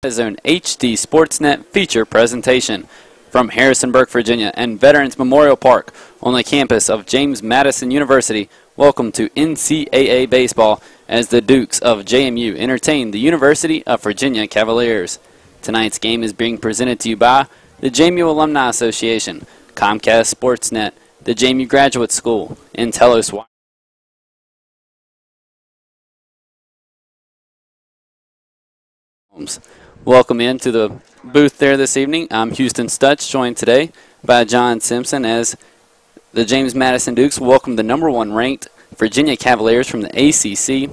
Zone HD Sportsnet feature presentation from Harrisonburg, Virginia and Veterans Memorial Park on the campus of James Madison University. Welcome to NCAA Baseball as the Dukes of JMU entertain the University of Virginia Cavaliers. Tonight's game is being presented to you by the JMU Alumni Association, Comcast Sportsnet, the JMU Graduate School, and Telos. Welcome into the booth there this evening. I'm Houston Stutz, joined today by John Simpson as the James Madison Dukes welcome the #1 ranked Virginia Cavaliers from the ACC.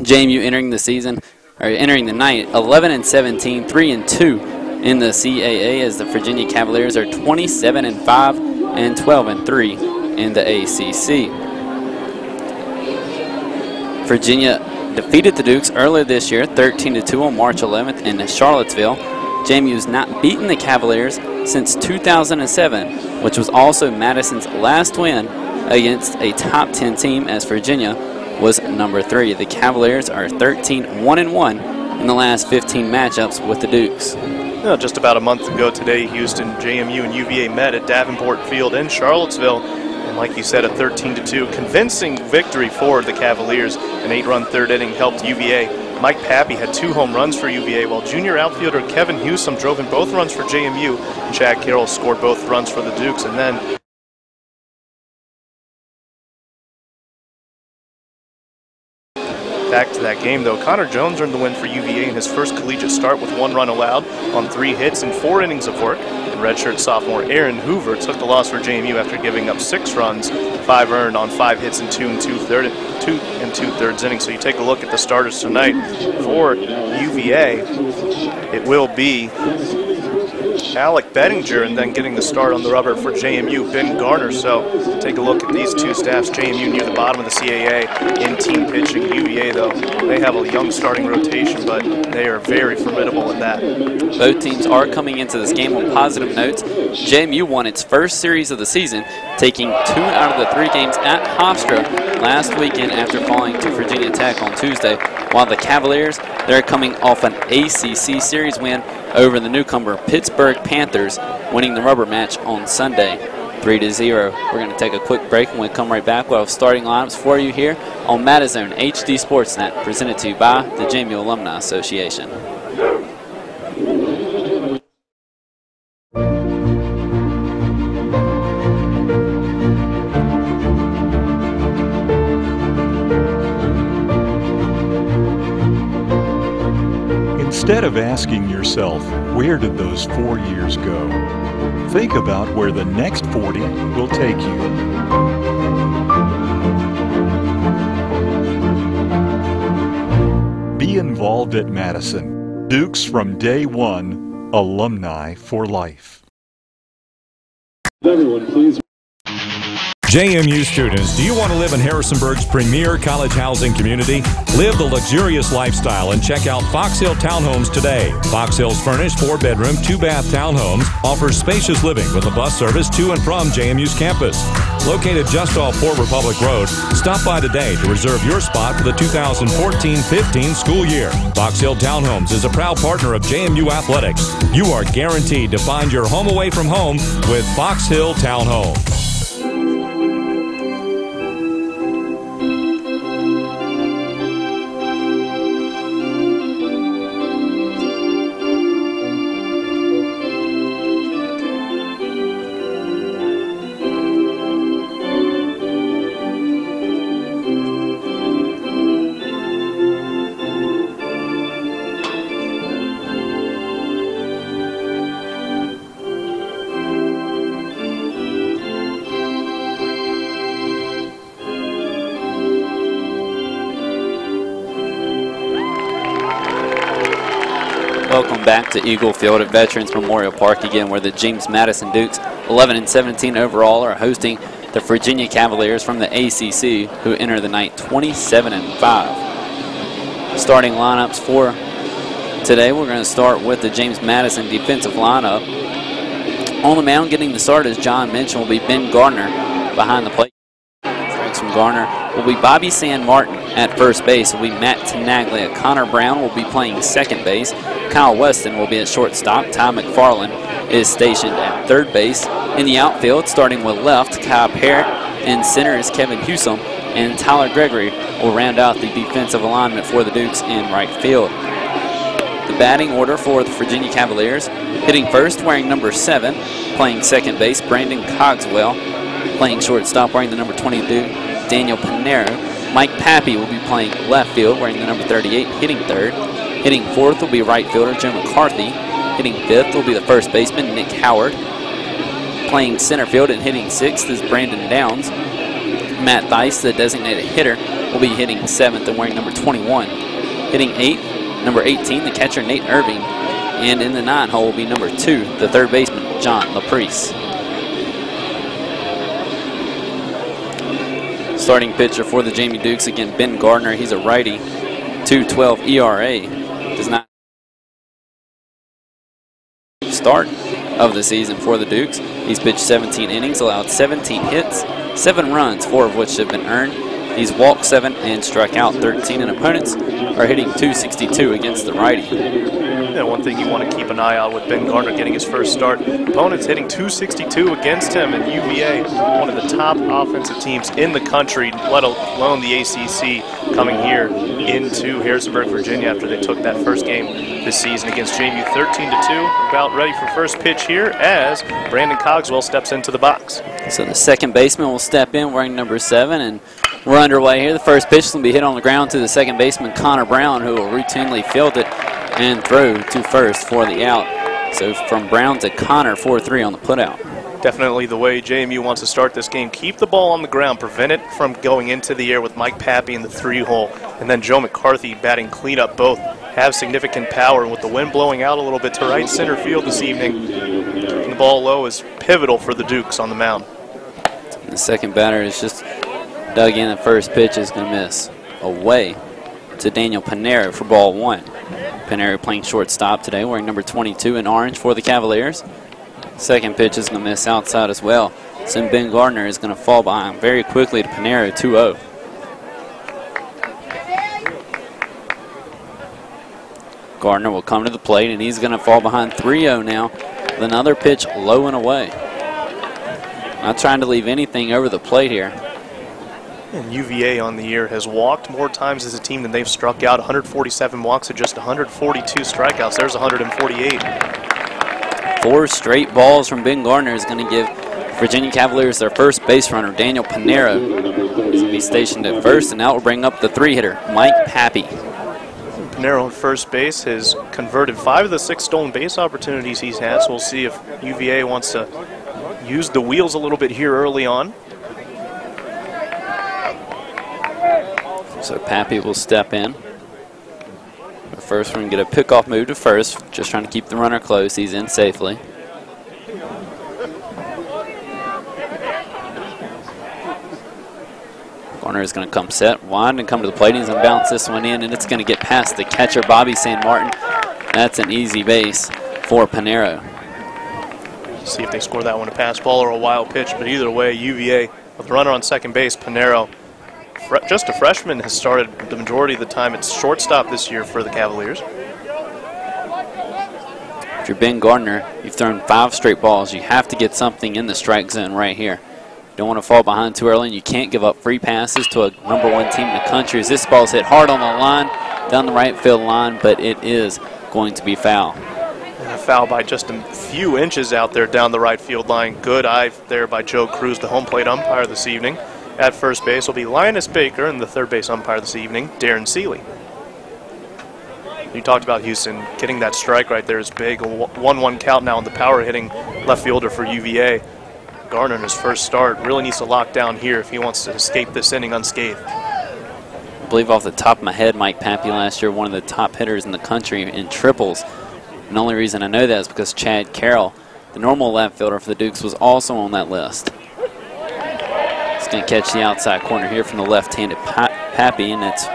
JMU entering the night 11-17, 3-2 in the CAA, as the Virginia Cavaliers are 27-5 and 12-3 in the ACC. Virginia defeated the Dukes earlier this year, 13-2 on March 11th in Charlottesville. JMU's not beaten the Cavaliers since 2007, which was also Madison's last win against a top 10 team, as Virginia was #3. The Cavaliers are 13-1-1 in the last 15 matchups with the Dukes. Well, just about a month ago today, Houston, JMU, and UVA met at Davenport Field in Charlottesville. And like you said, a 13-2 convincing victory for the Cavaliers. An 8-run third inning helped UVA. Mike Pappy had 2 home runs for UVA, while junior outfielder Kevin Hewsome drove in both runs for JMU. Chad Carroll scored both runs for the Dukes. And then back to that game, though, Connor Jones earned the win for UVA in his first collegiate start with 1 run allowed on 3 hits and 4 innings of work. And redshirt sophomore Aaron Hoover took the loss for JMU after giving up 6 runs, 5 earned on 5 hits and 2 2/3 innings. So you take a look at the starters tonight for UVA. It will be Alec Bettinger, and then getting the start on the rubber for JMU, Ben Garner. So take a look at these 2 staffs. JMU near the bottom of the CAA in team pitching. UVA, though, they have a young starting rotation, but they are very formidable at that. Both teams are coming into this game on positive notes. JMU won its first series of the season, taking 2 out of the 3 games at Hofstra last weekend after falling to Virginia Tech on Tuesday, while the Cavaliers, they're coming off an ACC series win over the newcomer Pittsburgh Panthers, winning the rubber match on Sunday 3-0. We're going to take a quick break, and we'll come right back. We'll have starting lineups for you here on Madison HD Sportsnet, presented to you by the JMU Alumni Association. Instead of asking yourself, where did those 4 years go? Think about where the next 40 will take you. Be involved at Madison. Dukes from day one, alumni for life. Everyone, please. JMU students, do you want to live in Harrisonburg's premier college housing community? Live the luxurious lifestyle and check out Fox Hill Townhomes today. Fox Hill's furnished 4-bedroom, 2-bath townhomes offers spacious living with a bus service to and from JMU's campus. Located just off Port Republic Road, stop by today to reserve your spot for the 2014-15 school year. Fox Hill Townhomes is a proud partner of JMU Athletics. You are guaranteed to find your home away from home with Fox Hill Townhomes. Welcome back to Eagle Field at Veterans Memorial Park again, where the James Madison Dukes, 11-17 overall, are hosting the Virginia Cavaliers from the ACC, who enter the night 27-5. Starting lineups for today, we're going to start with the James Madison defensive lineup. On the mound, getting the start, as John mentioned, will be Ben Garner behind the plate. Strikes from Garner will be Bobby San Martin at first base. Will be Matt Tenaglia. Connor Brown will be playing second base. Kyle Weston will be at shortstop. Ty McFarland is stationed at third base. In the outfield, starting with left, Kyle Parrott. In center is Kevin Hewsome. And Tyler Gregory will round out the defensive alignment for the Dukes in right field. The batting order for the Virginia Cavaliers: hitting first, wearing number 7, playing second base, Brandon Cogswell. Playing shortstop, wearing the number 22, Daniel Pinero. Mike Pappy will be playing left field, wearing the number 38, hitting third. Hitting fourth will be right fielder Joe McCarthy. Hitting fifth will be the first baseman, Nick Howard. Playing center field and hitting sixth is Brandon Downs. Matt Thice, the designated hitter, will be hitting seventh and wearing number 21. Hitting eighth, number 18, the catcher Nate Irving. And in the 9 hole will be number 2, the third baseman John LaPrice. Starting pitcher for the JMU Dukes, again, Ben Gardner. He's a righty, 2.12 ERA. Does not start of the season for the Dukes. He's pitched 17 innings, allowed 17 hits, 7 runs, 4 of which have been earned. He's walked 7 and struck out 13, and opponents are hitting .262 against the righty. Yeah, one thing you want to keep an eye out with Ben Gardner getting his first start. Opponents hitting .262 against him, and UVA, one of the top offensive teams in the country, let alone the ACC, coming here into Harrisonburg, Virginia after they took that first game this season against JMU 13-2. About ready for first pitch here as Brandon Cogswell steps into the box. So the second baseman will step in wearing number 7, and we're underway here. The first pitch is going to be hit on the ground to the second baseman, Connor Brown, who will routinely field it and throw to first for the out. So from Brown to Connor, 4-3 on the putout. Definitely the way JMU wants to start this game. Keep the ball on the ground, prevent it from going into the air with Mike Pappy in the 3-hole, and then Joe McCarthy batting cleanup. Both have significant power, and with the wind blowing out a little bit to right center field this evening, keeping the ball low is pivotal for the Dukes on the mound. The second batter is just dug in. The first pitch is going to miss away to Daniel Pinero for ball 1. Pinero playing shortstop today, wearing number 22 in orange for the Cavaliers. Second pitch is going to miss outside as well. So Ben Gardner is going to fall behind very quickly to Pinero, 2-0. Gardner will come to the plate, and he's going to fall behind 3-0 now with another pitch low and away. Not trying to leave anything over the plate here. And UVA on the year has walked more times as a team than they've struck out. 147 walks to just 142 strikeouts. There's 148. 4 straight balls from Ben Gardner is going to give Virginia Cavaliers their first base runner, Daniel Pinero. He's going to be stationed at first, and that will bring up the 3-hitter, Mike Pappy. Pinero on first base has converted 5 of the 6 stolen base opportunities he's had, so we'll see if UVA wants to use the wheels a little bit here early on. So Pappy will step in. But first, we're going to get a pickoff move to first, just trying to keep the runner close. He's in safely. Gardner is going to come set wide and come to the plate. He's going to bounce this one in, and it's going to get past the catcher, Bobby San Martin. That's an easy base for Pinero. See if they score that one a pass ball or a wild pitch, but either way, UVA with the runner on second base, Pinero, just a freshman, has started the majority of the time at shortstop this year for the Cavaliers. If you're Ben Gardner, you've thrown 5 straight balls. You have to get something in the strike zone right here. You don't want to fall behind too early, and you can't give up free passes to a #1 team in the country. As this ball's hit hard on the line, down the right field line, but it is going to be foul. And a foul by just a few inches out there down the right field line. Good eye there by Joe Cruz, the home plate umpire this evening. At first base will be Linus Baker, and the third base umpire this evening, Darren Seeley. You talked about Houston. Getting that strike right there is big. A 1-1 count now on the power hitting left fielder for UVA. Gardner in his first start really needs to lock down here if he wants to escape this inning unscathed. I believe off the top of my head, Mike Pappy last year, one of the top hitters in the country in triples. And the only reason I know that is because Chad Carroll, the normal left fielder for the Dukes, was also on that list. He's going to catch the outside corner here from the left-handed Pappy, and it's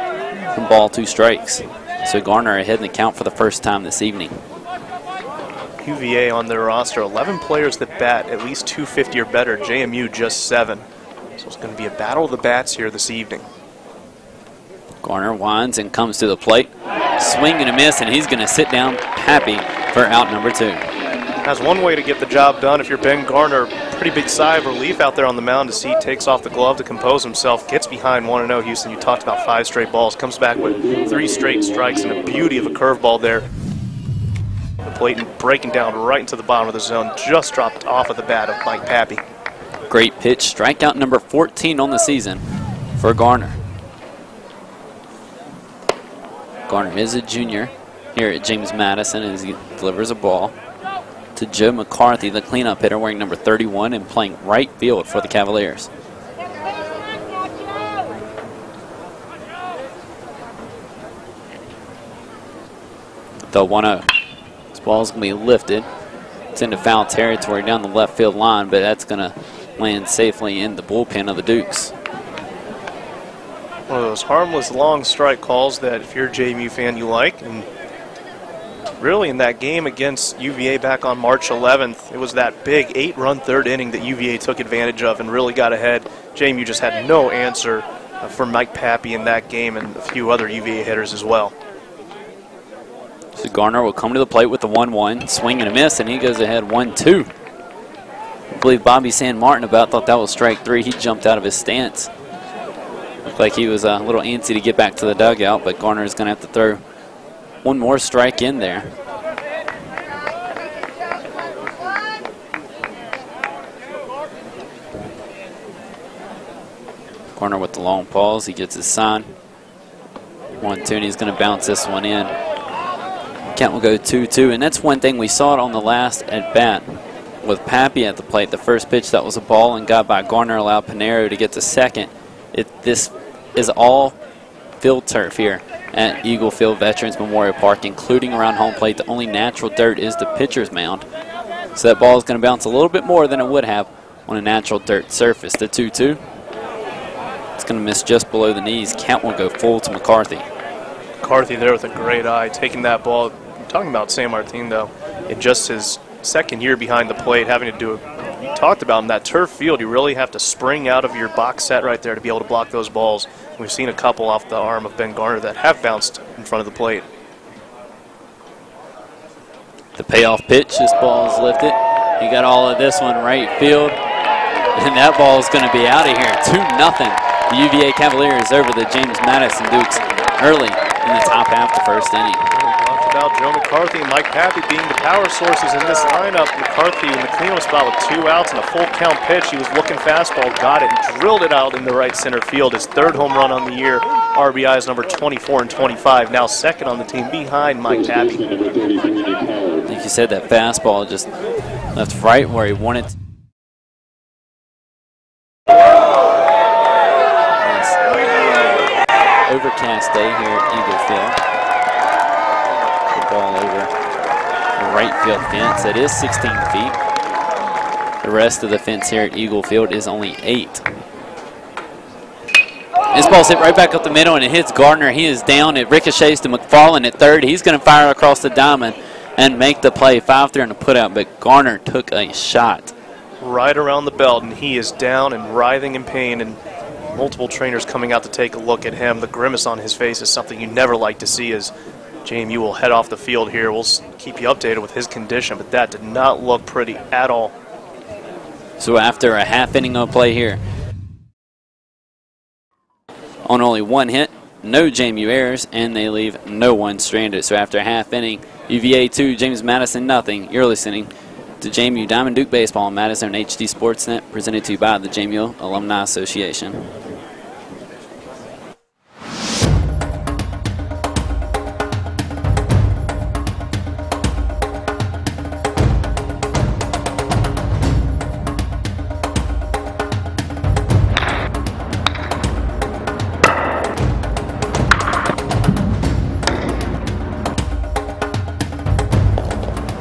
from ball 2 strikes. So Gardner ahead in the count for the first time this evening. UVA on their roster, 11 players that bat at least .250 or better. JMU just 7. So it's going to be a battle of the bats here this evening. Gardner winds and comes to the plate. Swing and a miss, and he's going to sit down Pappy for out number 2. That's one way to get the job done if you're Ben Garner. Pretty big sigh of relief out there on the mound to see he takes off the glove to compose himself, gets behind 1-0. Houston, you talked about 5 straight balls, comes back with 3 straight strikes and a beauty of a curveball there. The plate breaking down right into the bottom of the zone, just dropped off of the bat of Mike Pappy. Great pitch, strikeout number 14 on the season for Garner. Garner is a junior here at James Madison as he delivers a ball to Joe McCarthy, the cleanup hitter, wearing number 31 and playing right field for the Cavaliers. The 1-0. This ball is going to be lifted. It's into foul territory down the left field line, but that's going to land safely in the bullpen of the Dukes. One of those harmless long strike calls that if you're a JMU fan you like. And really in that game against UVA back on March 11th, it was that big 8-run third inning that UVA took advantage of and really got ahead. JMU just had no answer for Mike Pappy in that game and a few other UVA hitters as well. So Garner will come to the plate with the 1-1, swing and a miss, and he goes ahead 1-2. I believe Bobby San Martin thought that was strike 3. He jumped out of his stance. Looked like he was a little antsy to get back to the dugout, but Garner is going to have to throw one more strike in there. Garner with the long pause. He gets his sign. 1-2, and he's going to bounce this one in. Count will go 2-2, and that's one thing we saw it on the last at bat with Pappy at the plate. The first pitch that was a ball and got by Garner allowed Pinero to get to second. This is all field turf here at Eagle Field Veterans Memorial Park, including around home plate. The only natural dirt is the pitcher's mound. So that ball is going to bounce a little bit more than it would have on a natural dirt surface. The 2-2. It's going to miss just below the knees. Count will go full to McCarthy. McCarthy there with a great eye, taking that ball. I'm talking about San Martin, though, in just his second year behind the plate, having to do it. You talked about in that turf field, you really have to spring out of your box set right there to be able to block those balls. We've seen a couple off the arm of Ben Garner that have bounced in front of the plate. The payoff pitch, this ball is lifted. He got all of this one right field, and that ball is going to be out of here. 2-0. The UVA Cavaliers over the James Madison Dukes early in the top half of the first inning. About Joe McCarthy and Mike Pappy being the power sources in this lineup. McCarthy in the cleanup spot with 2 outs and a full count pitch. He was looking fastball, got it, and drilled it out in the right center field. His 3rd home run on the year. RBIs number 24 and 25. Now 2nd on the team behind Mike Pappy. Like you said, that fastball just left right where he wanted to. Overcast day here at Eagle Field. Ball over the right field fence. It is 16 feet. The rest of the fence here at Eagle Field is only 8. This ball's hit right back up the middle, and it hits Gardner. He is down. It ricochets to McFarland at third. He's going to fire across the diamond and make the play. 5-3 on the putout, but Garner took a shot. Right around the belt, and he is down and writhing in pain, and multiple trainers coming out to take a look at him. The grimace on his face is something you never like to see as JMU will head off the field here. We'll keep you updated with his condition, but that did not look pretty at all. So after a half inning of play here, on only 1 hit, no JMU errors, and they leave no one stranded. So after a half inning, UVA 2, James Madison nothing. You're listening to JMU Diamond Duke Baseball on Madison HD Sportsnet, presented to you by the JMU Alumni Association.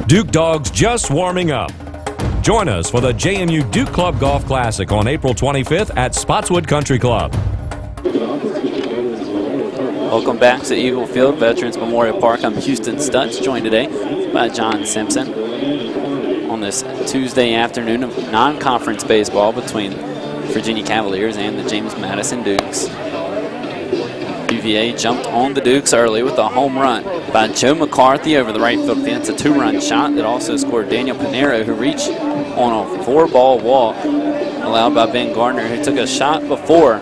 Duke Dogs just warming up. Join us for the JMU Duke Club Golf Classic on April 25th at Spotswood Country Club. Welcome back to Eagle Field Veterans Memorial Park. I'm Houston Stutz, joined today by John Simpson on this Tuesday afternoon of non-conference baseball between Virginia Cavaliers and the James Madison Dukes. UVA jumped on the Dukes early with a home run by Joe McCarthy over the right field fence, a 2-run shot that also scored Daniel Pinero, who reached on a 4-ball walk allowed by Ben Gardner, who took a shot before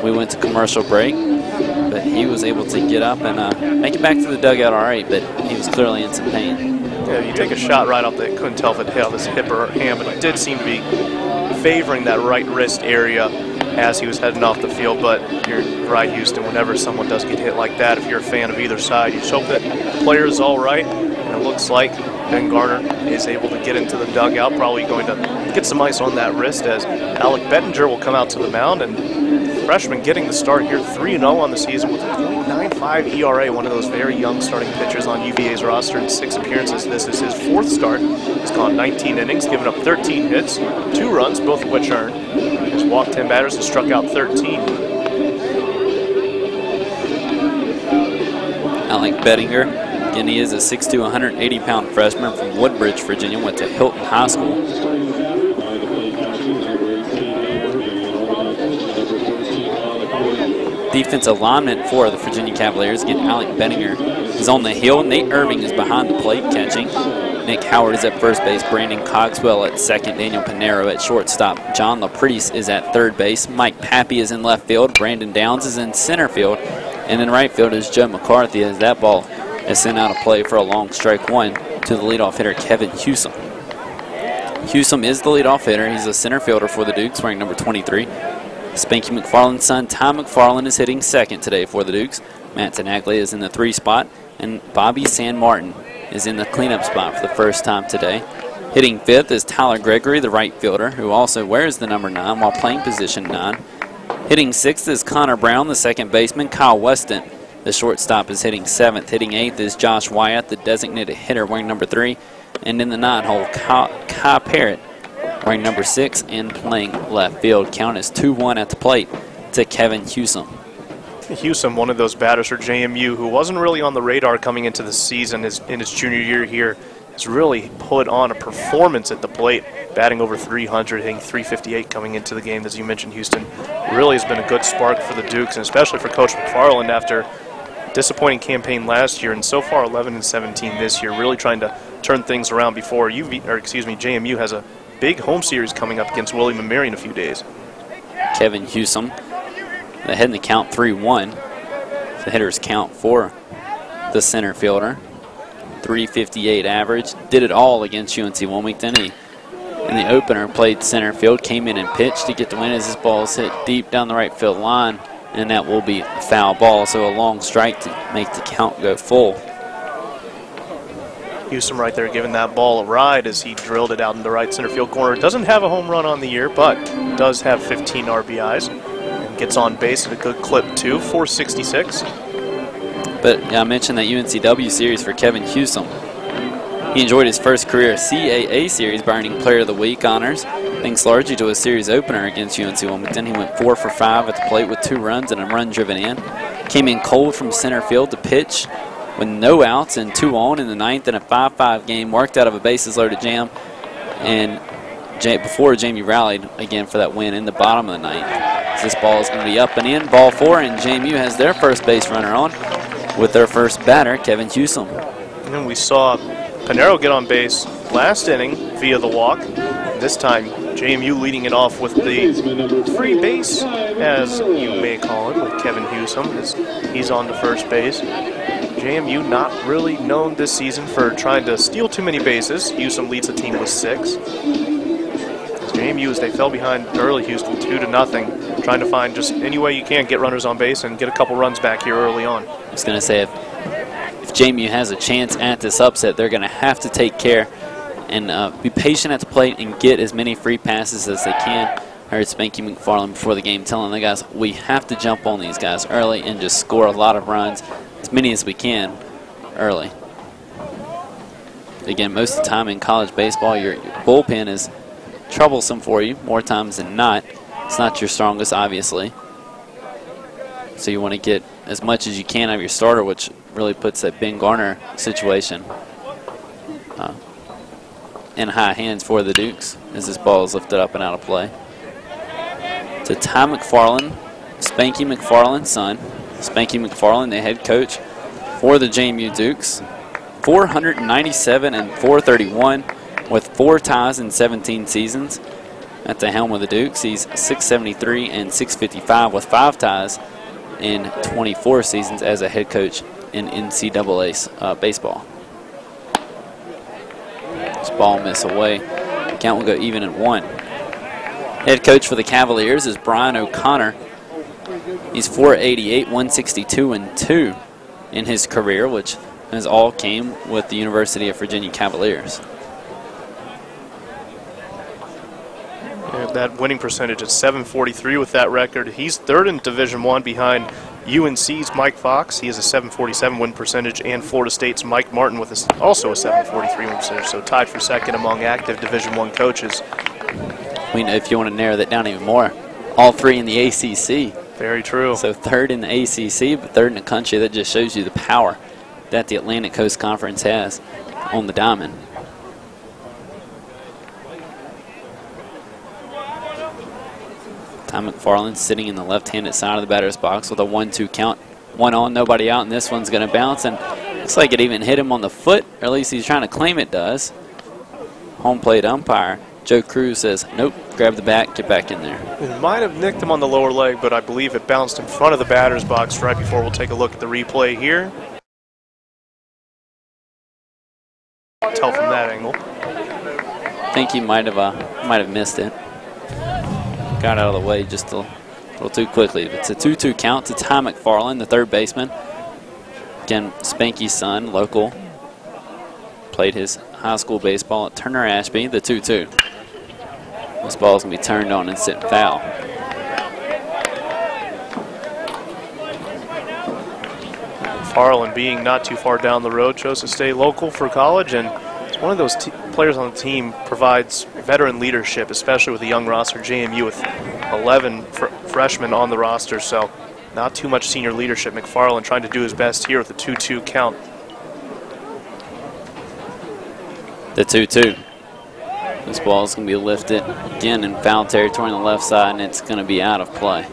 we went to commercial break. But he was able to get up and make it back to the dugout all right, but he was clearly in some pain. Yeah, you take a shot right off that, couldn't tell if it hit his hip or hand, but it did seem to be favoring that right wrist area as he was heading off the field. But you're right, Houston, whenever someone does get hit like that, if you're a fan of either side, you just hope that the player is all right. And it looks like Ben Garner is able to get into the dugout, probably going to get some ice on that wrist as Alec Bettinger will come out to the mound. And the freshman getting the start here, 3-0 on the season with a .95 ERA, one of those very young starting pitchers on UVA's roster in 6 appearances. This is his 4th start. He's gone 19 innings, given up 13 hits, 2 runs, both of which earned. He's walked 10 batters and struck out 13. Alec Bettinger, again, he is a 6'2", 180-pound freshman from Woodbridge, Virginia, went to Hilton High School. Defensive lineman for the Virginia Cavaliers, again, Alec Bettinger is on the hill. Nate Irving is behind the plate catching. Nick Howard is at first base. Brandon Cogswell at second. Daniel Pinero at shortstop. John LaPriest is at third base. Mike Pappy is in left field. Brandon Downs is in center field. And in right field is Joe McCarthy, as that ball is sent out of play for a long strike one to the leadoff hitter, Kevin Hewsome. Hewsome is the leadoff hitter. He's a center fielder for the Dukes, wearing number 23. Spanky McFarland's son, Ty McFarland, is hitting second today for the Dukes. Matt Tenaglia is in the 3 spot, and Bobby San Martin is in the cleanup spot for the first time today. Hitting 5th is Tyler Gregory, the right fielder, who also wears the number 9 while playing position 9. Hitting 6th is Connor Brown, the second baseman. Kyle Weston, the shortstop, is hitting 7th. Hitting 8th is Josh Wyatt, the designated hitter, wearing number 3. And in the 9-hole, Kai Parrott, wearing number 6 and playing left field. Count is 2-1 at the plate to Kevin Hewsome. Hewsome, one of those batters for JMU who wasn't really on the radar coming into the season in his junior year here, has really put on a performance at the plate, batting over 300, hitting 358 coming into the game. As you mentioned, Houston really has been a good spark for the Dukes, and especially for Coach McFarland after a disappointing campaign last year, and so far 11-17 this year, really trying to turn things around before JMU has a big home series coming up against William & Mary in a few days. Kevin Hewsome, ahead in the count 3-1. The hitter's count for the center fielder. 358 average. Did it all against UNC Wilmington. He, in the opener, played center field, came in and pitched to get the win as his ball is hit deep down the right field line, and that will be a foul ball, so a long strike to make the count go full. Hewsome right there giving that ball a ride as he drilled it out in the right center field corner. Doesn't have a home run on the year, but does have 15 RBIs. And gets on base at a good clip too, 466. But yeah, I mentioned that UNCW series for Kevin Hewsome. He enjoyed his first career CAA series by earning Player of the Week honors, thanks largely to a series opener against UNC Wilmington. He went 4 for 5 at the plate with 2 runs and a run driven in. Came in cold from center field to pitch with no outs and 2 on in the 9th in a 5-5 game, worked out of a bases-loaded jam, and before Jamie rallied again for that win in the bottom of the 9th. This ball is going to be up and in, ball 4, and JMU has their first base runner on with their first batter, Kevin Hewsome. And then we saw Pinero get on base last inning via the walk. This time, JMU leading it off with the free base, as you may call it, with Kevin Hewsome, as he's on to first base. JMU not really known this season for trying to steal too many bases. Hewsome leads the team with 6. JMU, as they fell behind early, Houston 2-0, trying to find just any way you can get runners on base and get a couple runs back here early on. I was going to say, if JMU has a chance at this upset, they're going to have to take care and be patient at the plate and get as many free passes as they can. I heard Spanky McFarland before the game telling the guys, we have to jump on these guys early and just score a lot of runs, as many as we can early. Again, most of the time in college baseball, your bullpen is troublesome for you more times than not. It's not your strongest, obviously. So you want to get as much as you can out of your starter, which really puts that Ben Garner situation in high hands for the Dukes as this ball is lifted up and out of play. To Ty McFarland, Spanky McFarland's son, Spanky McFarland, the head coach for the JMU Dukes. 497 and 431 with 4 ties in 17 seasons. At the helm of the Dukes, he's 673 and 655 with 5 ties in 24 seasons as a head coach in NCAA baseball. This ball miss away. Count will go even at 1. Head coach for the Cavaliers is Brian O'Connor. He's 488, 162, and 2 in his career, which has all came with the University of Virginia Cavaliers. And that winning percentage is .743 with that record. He's 3rd in Division I behind UNC's Mike Fox. He has a .747 win percentage, and Florida State's Mike Martin with also a .743 win percentage, so tied for 2nd among active Division I coaches. I mean, if you want to narrow that down even more, all 3 in the ACC. Very true. So 3rd in the ACC, but 3rd in the country. That just shows you the power that the Atlantic Coast Conference has on the diamond. Ty McFarland sitting in the left-handed side of the batter's box with a 1-2 count. 1 on, nobody out, and this one's going to bounce, and looks like it even hit him on the foot, or at least he's trying to claim it does. Home plate umpire Joe Cruz says, nope, grab the bat, get back in there. It might have nicked him on the lower leg, but I believe it bounced in front of the batter's box right before. We'll take a look at the replay here. Tell from that angle. I think he might have missed it. Got out of the way just a little too quickly. It's a 2-2 count to Ty McFarland, the 3rd baseman. Again, Spanky's son, local. Played his high school baseball at Turner Ashby, the 2-2. This ball is going to be turned on and sitting foul. McFarland, being not too far down the road, chose to stay local for college, and it's one of those players on the team provides veteran leadership, especially with a young roster. JMU with 11 freshmen on the roster, so not too much senior leadership. McFarland trying to do his best here with a 2-2 count. The 2-2. This ball is going to be lifted again in foul territory on the left side, and it's going to be out of play.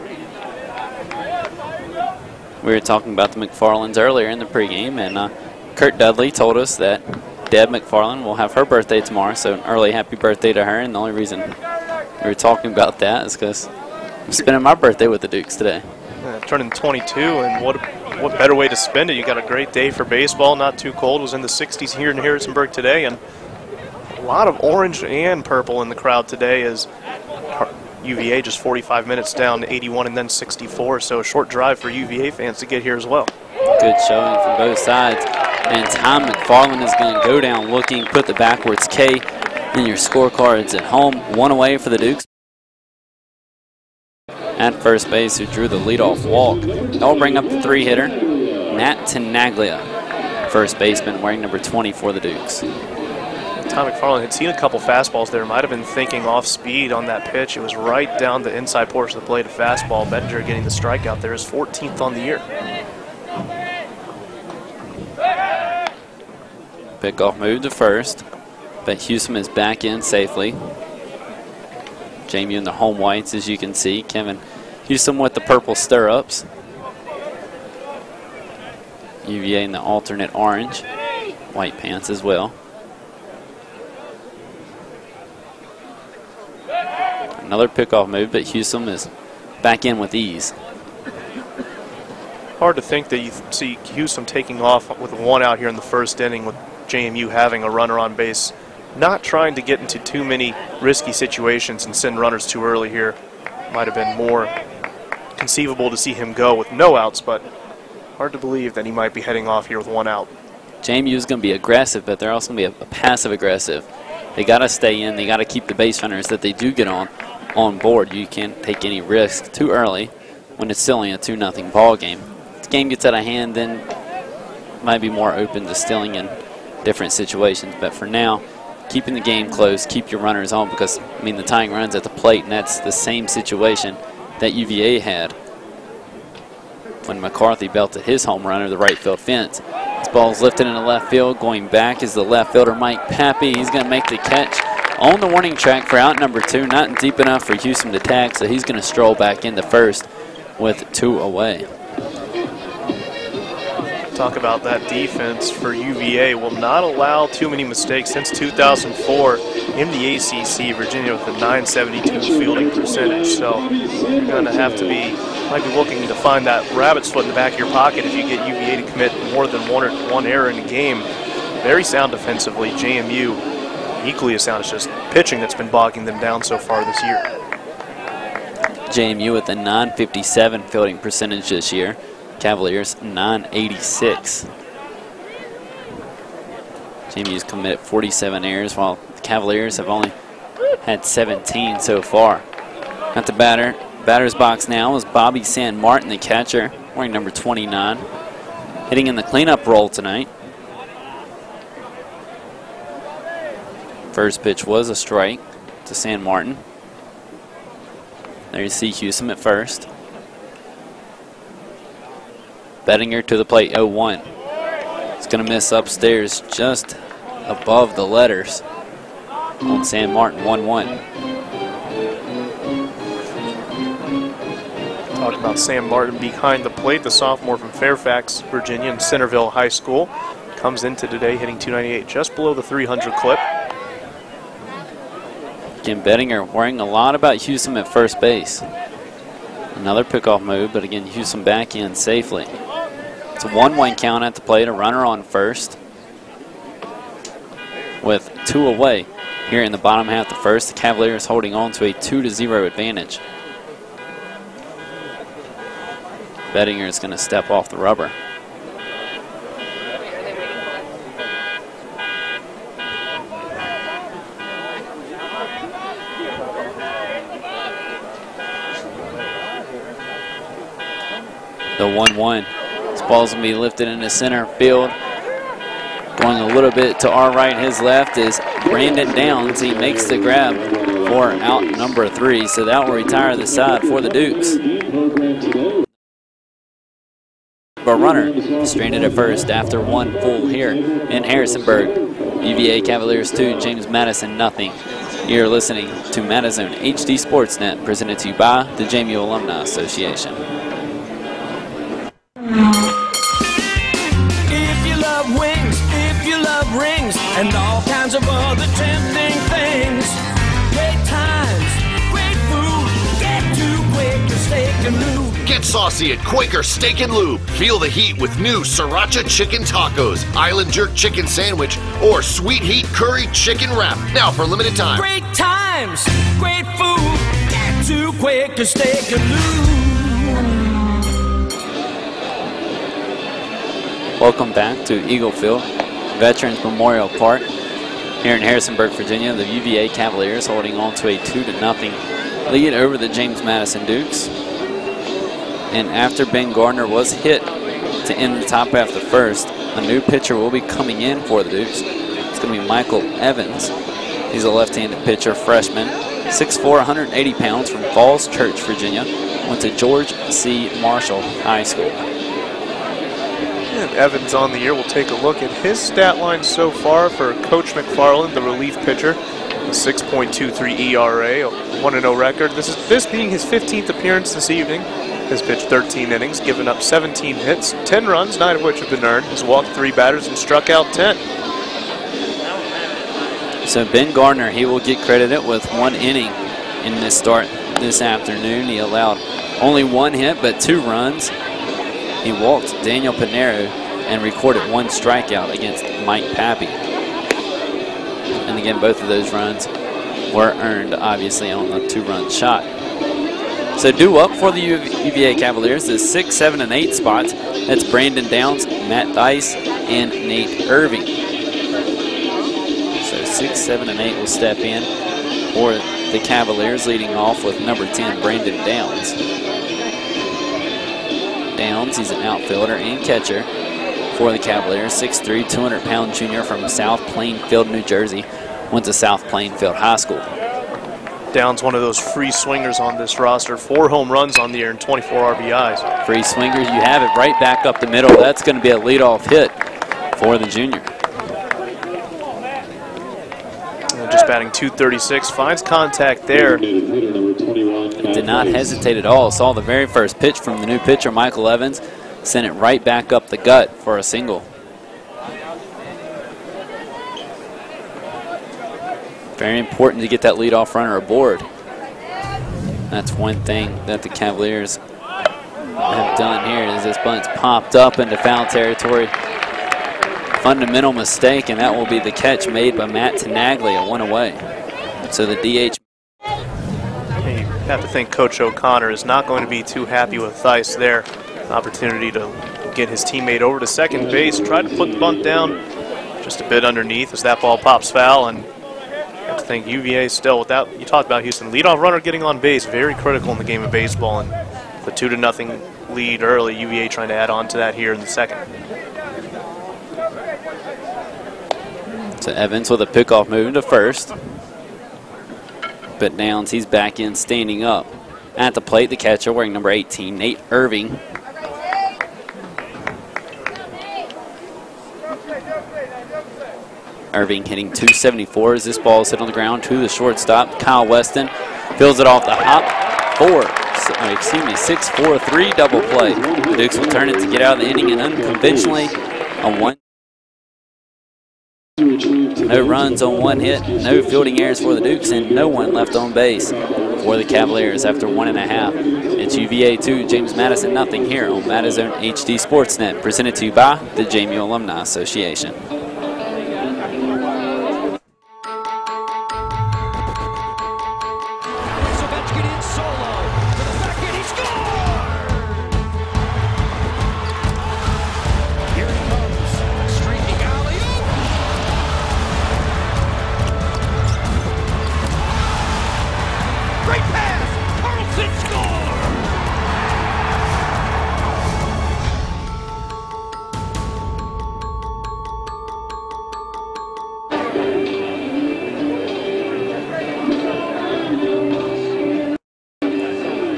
We were talking about the McFarlands earlier in the pregame, and Kurt Dudley told us that Deb McFarland will have her birthday tomorrow, so an early happy birthday to her. And the only reason we were talking about that is because I'm spending my birthday with the Dukes today. Yeah, turning 22, and what better way to spend it? You got a great day for baseball, not too cold. It was in the 60s here in Harrisonburg today, and a lot of orange and purple in the crowd today as UVA just 45 minutes down to 81 and then 64, so a short drive for UVA fans to get here as well. Good showing from both sides. And Ty McFarland is going to go down looking, put the backwards K in your scorecards at home. 1 away for the Dukes. At first base, who drew the leadoff walk. That'll bring up the 3-hitter, Nat Tenaglia, first baseman wearing number 20 for the Dukes. Ty McFarland had seen a couple fastballs there, might have been thinking off speed on that pitch. It was right down the inside portion of the plate, a fastball. Bettinger getting the strikeout there, is 14th on the year. Pickoff move to first, but Hewsome is back in safely. JMU in the home whites, as you can see. Kevin Hewsome with the purple stirrups. UVA in the alternate orange, white pants as well. Another pickoff move, but Hewsome is back in with ease. Hard to think that you see Hewsome taking off with 1 out here in the 1st inning with JMU having a runner on base, not trying to get into too many risky situations and send runners too early here. Might have been more conceivable to see him go with no outs, but hard to believe that he might be heading off here with 1 out. JMU is going to be aggressive, but they're also going to be a passive aggressive. They got to stay in. They got to keep the base runners that they do get on board. You can't take any risk too early when it's still only a 2-0 ball game. If the game gets out of hand, then might be more open to stealing in different situations. But for now, keeping the game close, keep your runners on, because, I mean, the tying runs at the plate, and that's the same situation that UVA had when McCarthy belted his home runner the right field fence. This ball's lifted into left field. Going back is the left fielder, Mike Pappy. He's going to make the catch on the warning track for out number 2. Not deep enough for Hewsome to tag, so he's going to stroll back into first with 2 away. Talk about that defense for UVA. Will not allow too many mistakes since 2004 in the ACC. Virginia with a 972 fielding percentage. So you're going to have to might be looking to find that rabbit's foot in the back of your pocket if you get UVA to commit more than one error in a game. Very sound defensively. JMU equally as sound. It's just pitching that's been bogging them down so far this year. JMU with a 957 fielding percentage this year. Cavaliers 986. JMU's committed 47 errors, while the Cavaliers have only had 17 so far. At the batter's box now is Bobby San Martin, the catcher, wearing number 29, hitting in the cleanup role tonight. First pitch was a strike to San Martin. There you see Hewsome at first. Bettinger to the plate, 0-1. It's going to miss upstairs just above the letters on San Martin, 1-1. Talking about Sam Martin behind the plate, the sophomore from Fairfax, Virginia, and Centerville High School. Comes into today hitting 298, just below the 300 clip. Again, Bettinger worrying a lot about Hewsome at first base. Another pickoff move, but again, Hewsome back in safely. It's a 1-1 count at the plate, a runner on first. With 2 away here in the bottom half of the first, the Cavaliers holding on to a 2-0 advantage. Bettinger is going to step off the rubber. The 1-1. This ball's going to be lifted into center field. Going a little bit to our right, his left is Brandon Downs. He makes the grab for out number 3, so that will retire the side for the Dukes. A runner stranded at first after 1 full here in Harrisonburg. UVA Cavaliers 2, James Madison nothing. You're listening to Madison HD Sportsnet, presented to you by the JMU Alumni Association. If you love wings, if you love rings, and all kinds of other tempting things, great times, great food, get to Quaker Steak and Lube. Get saucy at Quaker Steak and Lube. Feel the heat with new Sriracha Chicken Tacos, Island Jerk Chicken Sandwich, or Sweet Heat Curry Chicken Wrap. Now for a limited time. Great times, great food, get to Quaker Steak and Lube. Welcome back to Eagle Field, Veterans Memorial Park. Here in Harrisonburg, Virginia, the UVA Cavaliers holding on to a 2-0 lead over the James Madison Dukes. And after Ben Gardner was hit to end the top half of the first, a new pitcher will be coming in for the Dukes. It's going to be Michael Evans. He's a left-handed pitcher, freshman, 6'4", 180 pounds, from Falls Church, Virginia. Went to George C. Marshall High School. And Evans on the year. We'll take a look at his stat line so far for Coach McFarland, the relief pitcher. A 6.23 ERA, a 1-0 record. This being his 15th appearance this evening. Has pitched 13 innings, given up 17 hits, 10 runs, 9 of which have been earned. Has walked 3 batters and struck out 10. So Ben Gardner, he will get credited with 1 inning in this start this afternoon. He allowed only 1 hit, but 2 runs. He walked Daniel Pinero and recorded 1 strikeout against Mike Pappy. And again, both of those runs were earned, obviously, on the 2-run shot. So due up for the UVA Cavaliers is 6, 7, and 8 spots. That's Brandon Downs, Matt Dice, and Nate Irving. So 6, 7, and 8 will step in for the Cavaliers, leading off with number 10, Brandon Downs. Downs, he's an outfielder and catcher for the Cavaliers. 6'3", 200-pound junior from South Plainfield, New Jersey. Went to South Plainfield High School. Downs, one of those free swingers on this roster. 4 home runs on the year and 24 RBIs. Free swingers, you have it right back up the middle. That's going to be a leadoff hit for the junior. Just batting 236, finds contact there. Did not hesitate at all. Saw the very first pitch from the new pitcher, Michael Evans. sent it right back up the gut for a single. Very important to get that leadoff runner aboard. That's one thing that the Cavaliers have done here is this bunt's popped up into foul territory. Fundamental mistake, and that will be the catch made by Matt Tenaglia, one away. So the DH. You have to think Coach O'Connor is not going to be too happy with Theis there. An opportunity to get his teammate over to second base, try to put the bunt down just a bit underneath as that ball pops foul. And I have to think UVA still without, you talked about Houston, leadoff runner getting on base, very critical in the game of baseball. And the 2-0 lead early, UVA trying to add on to that here in the second. So Evans with a pickoff moving to first. But Downs, he's back in standing up. At the plate, the catcher wearing number 18, Nate Irving. Irving hitting 274 as this ball is hit on the ground to the shortstop. Kyle Weston fills it off the hop. 6-4-3 double play. The Dukes will turn it to get out of the inning, and unconventionally on one. No runs on one hit, no fielding errors for the Dukes, and no one left on base for the Cavaliers after 1.5. It's UVA 2, James Madison nothing here on Madison HD Sportsnet, presented to you by the JMU Alumni Association.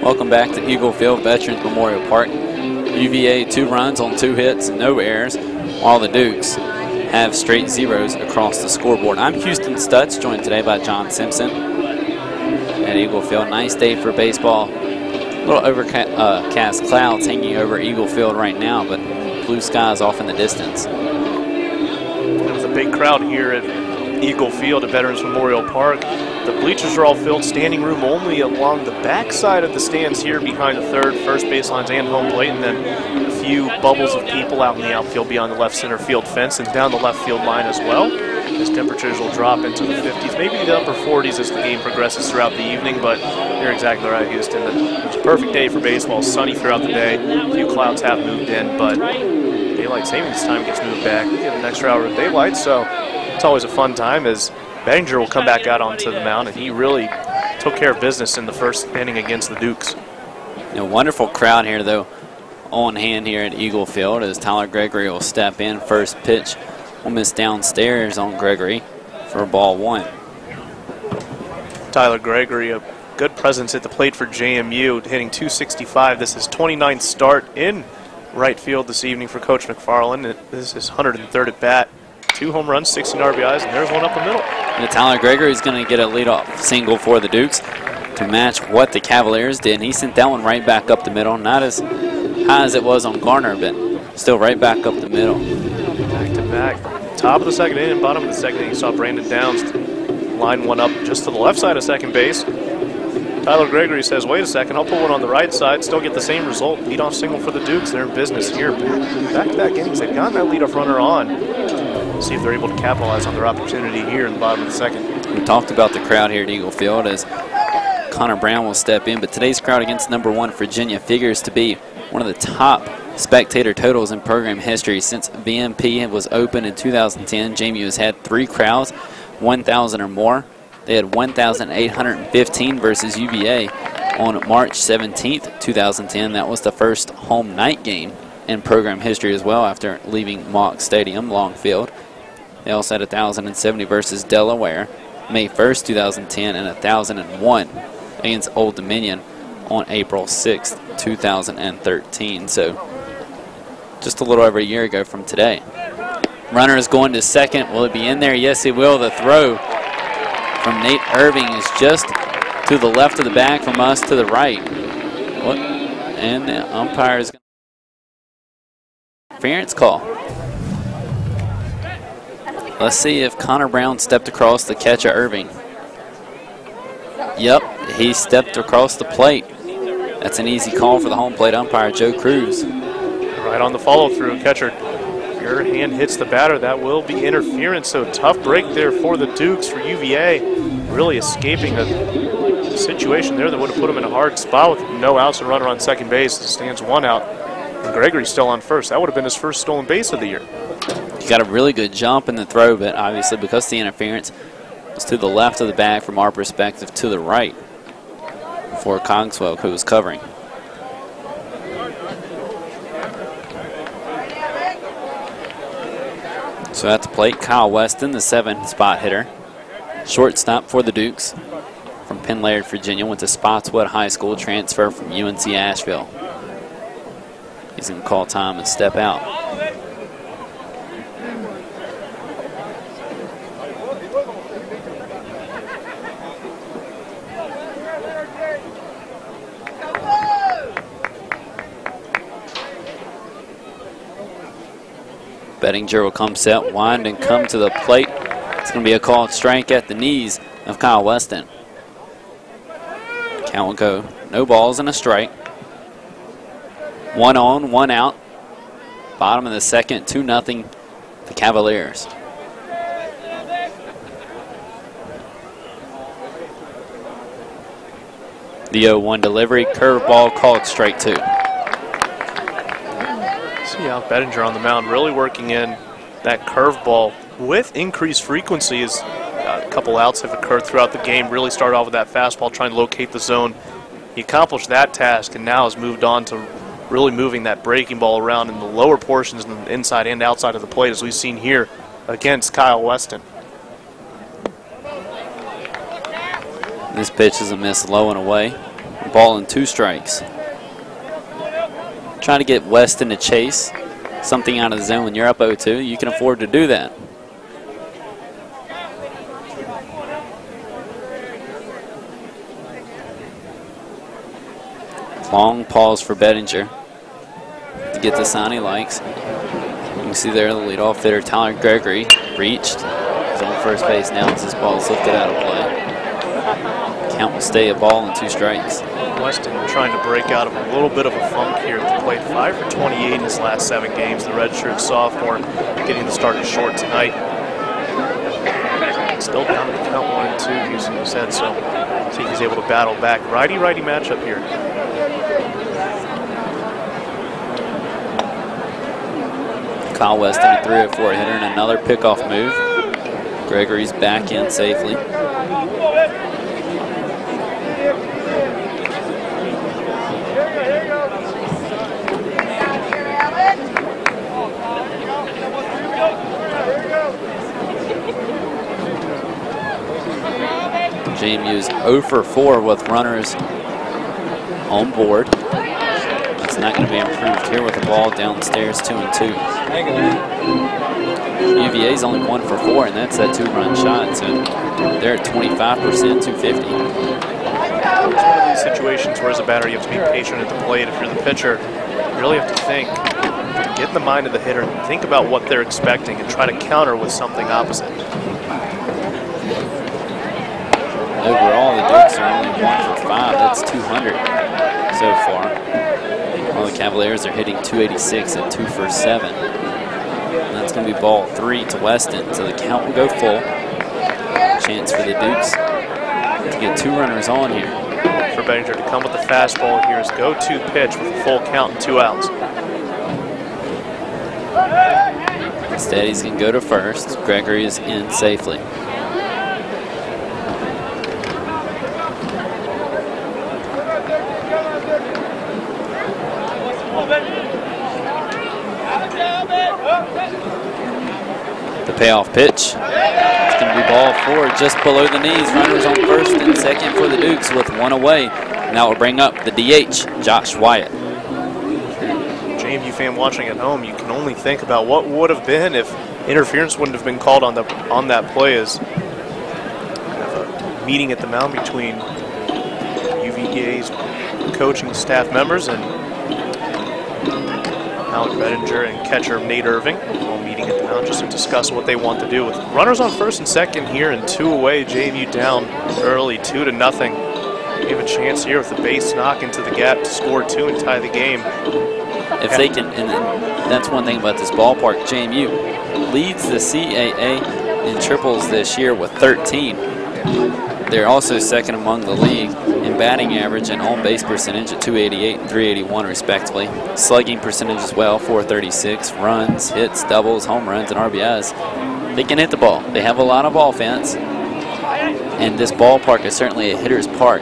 Welcome back to Eagle Field Veterans Memorial Park. UVA 2 runs on 2 hits, no errors, while the Dukes have straight zeros across the scoreboard. I'm Houston Stutz, joined today by John Simpson at Eagle Field. Nice day for baseball. A little overcast clouds hanging over Eagle Field right now, but blue skies off in the distance. There's a big crowd here at Eagle Field at Veterans Memorial Park. The bleachers are all filled, standing room only along the back side of the stands here behind the third, first baselines and home plate, and then a few bubbles of people out in the outfield beyond the left center field fence and down the left field line as well. As temperatures will drop into the 50s, maybe the upper 40s as the game progresses throughout the evening, but you're exactly right, Houston. It's a perfect day for baseball, sunny throughout the day. A few clouds have moved in, but daylight savings time gets moved back. We get an extra hour of daylight, so it's always a fun time as Bettinger will come back out onto the mound, and he really took care of business in the first inning against the Dukes. A wonderful crowd here, though, on hand here at Eagle Field as Tyler Gregory will step in. First pitch will miss downstairs on Gregory for ball 1. Tyler Gregory, a good presence at the plate for JMU, hitting 265. This is 29th start in right field this evening for Coach McFarland. This is 103rd at bat. 2 home runs, 16 RBIs, and there's one up the middle. And Tyler Gregory is going to get a leadoff single for the Dukes to match what the Cavaliers did. And he sent that one right back up the middle. Not as high as it was on Garner, but still right back up the middle. Back to back. Top of the second inning, bottom of the second inning, you saw Brandon Downs line one up just to the left side of second base. Tyler Gregory says, wait a second, I'll put one on the right side, still get the same result. Leadoff single for the Dukes. They're in business here. Back-to-back innings, they've gotten that leadoff runner on. See if they're able to capitalize on their opportunity here in the bottom of the second. We talked about the crowd here at Eagle Field as Connor Brown will step in, but today's crowd against number 1 Virginia figures to be one of the top spectator totals in program history. Since VMP was opened in 2010, JMU has had 3 crowds, 1,000 or more. They had 1,815 versus UVA on March 17th, 2010. That was the first home night game in program history as well after leaving Mock Stadium, Long Field. They also had 1,070 versus Delaware, May 1st, 2010, and 1,001 against Old Dominion on April 6th, 2013. So just a little over a year ago from today. Runner is going to second. Will it be in there? Yes, it will. The throw from Nate Irving is just to the left of the bag from us to the right. And the umpire is going interference call. Let's see if Connor Brown stepped across the catcher, Irving. Yep, he stepped across the plate. That's an easy call for the home plate umpire, Joe Cruz. Right on the follow-through, catcher. If your hand hits the batter, that will be interference. So tough break there for the Dukes, for UVA. Really escaping a situation there that would have put him in a hard spot with no outs and runner on second base. It stands one out. And Gregory's still on first. That would have been his first stolen base of the year. He got a really good jump in the throw, but obviously because the interference was to the left of the bag from our perspective, to the right for Cogswell, who was covering. So at the plate, Kyle Weston, the 7-spot hitter. Shortstop for the Dukes from Penn Laird, Virginia, went to Spotswood High School, transfer from UNC Asheville. He's going to call time and step out. Bettinger will come set, wind, and come to the plate. It's going to be a called strike at the knees of Kyle Weston. Count will go no balls and a strike. 1 on, 1 out. Bottom of the second, 2-0 the Cavaliers. The 0-1 delivery, curveball called strike 2. See how Bettinger on the mound really working in that curveball with increased frequency as a couple outs have occurred throughout the game. Really started off with that fastball trying to locate the zone. He accomplished that task and now has moved on to really moving that breaking ball around in the lower portions and the inside and outside of the plate, as we've seen here against Kyle Weston. This pitch is a miss, low and away. Ball and 2 strikes. Trying to get Weston to chase something out of the zone when you're up 0-2. You can afford to do that. Long pause for Bettinger to get the sign he likes. You can see there the leadoff hitter, Tyler Gregory, reached. He's on first base now as this ball is lifted out of play. Count will stay a ball and 2 strikes. Weston trying to break out of a little bit of a funk here at the plate. 5 for 28 in his last 7 games. The redshirt sophomore getting the start at short tonight. Still down to the count 1 and 2, Houston said, so see if he's able to battle back. Righty-righty matchup here. Kyle Weston, a 3-4 hitter, and another pickoff move. Gregory's back in safely. JMU's 0 for 4 with runners on board. That's not going to be improved here with the ball downstairs, 2-2. UVA's only 1 for 4, and that's that 2-run shot, so they're at 25%, 250. It's one of these situations where as a batter you have to be patient at the plate. If you're the pitcher, you really have to think, get in the mind of the hitter, think about what they're expecting, and try to counter with something opposite. Overall, the Dukes are only 1 for 5. That's 200 so far. While the Cavaliers are hitting 286 at 2 for 7. And that's going to be ball 3 to Weston. So the count will go full. Chance for the Dukes to get 2 runners on here. For Bettinger to come with the fastball here is go-to pitch with a full count and 2 outs. Instead, he's going to go to first. Gregory is in safely. The payoff pitch. It's going to be ball 4 just below the knees. Runners on first and second for the Dukes with 1 away. And that will bring up the DH, Josh Wyatt. JMU fan watching at home, you can only think about what would have been if interference wouldn't have been called on that play. As kind of a meeting at the mound between UVA's coaching staff members and Alec Bedinger and catcher Nate Irving all meeting at the mound just to discuss what they want to do. With runners on first and second here and 2 away, JMU down early, 2-0. We have a chance here with the base knock into the gap to score 2 and tie the game. If they can, and that's one thing about this ballpark, JMU leads the CAA in triples this year with 13. They're also second among the league in batting average and on-base percentage at 288 and 381 respectively. Slugging percentage as well, 436. Runs, hits, doubles, home runs, and RBIs. They can hit the ball. They have a lot of offense. And this ballpark is certainly a hitter's park.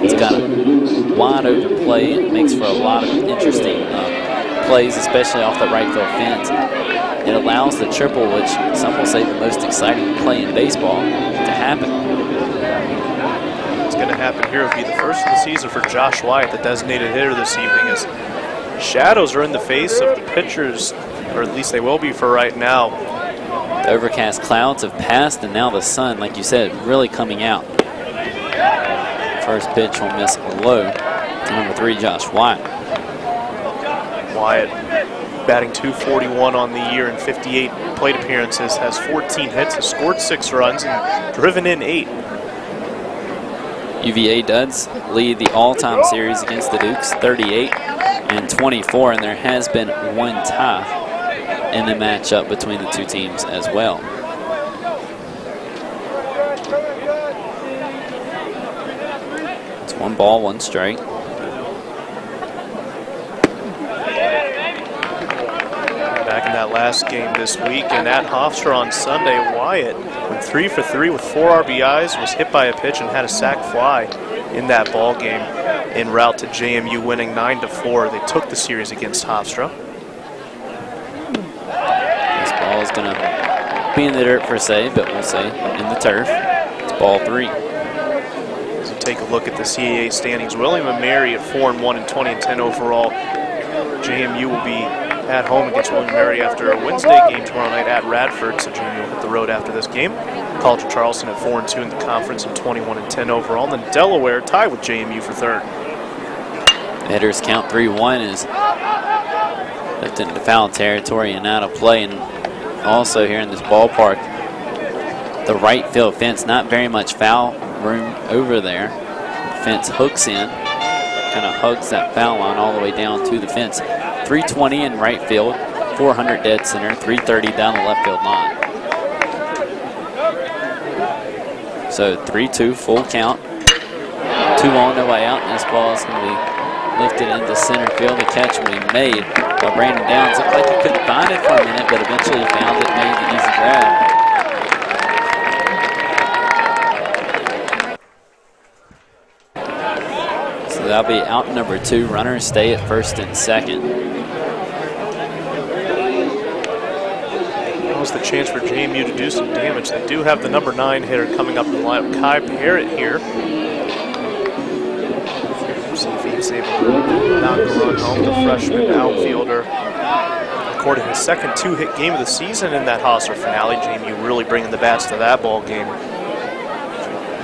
It's got a wide open play. It makes for a lot of interesting plays, especially off the right field fence. It allows the triple, which some will say the most exciting play in baseball, to happen. What's going to happen here will be the first of the season for Josh Wyatt, the designated hitter this evening, as shadows are in the face of the pitchers, or at least they will be for right now. The overcast clouds have passed, and now the sun, like you said, really coming out. First pitch will miss low to number 3, Josh Wyatt. Wyatt batting .241 on the year in 58 plate appearances, has 14 hits, has scored 6 runs, and driven in 8. UVA does lead the all-time series against the Dukes, 38 and 24, and there has been one tie in the matchup between the two teams as well. It's 1 ball, 1 strike. Back in that last game this week, and at Hofstra on Sunday, Wyatt went 3 for 3 with 4 RBIs, was hit by a pitch and had a sac fly in that ball game en route to JMU winning 9-4. They took the series against Hofstra. This ball is going to be in the dirt per se, but we'll say in the turf. It's ball 3. As you take a look at the CAA standings, William and Mary at 4-1 and 20-10 overall. JMU will be at home against William & Mary after a Wednesday game tomorrow night at Radford, so JMU will hit the road after this game. College of Charleston at 4-2 in the conference and 21-10 overall. And then Delaware tied with JMU for 3rd. Hitters count 3-1 is left into foul territory and out of play. And also here in this ballpark, the right field fence, not very much foul room over there. The fence hooks in, kind of hugs that foul line all the way down to the fence. 320 in right field, 400 dead center, 330 down the left field line. So 3-2 full count. 2 on the way out, and this ball is going to be lifted into center field. The catch will be made by Brandon Downs. Looked like he couldn't find it for a minute, but eventually found it, made the easy grab. So that'll be out number 2. Runners stay at first and second. The chance for JMU to do some damage. They do have the number 9 hitter coming up in the lineup, Kai Parrott here. See if he's able to knock a run home. The freshman outfielder recorded his second 2-hit game of the season in that Hostler finale. JMU really bringing the bats to that ball game.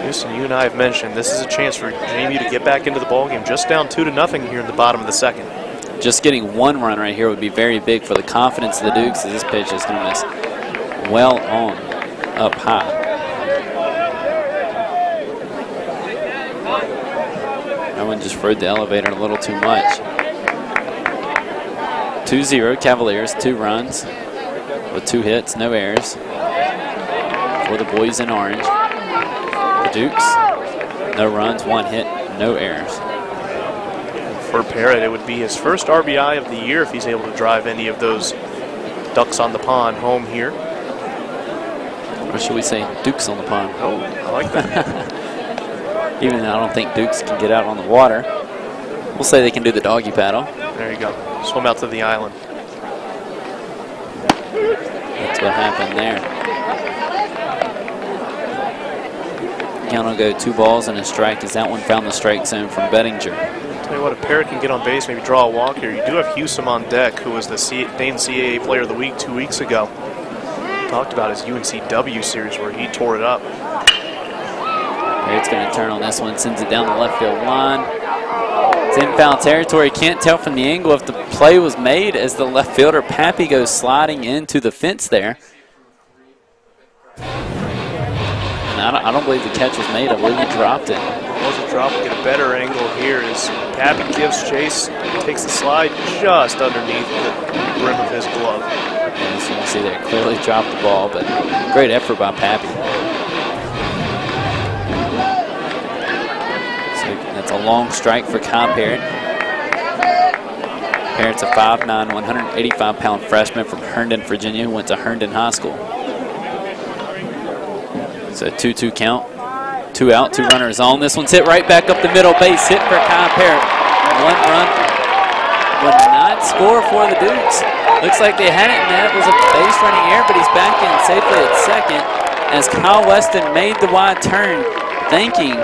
Houston, you and I have mentioned this is a chance for JMU to get back into the ball game, just down 2-0 here in the bottom of the second. Just getting 1 run right here would be very big for the confidence of the Dukes, as this pitch is going to miss well on up high. That one just rode the elevator a little too much. 2-0 Cavaliers, 2 runs with 2 hits, no errors for the boys in orange. The Dukes, no runs, 1 hit, no errors. For Parrott, it would be his first RBI of the year if he's able to drive any of those ducks on the pond home here. Or should we say Dukes on the pond? Oh, I like that. Even though I don't think Dukes can get out on the water, we'll say they can do the doggy paddle. There you go. Swim out to the island. That's what happened there. Count will go 2 balls and a strike, as that one found the strike zone from Bedinger. Tell you what, if Parrott can get on base, maybe draw a walk here. You do have Hewsome on deck, who was the named CAA Player of the Week 2 weeks ago. Talked about his UNCW series where he tore it up. Parrott's going to turn on this one, sends it down the left field line. It's in foul territory. Can't tell from the angle if the play was made as the left fielder, Pappy, goes sliding into the fence there. And I don't believe the catch was made. I believe he dropped it. Wasn't dropping. Get a better angle here as Pappy gives chase, takes the slide just underneath the brim of his glove. And as you can see there, clearly dropped the ball, but great effort by Pappy. So that's a long strike for Kyle Parrott. Parrott's a 5'9", 185-pound freshman from Herndon, Virginia, who went to Herndon High School. So 2-2 count. 2 out, 2 runners on. This one's hit right back up the middle. Base hit for Kyle Parrott. 1 run would not score for the Dukes. Looks like they had it, and that was a base running error, but he's back in safely at second as Kyle Weston made the wide turn, thinking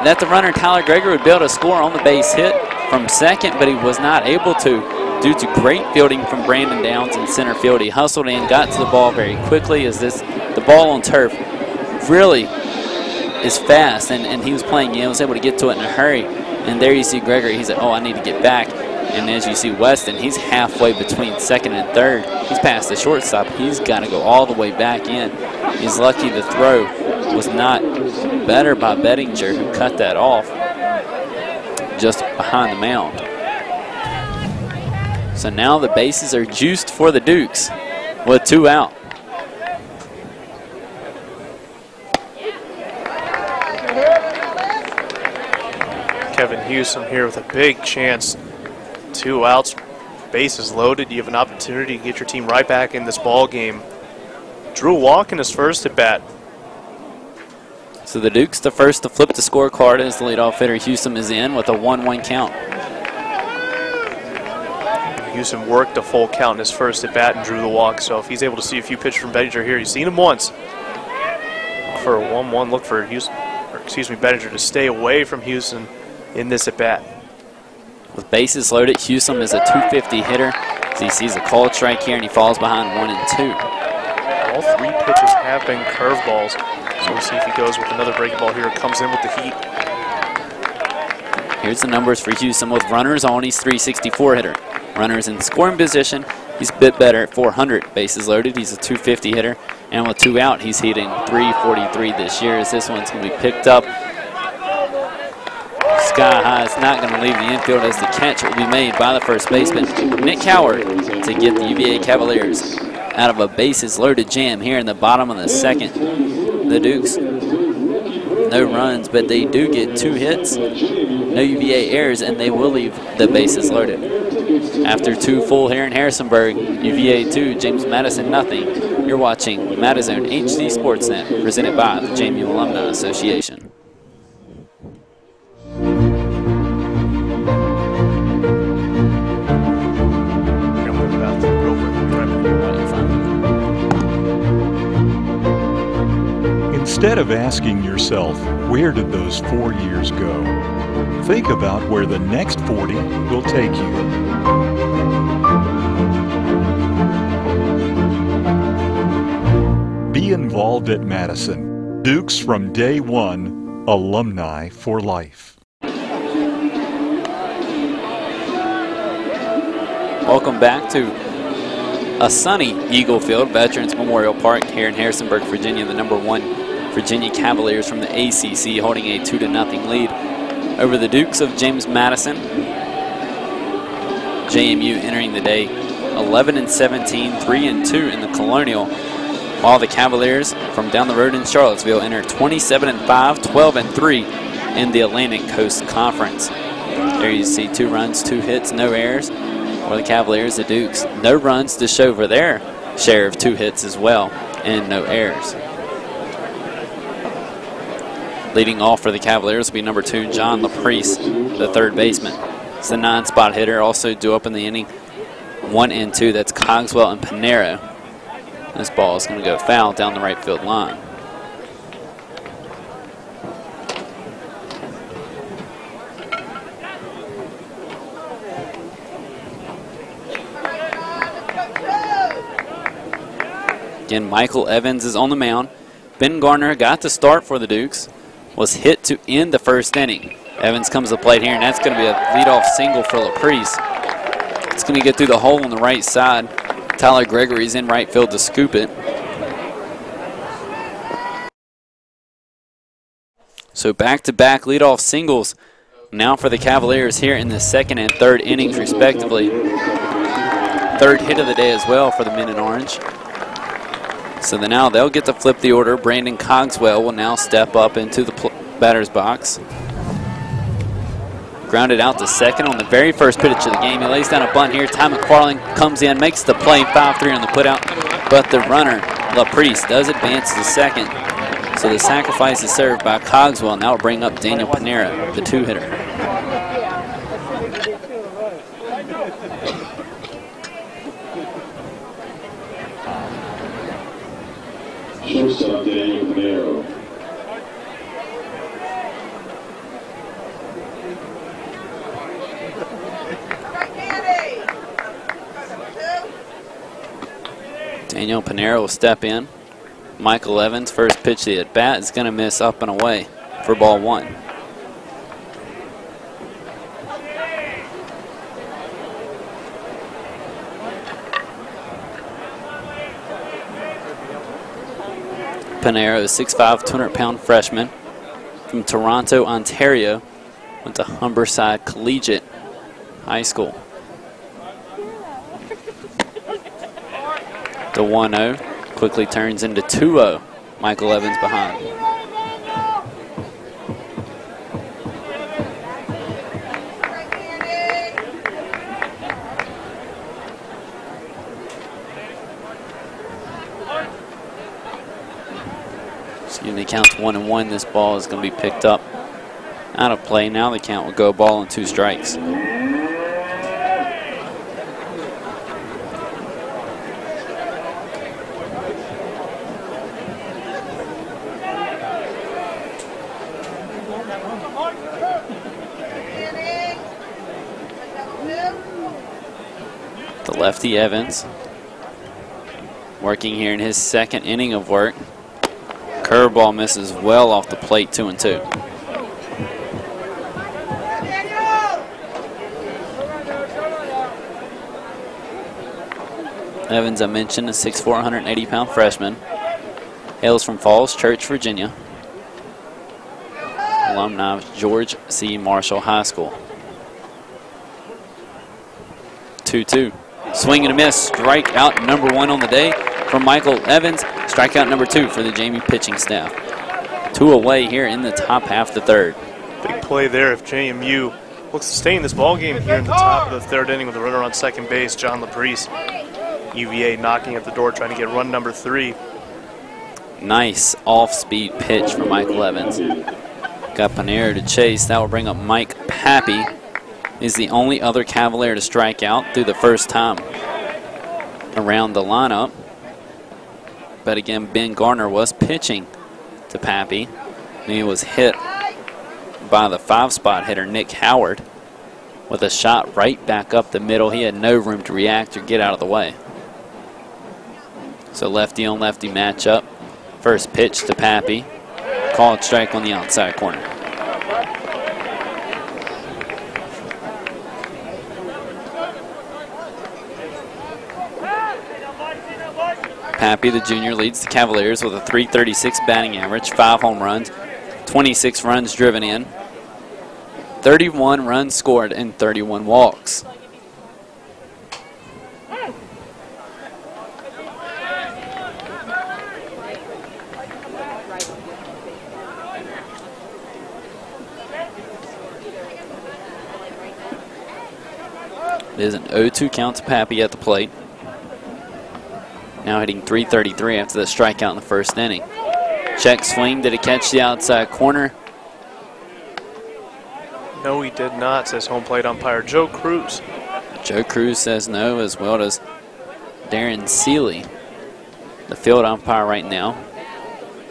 that the runner Tyler Gregory would be able to score on the base hit from second, but he was not able to due to great fielding from Brandon Downs in center field. He hustled in, got to the ball very quickly as the ball on turf really is fast, and he was playing, was able to get to it in a hurry. And there you see Gregory. He said, oh, I need to get back. And as you see Weston, he's halfway between second and third. He's past the shortstop. He's got to go all the way back in. He's lucky the throw was not better by Bettinger, who cut that off just behind the mound. So now the bases are juiced for the Dukes with 2 out. Kevin Houston here with a big chance. 2 outs, bases loaded. You have an opportunity to get your team right back in this ball game. Drew a walk in his first at bat. So the Dukes the first to flip the scorecard as the leadoff hitter Houston is in with a 1-1 count. Houston worked a full count in his first at bat and drew the walk. So if he's able to see a few pitches from Bettinger here, he's seen him once. For a 1-1, look for Houston, Bettinger to stay away from Houston in this at bat. With bases loaded, Houston is a 250 hitter. So he sees a called strike here and he falls behind 1 and 2. All 3 pitches have been curveballs. So we'll see if he goes with another breaking ball here. It comes in with the heat. Here's the numbers for Houston. With runners on, he's 364 hitter. Runners in scoring position, he's a bit better at 400. Bases loaded, he's a 250 hitter. And with 2 out, he's hitting 343 this year as this one's going to be picked up sky high. It's not going to leave the infield as the catch will be made by the first baseman, Nick Howard, to get the UVA Cavaliers out of a bases loaded jam here in the bottom of the second. The Dukes, no runs, but they do get 2 hits, no UVA errors, and they will leave the bases loaded. After 2 full here in Harrisonburg, UVA 2, James Madison nothing. You're watching Madison HD Sportsnet, presented by the JMU Alumni Association. Instead of asking yourself, where did those 4 years go? Think about where the next 40 will take you. Be involved at Madison. Dukes from day one, alumni for life. Welcome back to a sunny Eagle Field, Veterans Memorial Park here in Harrisonburg, Virginia. The #1 Virginia Cavaliers from the ACC holding a 2-0 lead over the Dukes of James Madison. JMU entering the day 11-17, 3-2 in the Colonial, while the Cavaliers from down the road in Charlottesville enter 27-5, 12-3 in the Atlantic Coast Conference. There you see 2 runs, 2 hits, no errors. For the Cavaliers, the Dukes, no runs to show for their share of 2 hits as well, and no errors. Leading off for the Cavaliers will be #2, John LaPriest, the 3rd baseman. It's the 9-spot hitter, also due up in the inning 1 and 2. That's Cogswell and Panero. This ball is going to go foul down the right field line. Again, Michael Evans is on the mound. Ben Garner got the start for the Dukes, was hit to end the first inning. Evans comes to the plate here, and that's going to be a leadoff single for LaPriest. It's going to get through the hole on the right side. Tyler Gregory's in right field to scoop it. So back-to-back leadoff singles now for the Cavaliers here in the second and third innings respectively. Third hit of the day as well for the men in orange. So now they'll get to flip the order. Brandon Cogswell will now step up into the batter's box. Grounded out to second on the very first pitch of the game. He lays down a bunt here. Ty McFarling comes in, makes the play, 5-3 on the putout. But the runner, LaPriest, does advance to second. So the sacrifice is served by Cogswell. Now will bring up Daniel Panera, the two-hitter. Shortstop Daniel Panera. Daniel Panera will step in. Michael Evans, first pitch of the at-bat, is going to miss up and away for ball one. Panera is 6'5", 200-pound freshman from Toronto, Ontario. Went to Humberside Collegiate High School. The 1-0 quickly turns into 2-0. Michael Evans behind. Excuse me, count's 1-1. This ball is going to be picked up out of play. Now the count will go ball and 2 strikes. The lefty Evans working here in his second inning of work. Curveball misses well off the plate, 2-2. Evans, I mentioned, a 6'4", 180-pound freshman. Hails from Falls Church, Virginia. Alumni of George C. Marshall High School. 2-2. Swing and a miss. Strikeout number 1 on the day from Michael Evans. Strikeout number 2 for the JMU pitching staff. 2 away here in the top half of the third. Big play there if JMU looks to stay in this ball game here in the top of the third inning with a runner on second base, John LaPriest. UVA knocking at the door, trying to get run number 3. Nice off-speed pitch from Michael Evans. Got Panera to chase. That will bring up Mike Pappy. Is the only other Cavalier to strike out through the first time around the lineup. But again, Ben Garner was pitching to Pappy. And he was hit by the 5-spot hitter, Nick Howard, with a shot right back up the middle. He had no room to react or get out of the way. So lefty on lefty matchup. First pitch to Pappy. Called strike on the outside corner. Pappy, the junior, leads the Cavaliers with a .336 batting average, 5 home runs, 26 runs driven in, 31 runs scored, and 31 walks. It is an 0-2 count to Pappy at the plate. Now hitting .333 after the strikeout in the first inning. Check swing. Did it catch the outside corner? No, he did not, says home plate umpire Joe Cruz. Joe Cruz says no, as well does Darren Seeley, the field umpire right now.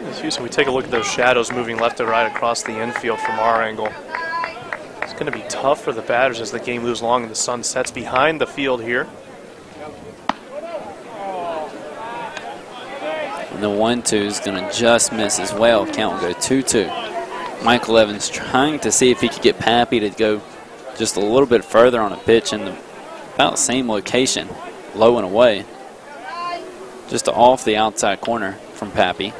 As Houston, we take a look at those shadows moving left to right across the infield from our angle. It's going to be tough for the batters as the game moves along and the sun sets behind the field here. And the 1-2 is going to just miss as well. Count will go 2-2. Michael Evans trying to see if he could get Pappy to go just a little bit further on a pitch in about the same location, low and away, just off the outside corner from Pappy.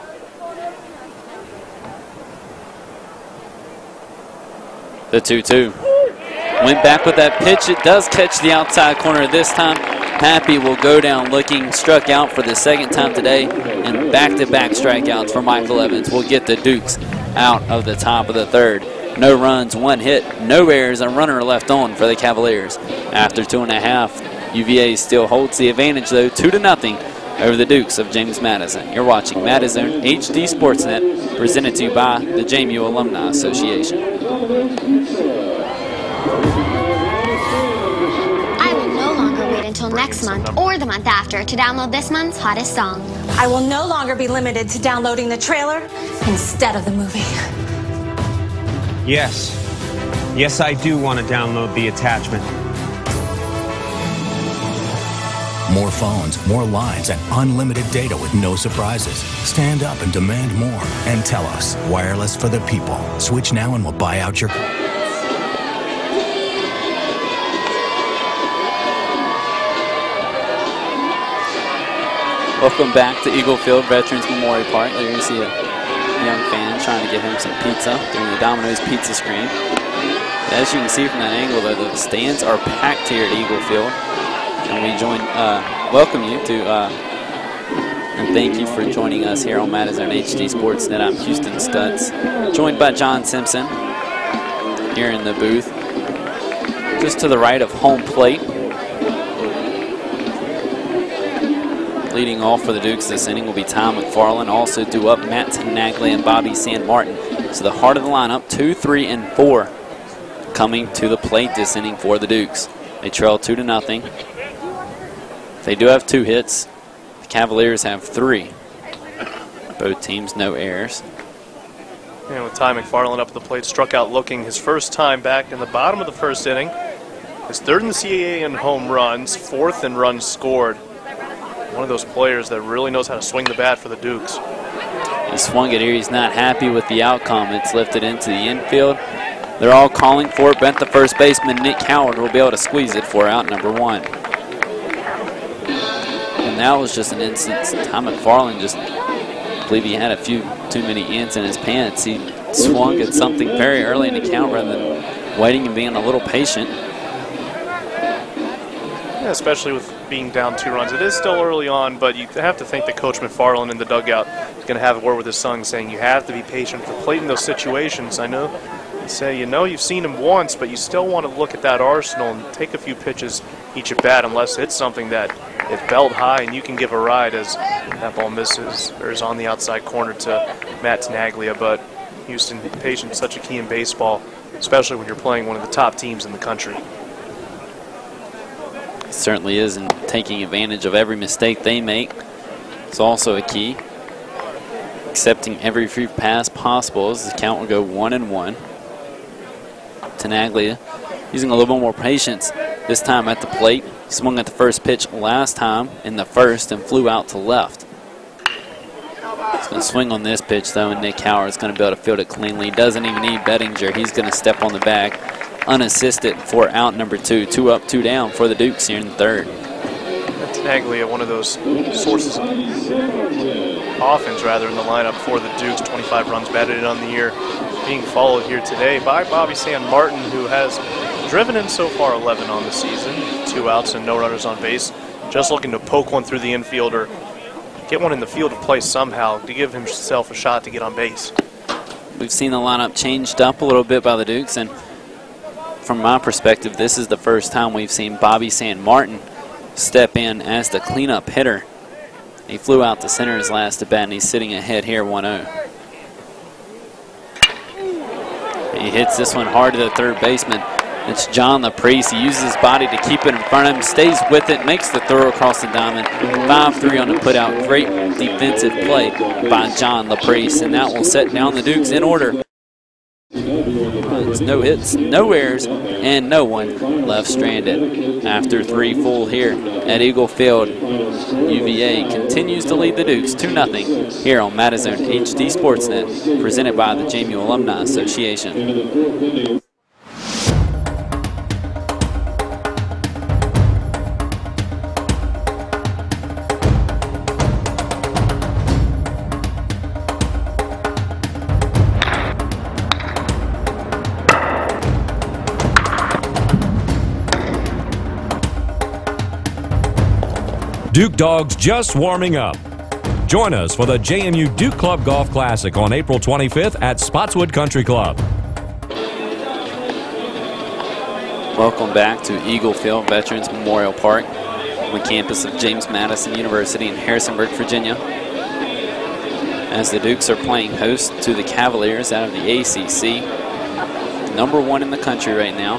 The 2-2. Went back with that pitch. It does catch the outside corner this time. Pappy will go down looking, struck out for the second time today, and back-to-back strikeouts for Michael Evans will get the Dukes out of the top of the third. No runs, 1 hit, no errors, a runner left on for the Cavaliers. After 2.5, UVA still holds the advantage, though, 2-0 over the Dukes of James Madison. You're watching Madison HD Sportsnet, presented to you by the JMU Alumni Association. I will no longer wait until next month or the month after to download this month's hottest song. I will no longer be limited to downloading the trailer instead of the movie. Yes. Yes, I do want to download the attachment. More phones, more lines, and unlimited data with no surprises. Stand up and demand more. And tell us, wireless for the people. Switch now and we'll buy out your... Welcome back to Eagle Field Veterans Memorial Park. There you see a young fan trying to get him some pizza during the Domino's pizza screen. As you can see from that angle, though, the stands are packed here at Eagle Field. And we welcome you to, and thank you for joining us here on Madison HD Sportsnet. I'm Houston Stutz, joined by John Simpson here in the booth. Just to the right of home plate. Leading off for the Dukes this inning will be Tom McFarland. Also due up Matt Tenaglia and Bobby San Martin. So the heart of the lineup, 2, 3, and 4 coming to the plate this inning for the Dukes. They trail 2-0. They do have 2 hits. The Cavaliers have 3. Both teams no errors. And with Ty McFarland up at the plate, struck out looking his first time back in the bottom of the first inning. His 3rd in the CAA in home runs, 4th in runs scored. One of those players that really knows how to swing the bat for the Dukes. He swung it here. He's not happy with the outcome. It's lifted into the infield. They're all calling for it, but the first baseman, Nick Howard, will be able to squeeze it for out number 1. And that was just an instance. Tom McFarland just, I believe he had a few too many ants in his pants. He swung at something very early in the count rather than waiting and being a little patient. Yeah, especially with being down 2 runs. It is still early on, but you have to think that Coach McFarland in the dugout is going to have a word with his son saying you have to be patient for plate in those situations. I know you say, you've seen him once, but you still want to look at that arsenal and take a few pitches each at bat unless it's something that is belt high and you can give a ride as that ball misses or is on the outside corner to Matt Tenaglia. But Houston, patience is such a key in baseball, especially when you're playing one of the top teams in the country. It certainly is, and taking advantage of every mistake they make is also a key. Accepting every free pass possible as the count will go 1-1. Tenaglia using a little bit more patience this time at the plate. Swung at the first pitch last time in the first and flew out to left. He's going to swing on this pitch, though, and Nick Howard is going to be able to field it cleanly. He doesn't even need Bettinger. He's going to step on the bag unassisted for out number 2. 2 up, 2 down for the Dukes here in the 3rd. Tenaglia, one of those sources of offense, rather, in the lineup for the Dukes. 25 runs batted in on the year. Being followed here today by Bobby San Martin, who has driven in so far 11 on the season. 2 outs and no runners on base. Just looking to poke one through the infield or get one in the field of play somehow to give himself a shot to get on base. We've seen the lineup changed up a little bit by the Dukes, and from my perspective, this is the first time we've seen Bobby San Martin step in as the cleanup hitter. He flew out to center his last at bat, and he's sitting ahead here 1-0. He hits this one hard to the 3rd baseman. It's John LaPriest. He uses his body to keep it in front of him, stays with it, makes the throw across the diamond. 5-3 on the putout. Great defensive play by John LaPriest, and that will set down the Dukes in order. Runs, no hits, no errors, and no one left stranded. After 3 full here at Eagle Field, UVA continues to lead the Dukes 2-0 here on Madison HD Sportsnet, presented by the JMU Alumni Association. Duke Dogs just warming up. Join us for the JMU Duke Club Golf Classic on April 25th at Spotswood Country Club. Welcome back to Eagle Field Veterans Memorial Park on the campus of James Madison University in Harrisonburg, Virginia, as the Dukes are playing host to the Cavaliers out of the ACC, #1 in the country right now.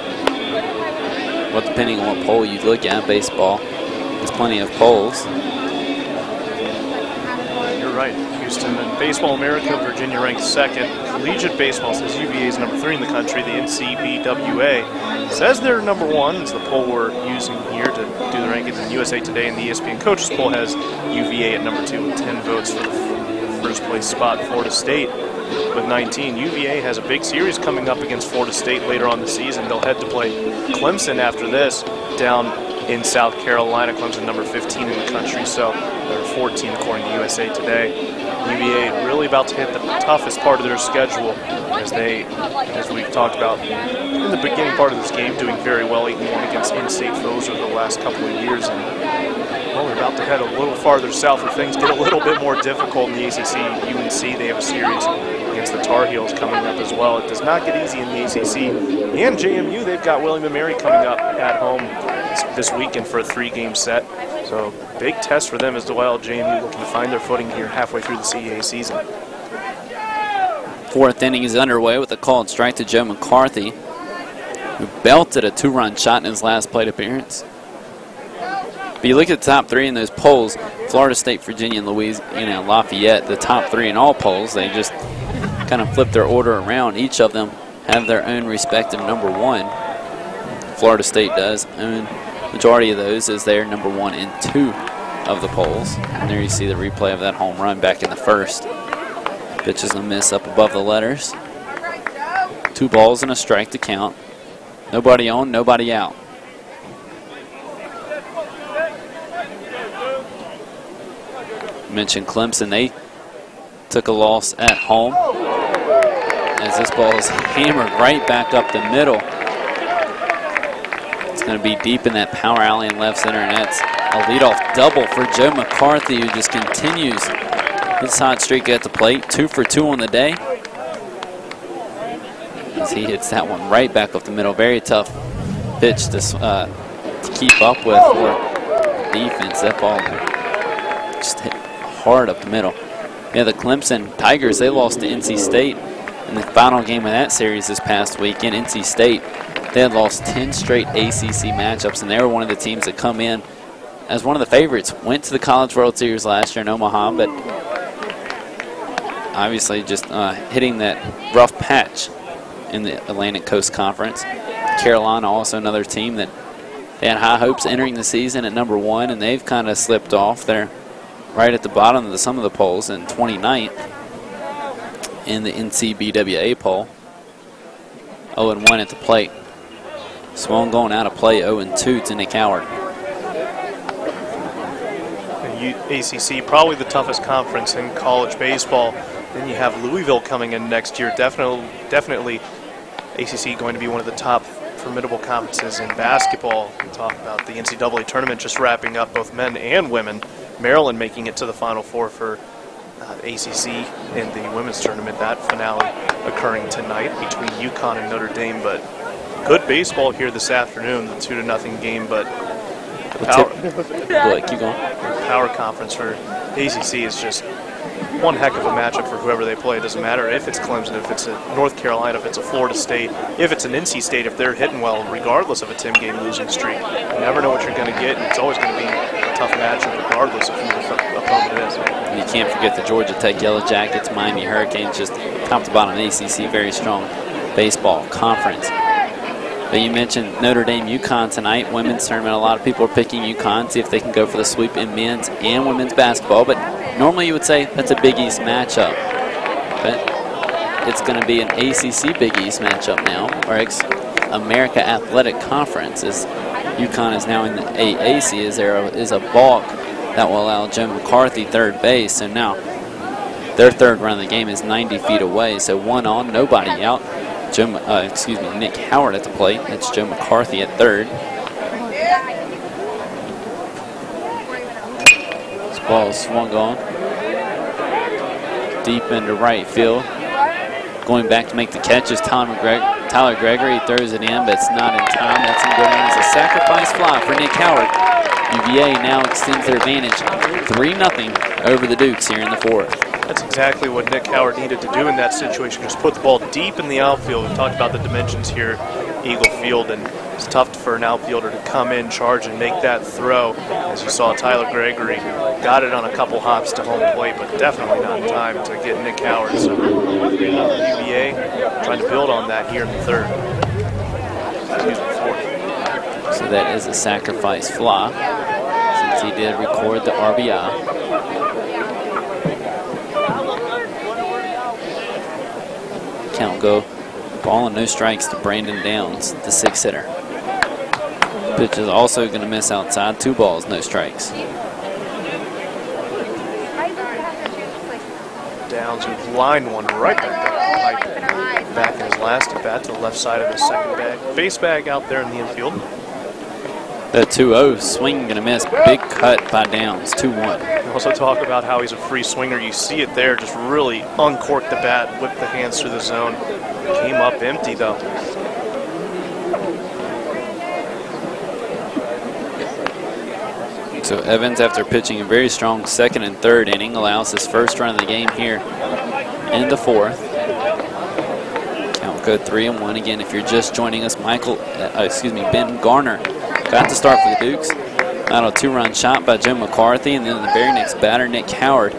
Well, depending on what poll you look at, baseball. There's plenty of polls. You're right. Houston and Baseball America, Virginia ranked 2nd. Collegiate Baseball says UVA is #3 in the country. The NCBWA says they're #1. It's the poll we're using here to do the rankings in USA Today, and the ESPN Coaches Poll has UVA at #2 with 10 votes for the first place spot. Florida State with 19. UVA has a big series coming up against Florida State later on the season. They'll head to play Clemson after this down in South Carolina. Clemson #15 in the country, so they're 14 according to USA Today. UVA really about to hit the toughest part of their schedule as they, as we've talked about in the beginning part of this game, doing very well, 8-1 against in-state foes over the last couple of years. And well, we're about to head a little farther south where things get a little bit more difficult in the ACC. UNC, they have a series against the Tar Heels coming up as well. It does not get easy in the ACC. And JMU, they've got William & Mary coming up at home this weekend for a 3-game set. So big test for them as well. JMU looking to find their footing here halfway through the CAA season. 4th inning is underway with a called strike to Joe McCarthy, who belted a 2-run shot in his last plate appearance. But you look at the top 3 in those polls, Florida State, Virginia, and Louisiana, and Lafayette, the top 3 in all polls. They just kind of flip their order around. Each of them have their own respective #1. Florida State does own majority of those as they're #1 in 2 of the polls. And there you see the replay of that home run back in the 1st. Pitch is a miss up above the letters. 2 balls and a strike to count. Nobody on, nobody out. Mentioned Clemson, they took a loss at home as this ball is hammered right back up the middle. It's going to be deep in that power alley in left center, and that's a leadoff double for Joe McCarthy, who just continues his hot streak at the plate. 2 for 2 on the day as he hits that one right back up the middle. Very tough pitch to keep up with for defense. That ball just hit hard up the middle. Yeah, the Clemson Tigers, they lost to NC State in the final game of that series this past weekend. NC State, they had lost 10 straight ACC matchups, and they were one of the teams that come in as one of the favorites. Went to the College World Series last year in Omaha, but obviously just hitting that rough patch in the Atlantic Coast Conference. Carolina, also another team that they had high hopes entering the season at #1, and they've kind of slipped off. They're right at the bottom of some of the polls, and 29th in the NCBWA poll. 0-1 at the plate. Swan going out of play, 0-2 to Nick Howard. ACC, probably the toughest conference in college baseball. Then you have Louisville coming in next year. Definitely ACC going to be one of the top formidable conferences in basketball. We talk about the NCAA tournament just wrapping up, both men and women. Maryland making it to the Final Four for ACC in the women's tournament. That finale occurring tonight between UConn and Notre Dame. But good baseball here this afternoon, the 2-0 game. But the power conference for ACC is just one heck of a matchup for whoever they play. It doesn't matter if it's Clemson, if it's a North Carolina, if it's a Florida State, if it's an NC State, if they're hitting well, regardless of a 10-game losing streak. You never know what you're going to get, and it's always going to be a tough matchup regardless of who the opponent is. And you can't forget the Georgia Tech Yellow Jackets, Miami Hurricanes, just top to bottom ACC, very strong. Baseball Conference. But you mentioned Notre Dame UConn tonight, women's tournament. A lot of people are picking UConn, see if they can go for the sweep in men's and women's basketball. But normally you would say that's a Big East matchup. But it's going to be an ACC Big East matchup now, or America Athletic Conference, as UConn is now in the AAC, as there is a balk that will allow Joe McCarthy third base. So now their third run of the game is 90 feet away. So 1 on, nobody out. Nick Howard at the plate. That's Joe McCarthy at third. This ball is swung on deep into right field. Going back to make the catch is Tyler Gregory. He throws it in, but it's not in time. That's going to go down as a sacrifice fly for Nick Howard. UVA now extends their advantage 3-0 over the Dukes here in the fourth. That's exactly what Nick Howard needed to do in that situation, just put the ball deep in the outfield. We talked about the dimensions here, Eagle Field, and it's tough for an outfielder to come in, charge, and make that throw. As you saw, Tyler Gregory got it on a couple hops to home plate, but definitely not in time to get Nick Howard. So UVA trying to build on that here in the third. Fourth. So that is a sacrifice fly, since he did record the RBI. Count go. Ball and no strikes to Brandon Downs, the 6-hitter. Pitch is also going to miss outside. 2 balls, no strikes. Downs who lined one right back in his last at bat to the left side of the second base bag out there in the infield. The 2-0 swing going to miss. Big cut by Downs, 2-1. We also talk about how he's a free swinger. You see it there, just really uncorked the bat, whipped the hands through the zone. Came up empty though. So Evans, after pitching a very strong second and third inning, allows his first run of the game here in the fourth. Count go 3-1. Again, if you're just joining us, Ben Garner got to start for the Dukes. Not a 2-run shot by Joe McCarthy, and then the very next batter, Nick Howard,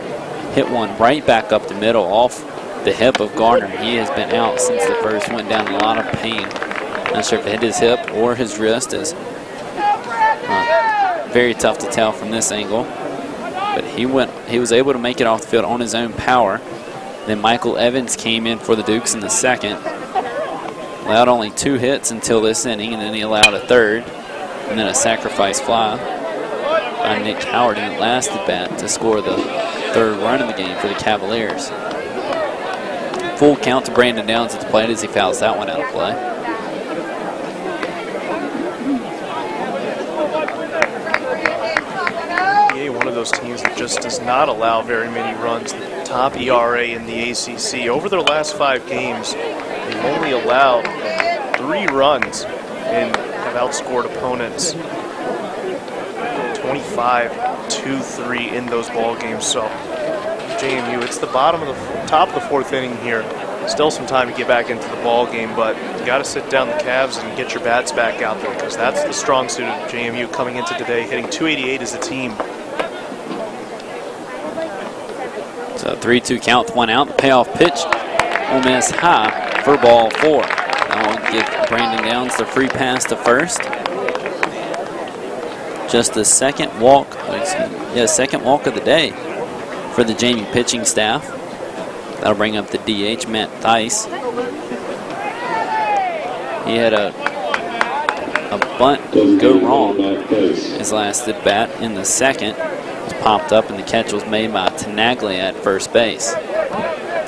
hit one right back up the middle off the hip of Garner. He has been out since the first, went down a lot of pain. Not sure if it hit his hip or his wrist. Is very tough to tell from this angle. But he was able to make it off the field on his own power. Then Michael Evans came in for the Dukes in the second. Allowed only 2 hits until this inning, and then he allowed a third. And then a sacrifice fly by Nick Howard in the last at bat to score the third run of the game for the Cavaliers. Full count to Brandon Downs at the plate as he fouls that one out of play. One of those teams that just does not allow very many runs. The top ERA in the ACC. Over their last 5 games, they've only allowed 3 runs and have outscored opponents 25-2-3 in those ball games. So JMU, it's the top of the fourth inning here. Still some time to get back into the ball game, but you got to sit down the Cavs and get your bats back out there, because that's the strong suit of JMU coming into today, hitting .288 as a team. So 3-2 count, 1 out. The payoff pitch will miss high for ball 4. That will give Brandon Downs the free pass to first. Just the second walk of the day for the JMU pitching staff. That'll bring up the DH, Matt Theis. He had a bunt go wrong his last at bat in the second. Popped up, and the catch was made by Tenaglia at first base.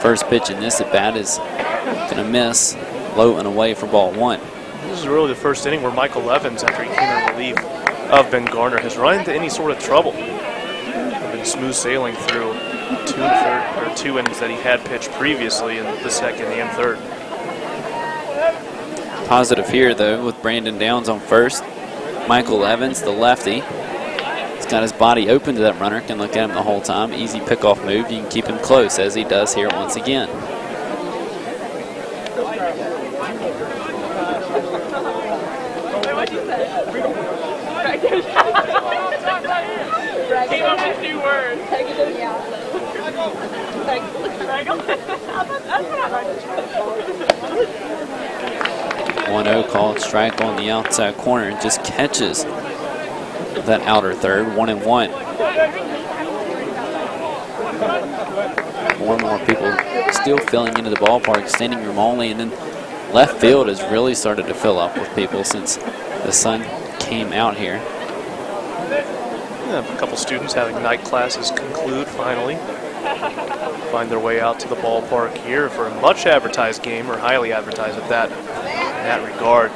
First pitch in this at bat is going to miss, low and away for ball 1. This is really the first inning where Michael Evans, after he came in relief of Ben Garner, has run into any sort of trouble. Been smooth sailing through 2 innings that he had pitched previously in the second and third. Positive here though with Brandon Downs on first. Michael Evans, the lefty, he's got his body open to that runner, can look at him the whole time. Easy pickoff move. You can keep him close, as he does here once again. 1-0 called, strike on the outside corner, and just catches that outer third, 1-1. More and more people still filling into the ballpark, standing room only, and then left field has really started to fill up with people since the sun came out here. Yeah, a couple students having night classes conclude finally. Find their way out to the ballpark here for a much advertised game, or highly advertised at that, in that regard.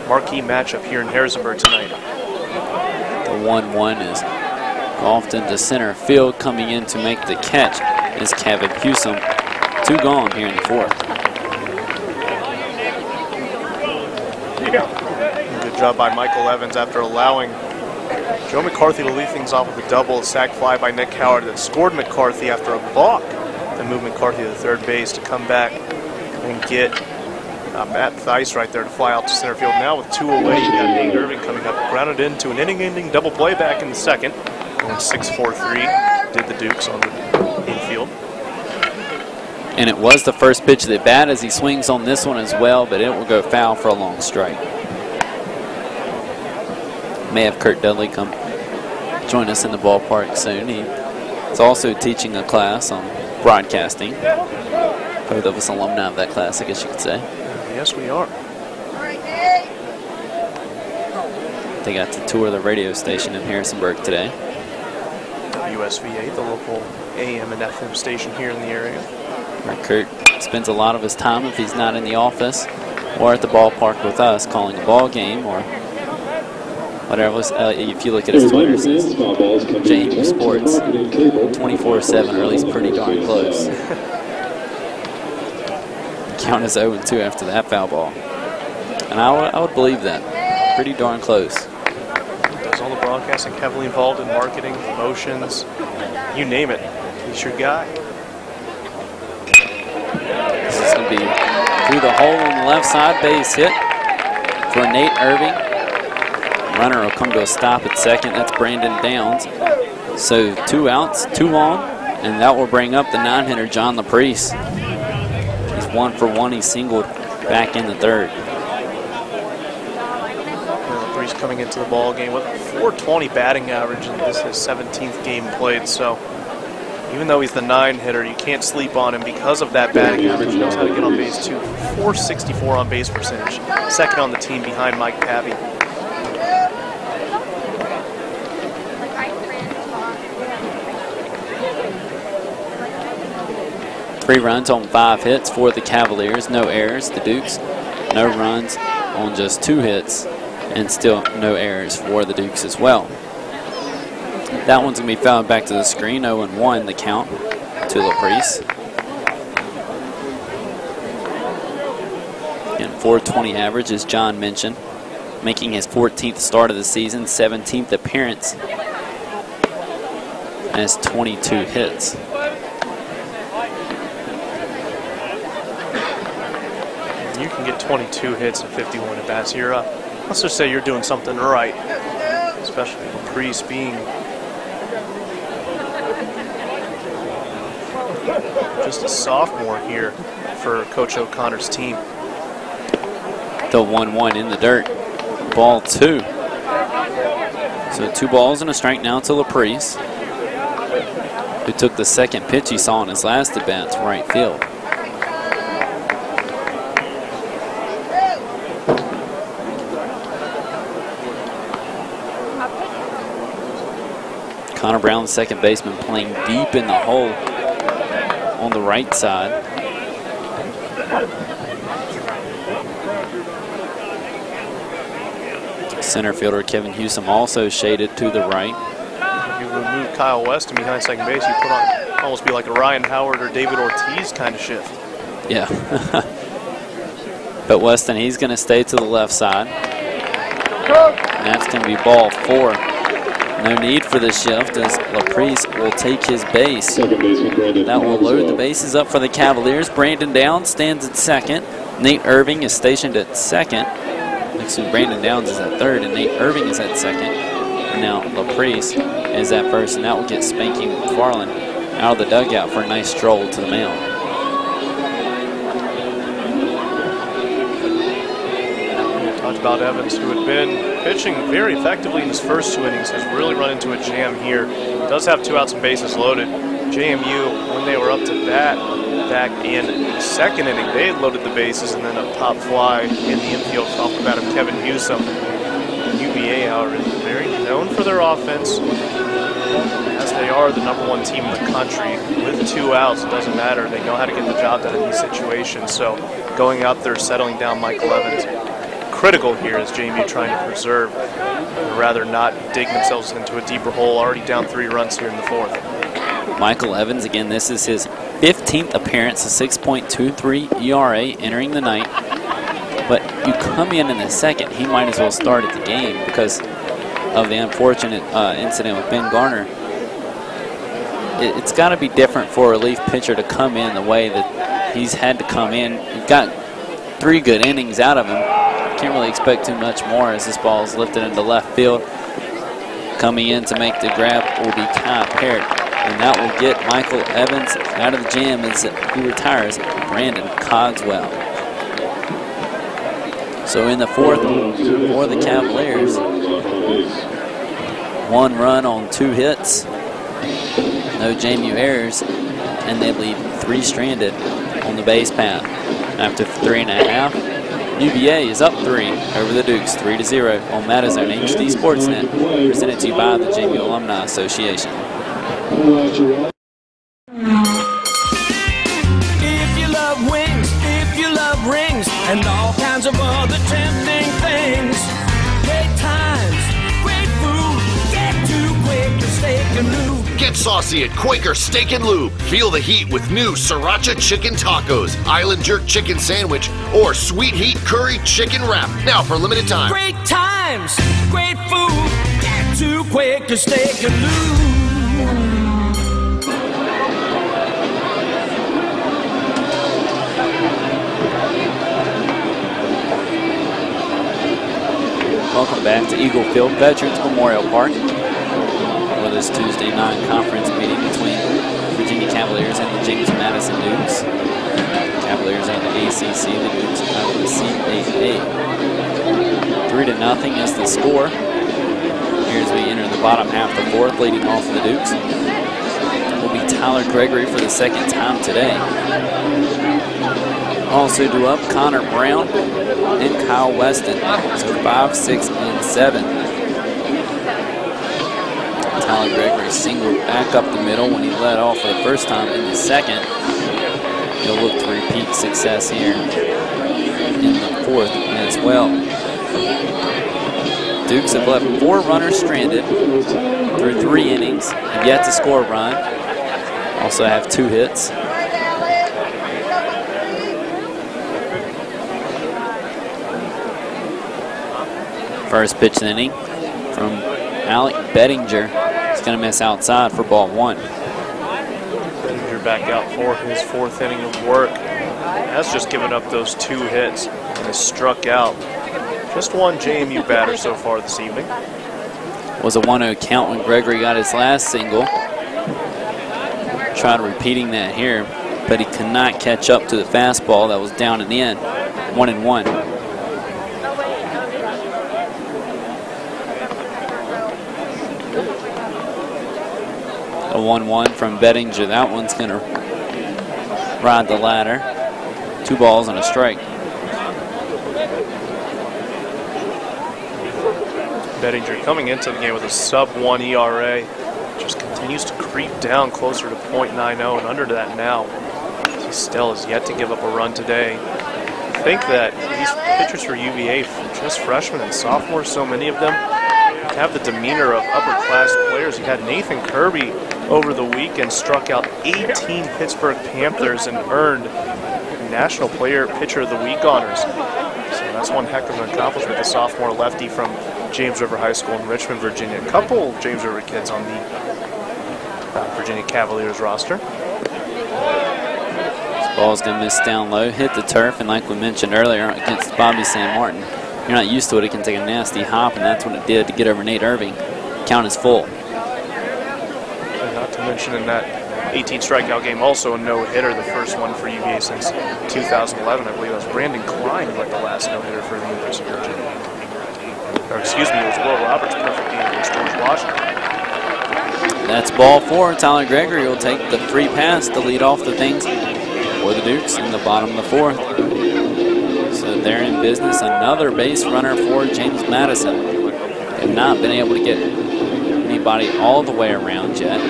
Marquee matchup here in Harrisonburg tonight. The 1-1 is off into center field. Coming in to make the catch is Kevin Hewsome. 2 gone here in the 4th. Good job by Michael Evans after allowing Joe McCarthy to lead things off with a double, a sac fly by Nick Howard that scored McCarthy after a balk and moved McCarthy to third base to come back and get Matt Theis right there to fly out to center field. Now with 2 away, you got Nate Irving coming up, grounded into an inning-ending double play back in the 2nd. Going 6-4-3, did the Dukes on the infield. And it was the first pitch of the bat as he swings on this one as well, but it will go foul for a long strike. May have Kurt Dudley come join us in the ballpark soon. He's also teaching a class on broadcasting. Both of us alumni of that class, I guess you could say. Yes, we are. They got to tour the radio station in Harrisonburg today. WSVA, the local AM and FM station here in the area. Where Kurt spends a lot of his time, if he's not in the office or at the ballpark with us, calling a ball game or whatever. If you look at his Twitter, it says JMU Sports 24/7, or at least pretty darn close. Count is 0-2 after that foul ball. And I would believe that. Pretty darn close. Does all the broadcasting, heavily involved in marketing, promotions, you name it. He's your guy. This is going to be through the hole on the left side, base hit for Nate Irving. Runner will come to a stop at second. That's Brandon Downs. So 2 outs, 2 on, and that will bring up the 9-hitter, John LaPriest. He's 1 for 1. He singled back in the 3rd. LaPriest coming into the ball game with a .420 batting average, and this is his 17th game played. So even though he's the 9-hitter, you can't sleep on him because of that batting average. He knows how to get on base too. .464 on base percentage. 2nd on the team behind Mike Pavy. Three runs on 5 hits for the Cavaliers. No errors. The Dukes, no runs on just 2 hits, and still no errors for the Dukes as well. That one's going to be fouled back to the screen. 0-1 the count to LaPriest. And .420 average, as John mentioned, making his 14th start of the season, 17th appearance, and has 22 hits. You can get 22 hits and 51 at bats. You're let's just say you're doing something right, especially LaPriest being just a sophomore here for Coach O'Connor's team. The 1-1 in the dirt. Ball 2. So 2 balls and a strike now to LaPriest, who took the 2nd pitch he saw in his last at-bat to right field. Connor Brown, the 2nd baseman, playing deep in the hole on the right side. Center fielder Kevin Hewsome also shaded to the right. If you remove Kyle West and behind second base, you put on almost be like a Ryan Howard or David Ortiz kind of shift. Yeah. But Weston, he's going to stay to the left side. And that's going to be ball 4. No need for the shift as LaPriest will take his base. That will load the bases up for the Cavaliers. Brandon Downs stands at 2nd. Nate Irving is stationed at 2nd. Next to Brandon Downs is at 3rd, and Nate Irving is at 2nd. And now LaPriest is at 1st, and that will get Spanky McFarland out of the dugout for a nice stroll to the mound. Talked about Evans, who had been pitching very effectively in his first 2 innings, has really run into a jam here. Does have 2 outs and bases loaded. JMU, when they were up to bat back in the 2nd inning, they had loaded the bases, and then a pop fly in the infield off the bat of Kevin Newsom. UVA, however, is very known for their offense, as they are the #1 team in the country. With 2 outs, it doesn't matter. They know how to get the job done in these situations. So going out there, settling down Michael Evans, critical here as JMU trying to preserve, or rather not dig themselves into a deeper hole, already down 3 runs here in the 4th. Michael Evans, again, this is his 15th appearance, a 6.23 ERA entering the night. But you come in the 2nd, he might as well start at the game because of the unfortunate incident with Ben Garner. It's got to be different for a relief pitcher to come in the way that he's had to come in. You've got 3 good innings out of him. Can't really expect too much more as this ball is lifted into left field. Coming in to make the grab will be Kai Parrott, and that will get Michael Evans out of the jam as he retires Brandon Cogswell. So in the 4th for the Cavaliers, 1 run on 2 hits, no JMU errors, and they leave 3 stranded on the base path. After 3.5, UVA is up 3 over the Dukes, 3-0 on Madison HD Sportsnet, presented to you by the JMU Alumni Association. If you love wings, if you love rings, and all kinds of other tempting things, great times, great food, get to Quaker Steak and Lube. Get saucy at Quaker Steak and Lube. Feel the heat with new Sriracha Chicken Tacos, Island Jerk Chicken Sandwich, or Sweet Heat Curry Chicken Wrap. Now for a limited time. Great times, great food, get to Quaker Steak and Lube. Welcome back to Eagle Field Veterans Memorial Park for this Tuesday non-conference meeting between Virginia Cavaliers and the James Madison Dukes. Cavaliers are the ACC, the Dukes are the CAA. 3-0 is the score. Here as we enter the bottom half of the 4th, leading off for the Dukes will be Tyler Gregory for the 2nd time today. Also due up, Connor Brown and Kyle Weston. So 5, 6, and 7. Tyler Gregory singled back up the middle when he led off for the first time in the 2nd. He'll look to repeat success here in the 4th as well. Dukes have left 4 runners stranded through 3 innings, have yet to score a run. Also have 2 hits. First pitch of the inning from Alec Bettinger. He's going to miss outside for ball 1. Bettinger back out for his 4th inning of work. Has just given up those 2 hits and has struck out just 1 JMU batter so far this evening. Was a 1-0 count when Gregory got his last single. Tried repeating that here, but he could not catch up to the fastball that was down and in. 1-1. A 1-1 from Bettinger. That one's going to ride the ladder. 2 balls and a strike. Bettinger coming into the game with a sub-1 ERA. Just continues to creep down closer to .90 and under that now. He still has yet to give up a run today. I think that these pitchers for UVA, just freshmen and sophomores, so many of them, have the demeanor of upper-class players. You had Nathan Kirby over the weekend, struck out 18 Pittsburgh Panthers and earned National Player Pitcher of the Week honors. So that's one heck of an accomplishment. The sophomore lefty from James River High School in Richmond, Virginia. A couple James River kids on the Virginia Cavaliers roster. This ball's going to miss down low, hit the turf, and like we mentioned earlier against Bobby San Martin, you're not used to it. It can take a nasty hop, and that's what it did to get over Nate Irving. Count is full. And not to mention in that 18 strikeout game, also a no-hitter, the first one for UVA since 2011. I believe that was Brandon Klein who had the last no-hitter for the University of Virginia. Or excuse me, it was Will Roberts' perfect game against George Washington. That's ball 4. Tyler Gregory will take the free pass to lead off the things for the Dukes in the bottom of the 4th. So they're in business. Another base runner for James Madison. Have not been able to get anybody all the way around yet.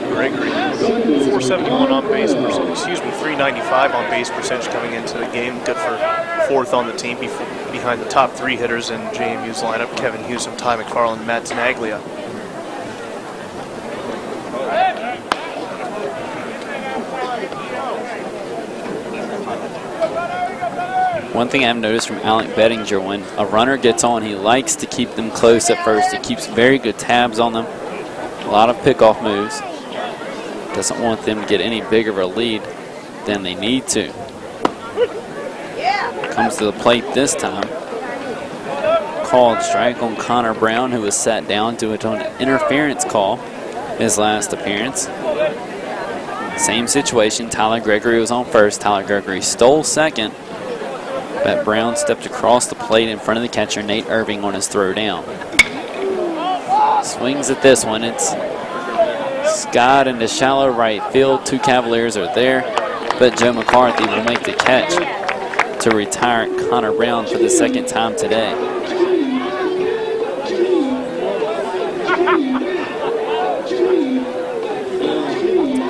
Gregory, 471 on base percentage, excuse me, 395 on base percentage coming into the game. Good for 4th on the team behind the top 3 hitters in JMU's lineup, Kevin Husum, Ty McFarland, and Matt Tenaglia. One thing I've noticed from Alec Bettinger, when a runner gets on, he likes to keep them close at first. He keeps very good tabs on them. A lot of pickoff moves. Doesn't want them to get any bigger of a lead than they need to. Comes to the plate this time. Called strike on Connor Brown, who was sat down due to an interference call his last appearance. Same situation. Tyler Gregory was on first. Tyler Gregory stole second. But Brown stepped across the plate in front of the catcher, Nate Irving, on his throw down. Swings at this one. It's Scott into shallow right field. 2 Cavaliers are there, but Joe McCarthy will make the catch to retire Connor Brown for the 2nd time today.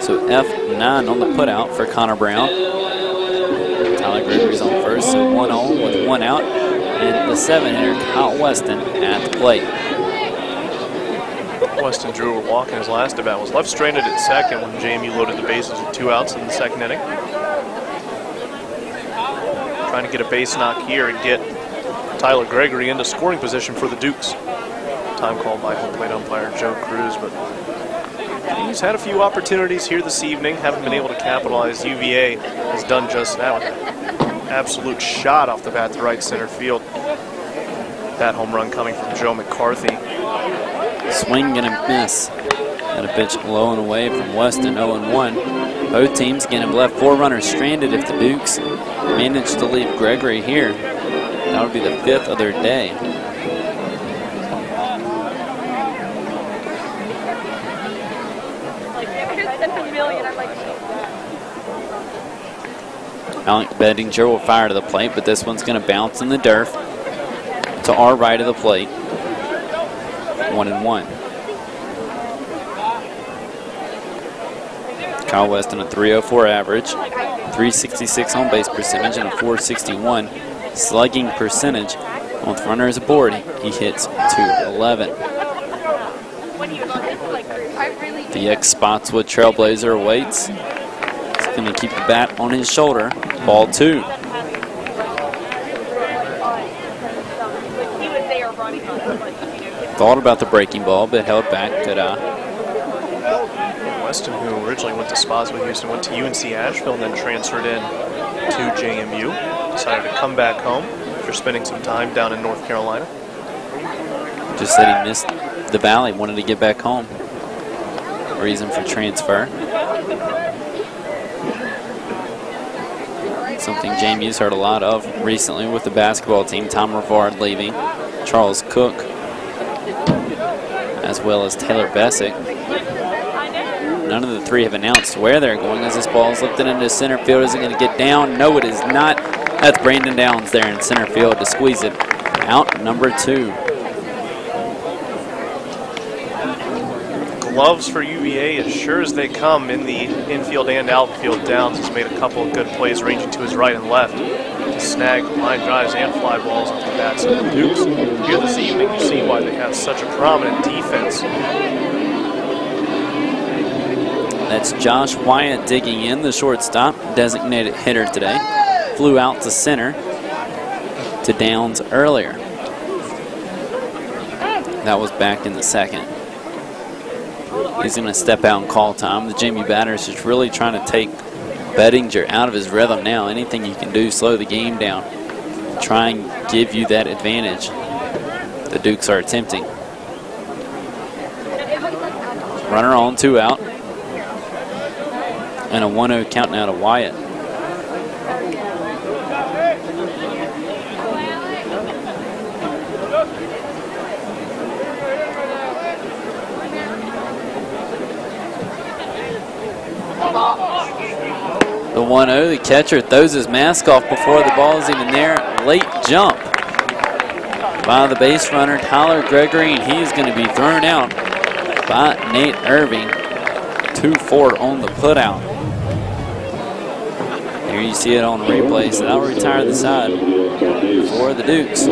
So F9 on the putout for Connor Brown. Tyler Gregory's on first, so 1-0 with 1 out. And the 7-hitter, Kyle Weston, at the plate. Weston drew a walk in his last at bat, was left stranded at second when JMU loaded the bases with 2 outs in the 2nd inning. Trying to get a base knock here and get Tyler Gregory into scoring position for the Dukes. Time called by home plate umpire Joe Cruz, but he's had a few opportunities here this evening, haven't been able to capitalize. UVA has done just that with an absolute shot off the bat to right center field. That home run coming from Joe McCarthy. Swing and a miss. And a pitch low and away from Weston, 0-1. Both teams again have left 4 runners stranded. If the Dukes manage to leave Gregory here, that would be the 5th of their day. Alec Bettinger will fire to the plate, but this one's going to bounce in the dirt to our right of the plate. 1-1. Kyle Weston, a 304 average, 366 on base percentage, and a 461 slugging percentage. With runners aboard, he hits .211. The ex-Spotswood Trailblazer awaits. He's going to keep the bat on his shoulder. Ball 2. Thought about the breaking ball, but held back. Good eye. Weston, who originally went to Spotswood Houston, went to UNC Asheville and then transferred in to JMU. Decided to come back home after spending some time down in North Carolina. Just said he missed the Valley, wanted to get back home. Reason for transfer. Something JMU's heard a lot of recently with the basketball team. Tom Rivard leaving. Charles Cook, as well as Taylor Bessick. None of the 3 have announced where they're going as this ball is lifted into center field. Is it going to get down? No, it is not. That's Brandon Downs there in center field to squeeze it out. Number 2. Gloves for UVA as sure as they come in the infield and outfield. Downs has made a couple of good plays ranging to his right and left to snag line drives and fly balls off the bats of the Dukes. Here this evening, you see why they have such a prominent defense. That's Josh Wyatt digging in, the shortstop, designated hitter today. Flew out to center to Downs earlier. That was back in the 2nd. He's going to step out and call time. The JMU batters is really trying to take Bettinger out of his rhythm now. Anything you can do, slow the game down. Try and give you that advantage the Dukes are attempting. Runner on, 2 out. And a 1-0 count now to Wyatt. The 1-0, the catcher throws his mask off before the ball is even there. Late jump by the base runner, Tyler Gregory, and he is going to be thrown out by Nate Irving. 2-4 on the putout. Here you see it on replay, so that'll retire the side for the Dukes.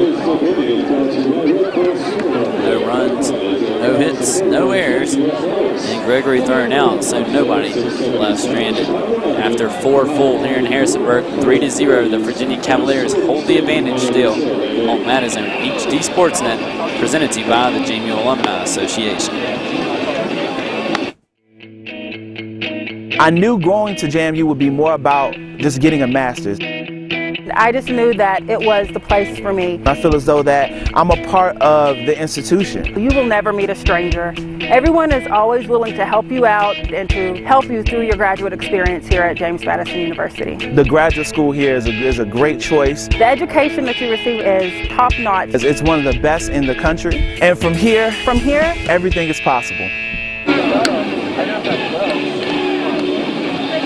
No runs, no hits, no errors, and Gregory thrown out, so nobody left stranded. After 4 full here in Harrisonburg, 3-0, the Virginia Cavaliers hold the advantage still on Madison HD Sportsnet, presented to you by the JMU Alumni Association. I knew going to JMU would be more about just getting a master's. I just knew that it was the place for me. I feel as though that I'm a part of the institution. You will never meet a stranger. Everyone is always willing to help you out and to help you through your graduate experience here at James Madison University. The graduate school here is a great choice. The education that you receive is top-notch. It's one of the best in the country. And from here, everything is possible.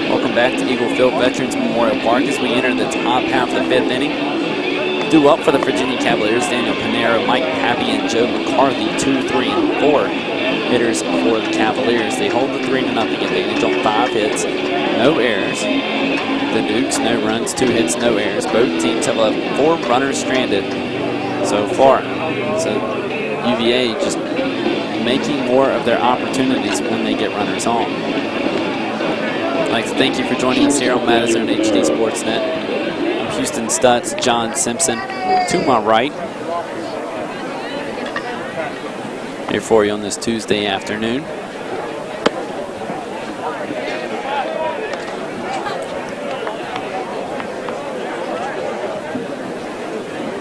Welcome back to Eagle Field Veterans Memorial Park as we enter the top half of the 5th inning. Due up for the Virginia Cavaliers, Daniel Pinero, Mike Pappy, and Joe McCarthy, 2, 3, and 4 hitters for the Cavaliers. They hold the 3-0 advantage on 5 hits, no errors. The Dukes, no runs, 2 hits, no errors. Both teams have left 4 runners stranded so far. So UVA just making more of their opportunities when they get runners on. I'd like to thank you for joining us here on Madison HD Sportsnet. I'm Houston Stutz, John Simpson to my right. Here for you on this Tuesday afternoon.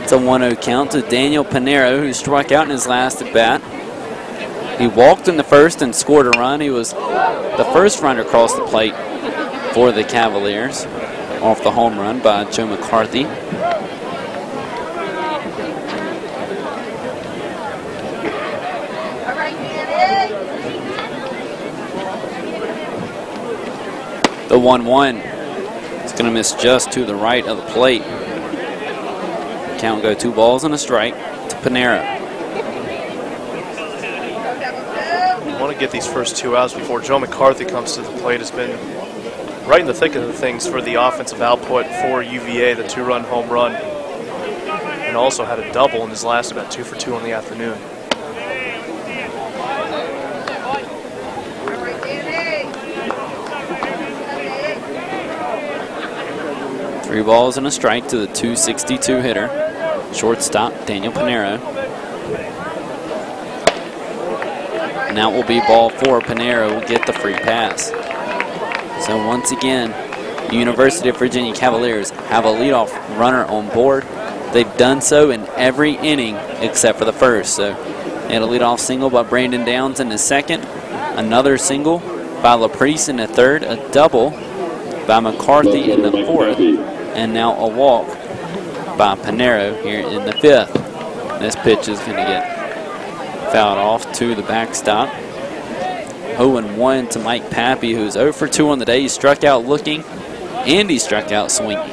It's a 1-0 count to Daniel Pinero, who struck out in his last at bat. He walked in the first and scored a run. He was the first runner across the plate for the Cavaliers off the home run by Joe McCarthy. The 1-1 is going to miss just to the right of the plate. Count go 2 balls and a strike to Pinero. You want to get these first 2 outs before Joe McCarthy comes to the plate. Has been right in the thick of the things for the offensive output for UVA, the 2-run home run, and also had a double in his last about 2 for 2 on the afternoon. Three balls and a strike to the 262 hitter, shortstop Daniel Pinero. And that will be ball 4. Pinero will get the free pass. So once again, the University of Virginia Cavaliers have a leadoff runner on board. They've done so in every inning except for the first. So they had a leadoff single by Brandon Downs in the second, another single by LaPriest in the third, a double by McCarthy in the fourth, and now a walk by Pinero here in the fifth. This pitch is going to get fouled off to the backstop. 0-1 to Mike Pappy, who's 0 for 2 on the day. He struck out looking, and he struck out swinging.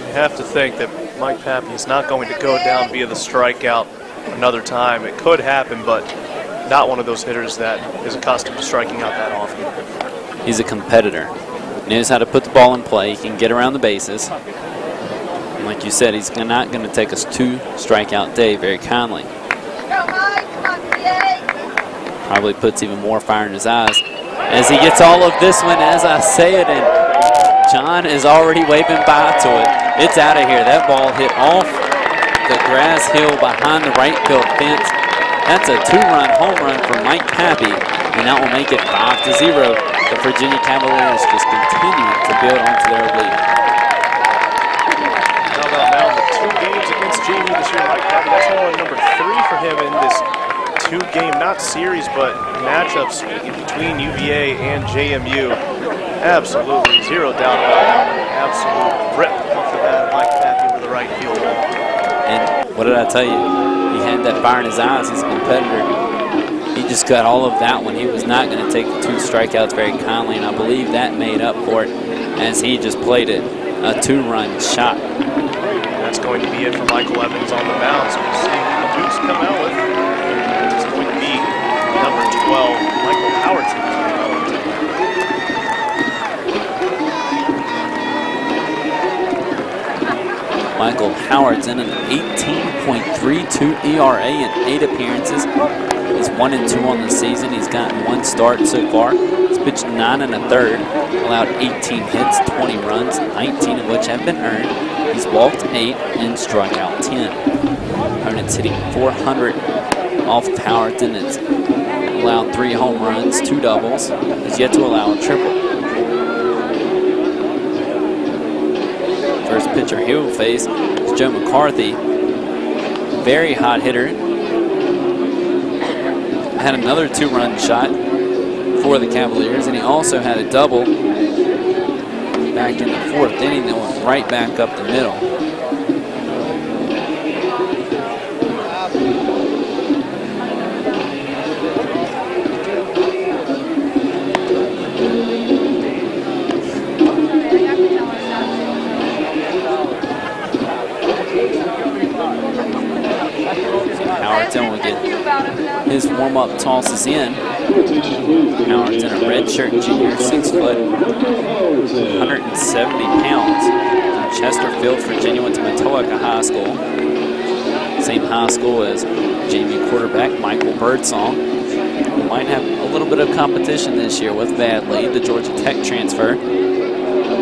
You have to think that Mike Pappy is not going to go down via the strikeout another time. It could happen, but not one of those hitters that is accustomed to striking out that often. He's a competitor. He knows how to put the ball in play. He can get around the bases. And like you said, he's not going to take us 2 strikeout day very kindly. Probably puts even more fire in his eyes as he gets all of this one as I say it, and John is already waving bye to it. It's out of here. That ball hit off the grass hill behind the right field fence. That's a 2-run home run for Mike Pappy, and that will make it 5-0. The Virginia Cavaliers just continue to build onto their lead. How about now the 2 games against JMU this year. Mike Pappy, that's homer number 3 for him in this 2-game, not series, but matchups between UVA and JMU. Absolutely, zero doubt about that one. Absolute rip off the bat of Mike Pappy over the right field wall. And what did I tell you? He had that fire in his eyes. He's a competitor. He just got all of that one. He was not going to take the 2 strikeouts very kindly, and I believe that made up for it as he just played it a 2-run shot. And that's going to be it for Michael Evans on the mound. So we'll see who the Dukes come out with. It's going to be number 12, Michael Howardson. Michael Howardson, an 18.32 ERA in 8 appearances. He's 1-2 on the season. He's gotten 1 start so far. He's pitched 9 1/3, allowed 18 hits, 20 runs, 19 of which have been earned. He's walked 8 and struck out 10. Opponent's hitting .400 off of Howardson. It's allowed 3 home runs, 2 doubles. He's yet to allow a triple. First pitcher he will face is Joe McCarthy. Very hot hitter. Had another 2-run shot for the Cavaliers, and he also had a double back in the 4th inning that went right back up the middle. Howardson will get his warm-up tosses in. Howardson, a redshirt junior, 6 foot, 170 pounds. From Chesterfield, Virginia, went to Matoaka High School. Same high school as JMU quarterback Michael Birdsong. He might have a little bit of competition this year with Vadley, the Georgia Tech transfer,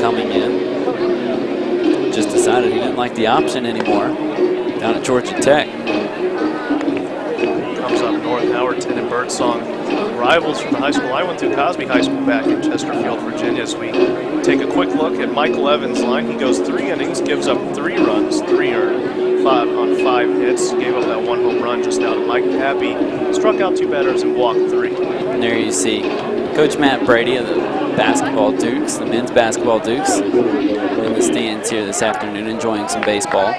coming in. Just decided he didn't like the option anymore down at Georgia Tech. Comes up north, Howardson and Birdsong, rivals from the high school I went to, Cosby High School, back in Chesterfield, Virginia. As we take a quick look at Michael Evans' line, he goes 3 innings, gives up 3 runs, 3 earned, 5 on 5 hits, gave up that 1 home run just out of Mike Pappy, struck out 2 batters and walked 3. And there you see Coach Matt Brady of the basketball Dukes, the men's basketball Dukes, in the stands here this afternoon enjoying some baseball.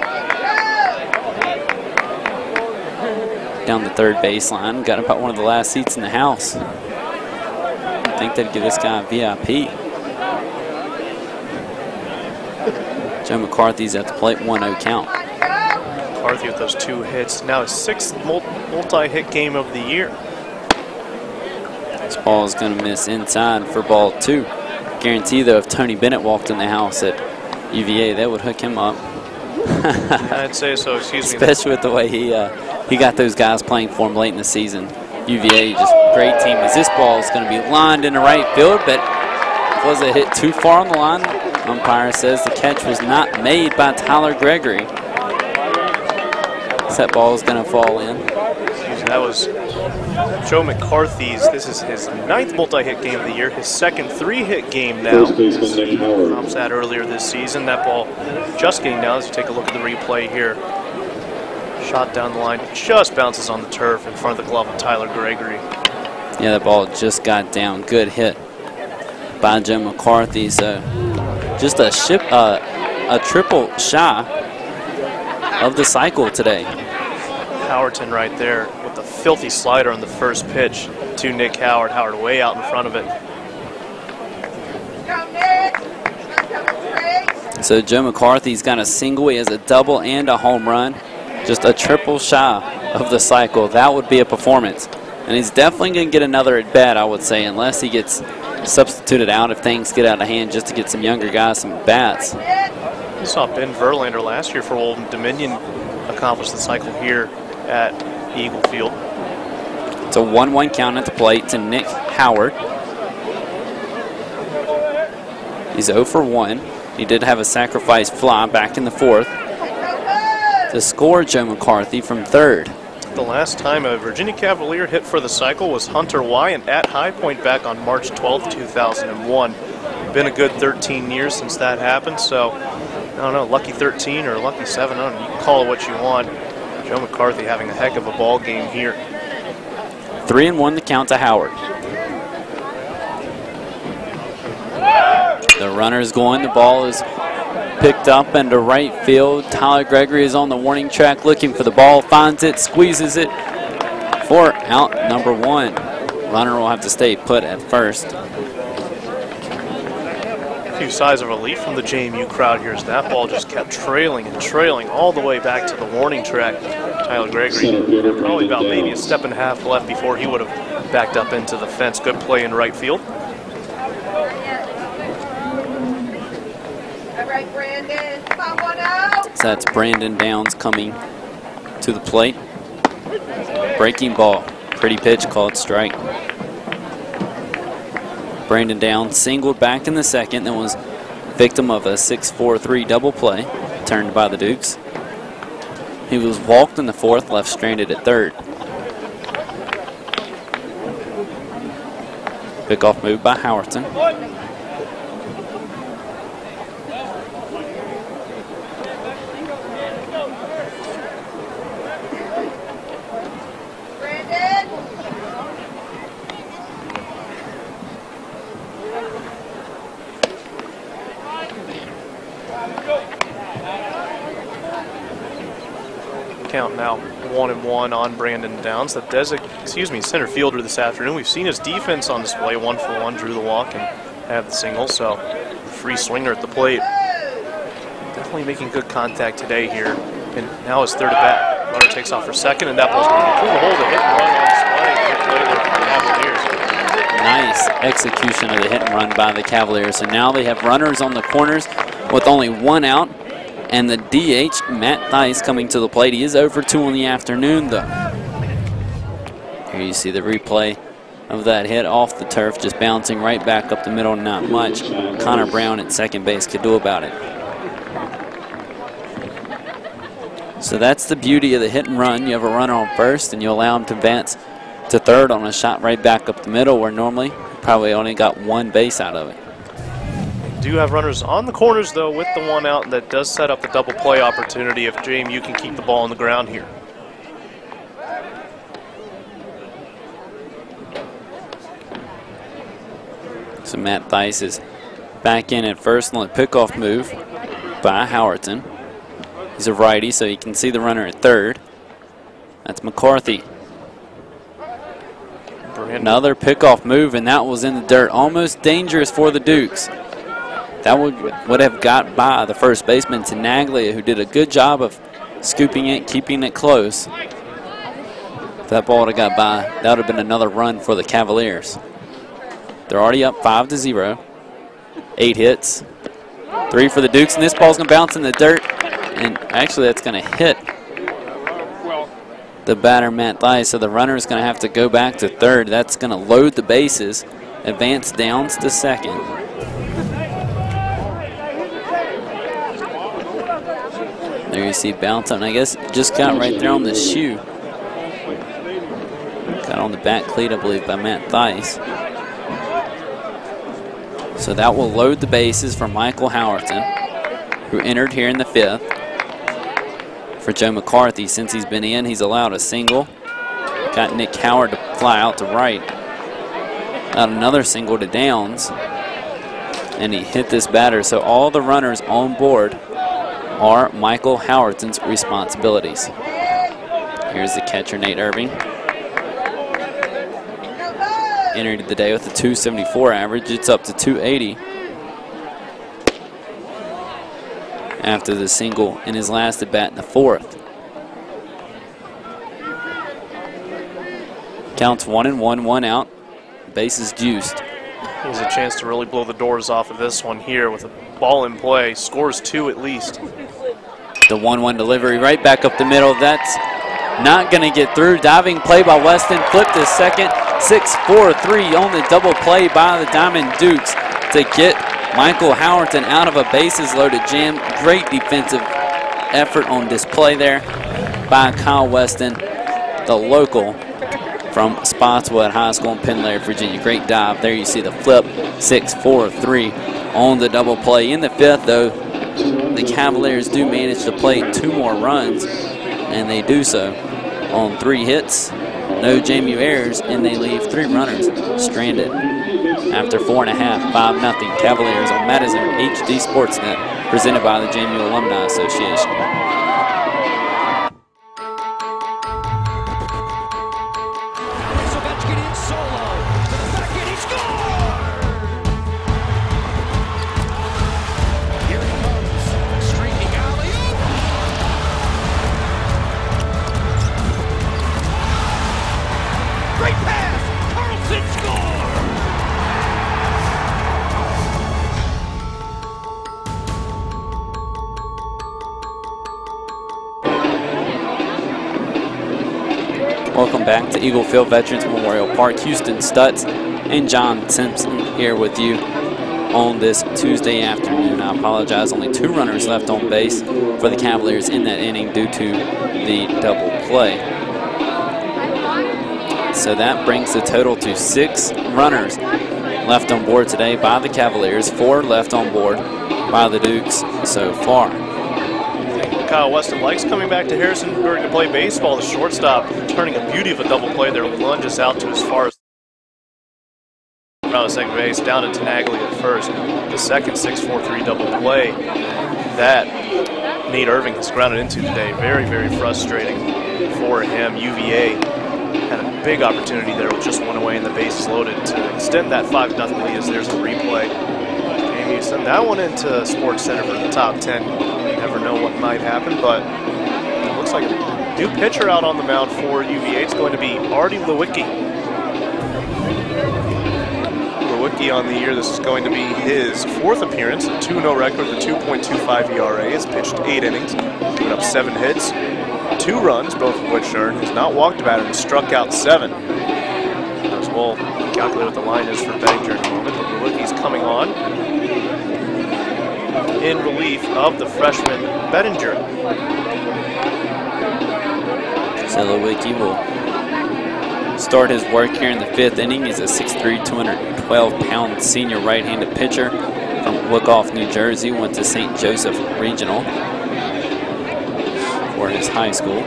Down the 3rd baseline, got about one of the last seats in the house. I think they'd give this guy a VIP. Joe McCarthy's at the plate, 1-0 count. McCarthy with those 2 hits, now his 6th multi-hit game of the year. This ball is going to miss inside for ball 2. Guarantee though, if Tony Bennett walked in the house at UVA, that would hook him up. I'd say so, excuse me. Especially with the way he got those guys playing for him late in the season. UVA, just great team. As this ball is going to be lined into right field, but was it hit too far on the line? Umpire says the catch was not made by Tyler Gregory. That ball is going to fall in. That was Joe McCarthy's. This is his 9th multi-hit game of the year, his 2nd 3-hit game now. Tops that earlier this season. That ball just getting down as you take a look at the replay here. Shot down the line, just bounces on the turf in front of the glove of Tyler Gregory. Yeah, that ball just got down. Good hit by Joe McCarthy. So just a triple shy of the cycle today. Howardson right there with the filthy slider on the first pitch to Nick Howard. Howard way out in front of it. So Joe McCarthy's got a single. He has a double and a home run. Just a triple shy of the cycle. That would be a performance. And he's definitely going to get another at bat, I would say, unless he gets substituted out if things get out of hand, just to get some younger guys some bats. We saw Ben Verlander last year for Old Dominion accomplish the cycle here at Eagle Field. It's a 1-1 count at the plate to Nick Howard. He's 0 for 1. He did have a sacrifice fly back in the 4th to score Joe McCarthy from 3rd. The last time a Virginia Cavalier hit for the cycle was Hunter Wyant at High Point back on March 12th, 2001. Been a good 13 years since that happened, so I don't know, lucky 13 or lucky 7. I don't know, you can call it what you want. Joe McCarthy having a heck of a ball game here. 3-1 the count to Howard. The runner's going. The ball is picked up into right field. Tyler Gregory is on the warning track looking for the ball. Finds it, squeezes it for out number 1. Runner will have to stay put at first. A few sighs of relief from the JMU crowd here as that ball just kept trailing and trailing all the way back to the warning track. Tyler Gregory had probably about maybe a step and a half left before he would have backed up into the fence. Good play in right field. So that's Brandon Downs coming to the plate. Breaking ball. Pretty pitch, called strike. Brandon Downs singled back in the second, then was victim of a 6-4-3 double play turned by the Dukes. He was walked in the fourth, left stranded at third. Pickoff move by Howerton. Count now 1-1 on Brandon Downs, the center fielder this afternoon. We've seen his defense on display, 1-for-1, drew the walk and had the single, so free swinger at the plate. Definitely making good contact today here. And now his third at bat. Runner takes off for second, and that ball's going to pull the hole to hit and run on display. Good play there for the Cavaliers. Nice execution of the hit and run by the Cavaliers. So now they have runners on the corners with only 1 out. And the DH, Matt Theis, coming to the plate. He is over 2 on the afternoon, though. Here you see the replay of that hit off the turf, just bouncing right back up the middle. Not much Connor Brown at second base could do about it. So that's the beauty of the hit and run. You have a runner on first, and you allow him to advance to third on a shot right back up the middle, where normally you probably only got 1 base out of it. Do have runners on the corners, though, with the 1 out, and that does set up the double play opportunity if JMU can keep the ball on the ground here. So Matt Theis is back in at first on the pickoff move by Howerton. He's a righty, so you can see the runner at third. That's McCarthy. Another pickoff move, and that was in the dirt. Almost dangerous for the Dukes. That would have got by the first baseman, Tenaglia, who did a good job of scooping it, keeping it close. If that ball would have got by, that would have been another run for the Cavaliers. They're already up 5-0. 8 hits, 3 for the Dukes, and this ball's going to bounce in the dirt. And actually, that's going to hit the batter, Matt Theis. So the runner is going to have to go back to third. That's going to load the bases, advance Downs to second. There you see bounce on, I guess just got right there on the shoe. Got on the back cleat, I believe, by Matt Theis. So that will load the bases for Michael Howerton, who entered here in the 5th. For Joe McCarthy, since he's been in, he's allowed a single. Got Nick Howard to fly out to right. Got another single to Downs. And he hit this batter. So all the runners on board are Michael Howerton's responsibilities. Here's the catcher, Nate Irving. Entered the day with a 274 average. It's up to 280. After the single in his last at bat in the 4th. Counts 1-1, 1 out. Bases juiced. He has a chance to really blow the doors off of this one here with a ball in play. Scores 2 at least. The 1-1 delivery right back up the middle. That's not going to get through. Diving play by Weston. Flipped to second. 6-4-3 on the double play by the Diamond Dukes to get Michael Howerton out of a bases loaded jam. Great defensive effort on display there by Kyle Weston, the local from Spotswood High School in Penn-Larry, Virginia. Great dive. There you see the flip. 6-4-3 on the double play. In the 5th, though, the the Cavaliers do manage to play 2 more runs, and they do so on 3 hits, no JMU errors, and they leave 3 runners stranded. After 4.5, 5-0 Cavaliers on Madison HD Sportsnet, presented by the JMU Alumni Association. Welcome back to Eagle Field Veterans Memorial Park. Houston Stutz and John Simpson here with you on this Tuesday afternoon. I apologize, only 2 runners left on base for the Cavaliers in that inning due to the double play. So that brings the total to 6 runners left on board today by the Cavaliers, 4 left on board by the Dukes so far. Kyle Weston likes coming back to Harrisonburg to play baseball. The shortstop turning a beauty of a double play there, lunges out to as far as around the second base, down to Tenaglia at first. The second 6-4-3 double play that Nate Irving has grounded into today. Very, very frustrating for him. UVA had a big opportunity there with just 1 away and the bases loaded to extend that 5-0 lead as there's the replay. JMU send that one into Sports Center for the top 10. Never know what might happen, but it looks like a new pitcher out on the mound for UVA. It's going to be Artie Lewicki. Lewicki on the year. This is going to be his 4th appearance, a 2-0 record, the 2.25 ERA. Has pitched 8 innings, given up 7 hits, 2 runs, both of which earned. Has not walked a batter and struck out 7. As we'll calculate what the line is for Bettinger in a moment, but Lewicki's coming on in relief of the freshman Bettinger. So Lewicki will start his work here in the 5th inning. He's a 6'3", 212-pound senior right-handed pitcher from Wickoff, New Jersey. Went to St. Joseph Regional for his high school.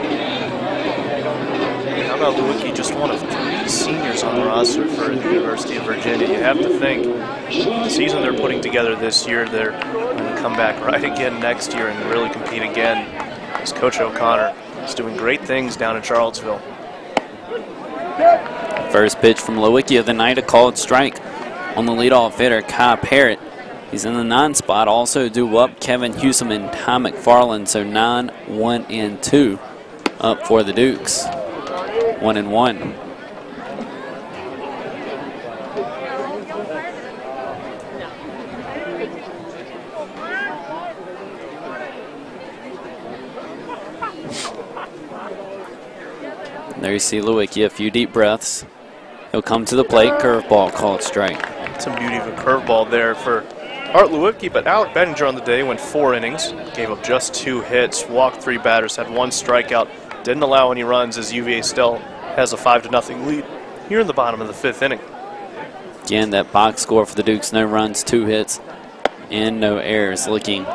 How about Lewicki, just one of 3 seniors on the roster for the University of Virginia? You have to think the season they're putting together this year, they're going to come back right again next year and really compete again, as Coach O'Connor is doing great things down in Charlottesville. First pitch from Lewicki of the night, a called strike on the leadoff hitter, Kai Parrott. He's in the 9 spot. Also due up Kevin Hewsome and Ty McFarland, so 9, 1, and 2 up for the Dukes. 1-1. There you see Lewicki, a few deep breaths. He'll come to the plate, curveball, called strike. Some beauty of a curveball there for Art Lewicki, but Alec Bettinger on the day went 4 innings, gave up just 2 hits, walked 3 batters, had 1 strikeout, didn't allow any runs as UVA still has a 5-0 lead here in the bottom of the 5th inning. Again, that box score for the Dukes, no runs, 2 hits, and no errors. Looking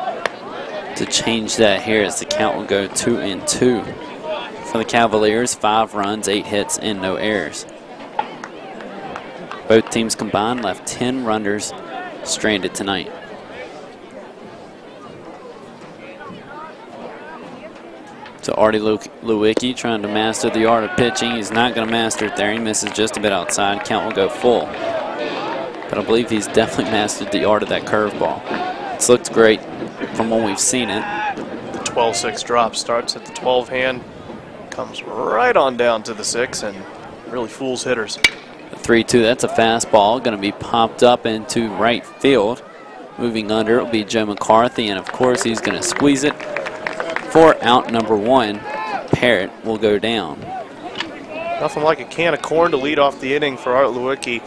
to change that here as the count will go 2-2. For the Cavaliers, 5 runs, 8 hits, and no errors. Both teams combined left 10 runners stranded tonight. So Artie Lewicki trying to master the art of pitching. He's not going to master it there. He misses just a bit outside. Count will go full. But I believe he's definitely mastered the art of that curveball. It's looked great from when we've seen it. The 12-6 drop starts at the 12 hand. Comes right on down to the 6 and really fools hitters. The 3-2, that's a fastball, going to be popped up into right field. Moving under, it'll be Joe McCarthy, and of course he's going to squeeze it for out number 1. Parrott will go down. Nothing like a can of corn to lead off the inning for Art Lewicki.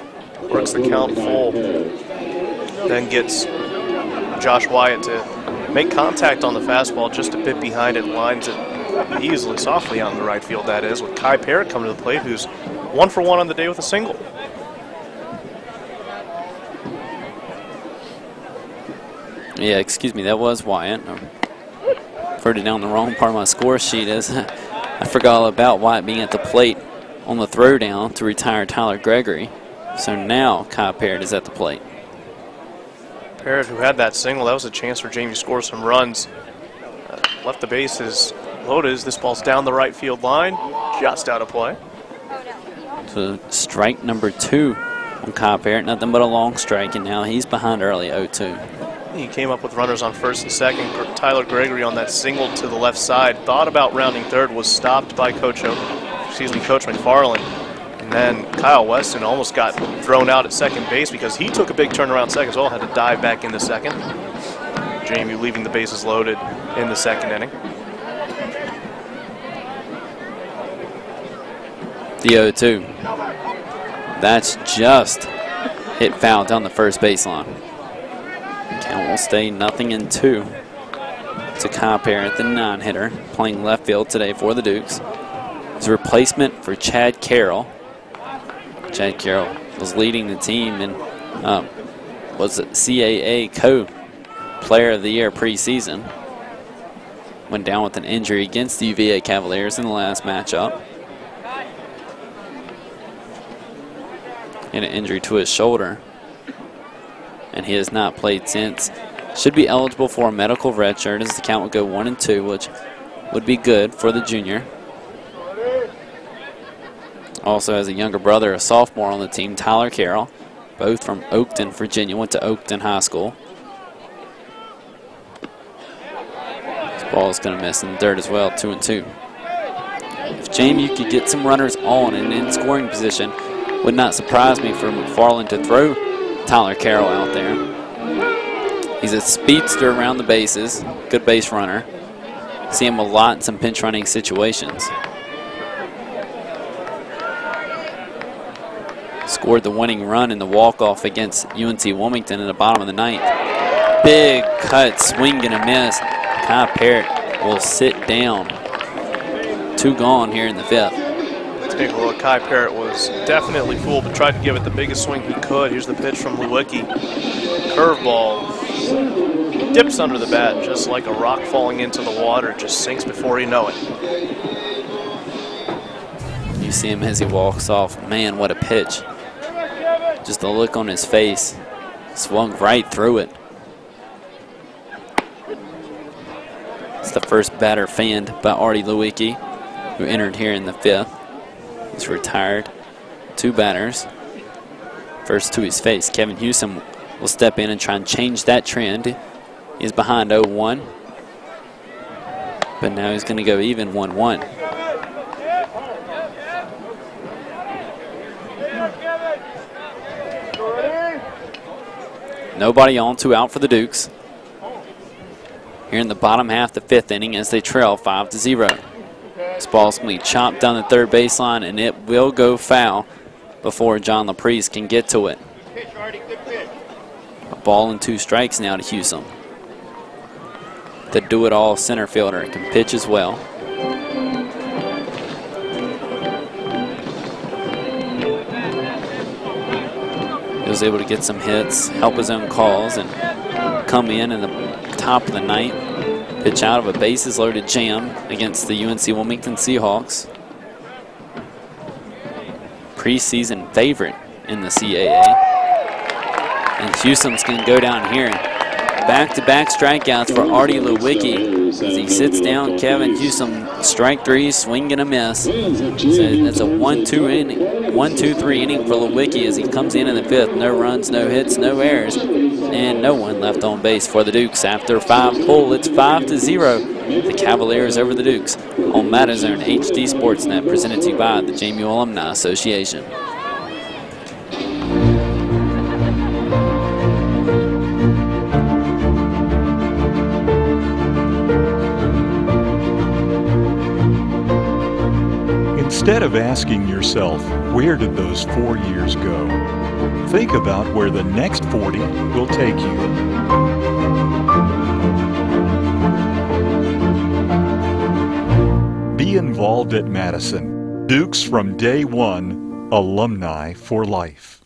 Works the count full. Then gets Josh Wyatt to make contact on the fastball just a bit behind it, lines it easily, softly out in the right field, that is, with Kai Parrott coming to the plate, who's 1 for 1 on the day with a single. Yeah, excuse me, that was Wyatt. Further down the wrong part of my score sheet is I forgot all about Wyatt being at the plate on the throwdown to retire Tyler Gregory. So now Kai Parrott is at the plate. Parrott, who had that single, that was a chance for JMU to score some runs. Left the bases loaded. This ball's down the right field line, just out of play. So strike number 2 on Kai Parrott. Nothing but a long strike, and now he's behind early 0-2. He came up with runners on first and second. Tyler Gregory on that single to the left side. Thought about rounding third, was stopped by Coach McFarland. And then Kyle Weston almost got thrown out at second base because he took a big turnaround second as well, had to dive back into second. JMU leaving the bases loaded in the second inning. The 0-2. That's just hit foul down the first baseline. Count will stay 0-2 to Kai Parrott, the 9-hitter, playing left field today for the Dukes. His replacement for Chad Carroll. Chad Carroll was leading the team and was CAA Co-Player of the Year preseason. Went down with an injury against the UVA Cavaliers in the last matchup. And an injury to his shoulder. And he has not played since. Should be eligible for a medical redshirt as the count would go 1-2, which would be good for the junior. Also has a younger brother, a sophomore on the team, Tyler Carroll, both from Oakton, Virginia, went to Oakton High School. This ball is going to miss in the dirt as well, 2-2. If JMU could get some runners on and in scoring position, would not surprise me for McFarland to throw Tyler Carroll out there. He's a speedster around the bases, good base runner. See him a lot in some pinch running situations. Scored the winning run in the walk-off against UNC Wilmington in the bottom of the 9th. Big cut, swing and a miss. Kai Parrott will sit down. 2 gone here in the 5th. Take a look. Kai Parrott was definitely fooled, but tried to give it the biggest swing he could. Here's the pitch from Lewicki. Curveball. Dips under the bat just like a rock falling into the water. Just sinks before you know it. You see him as he walks off. Man, what a pitch. Just the look on his face. Swung right through it. It's the first batter fanned by Artie Lewicki, who entered here in the 5th. He's retired. 2 batters. First to his face. Kevin Hewson will step in and try and change that trend. He's behind 0-1. But now he's going to go even 1-1. Nobody on, 2 out for the Dukes. Here in the bottom half of the 5th inning as they trail 5-0. This ball's going to be chopped down the third baseline, and it will go foul before John LaPrise can get to it. A ball and 2 strikes now to Hewson. The do-it-all center fielder can pitch as well. He was able to get some hits, help his own calls, and come in the top of the 9th. Pitch out of a bases-loaded jam against the UNC Wilmington Seahawks. Preseason favorite in the CAA. And Hewson's going to go down here. Back-to-back strikeouts for Artie Lewicki. As he sits down, Kevin Hewson, strike 3, swing and a miss. So it's a 1-2-3 inning for Lewicki as he comes in the 5th. No runs, no hits, no errors, and no one left on base for the Dukes. After 5 full, it's 5-0. The Cavaliers over the Dukes on Madazone HD Sportsnet, presented to you by the JMU Alumni Association. Instead of asking yourself, where did those 4 years go? Think about where the next 40 will take you. Be involved at Madison. Dukes from day one, alumni for life.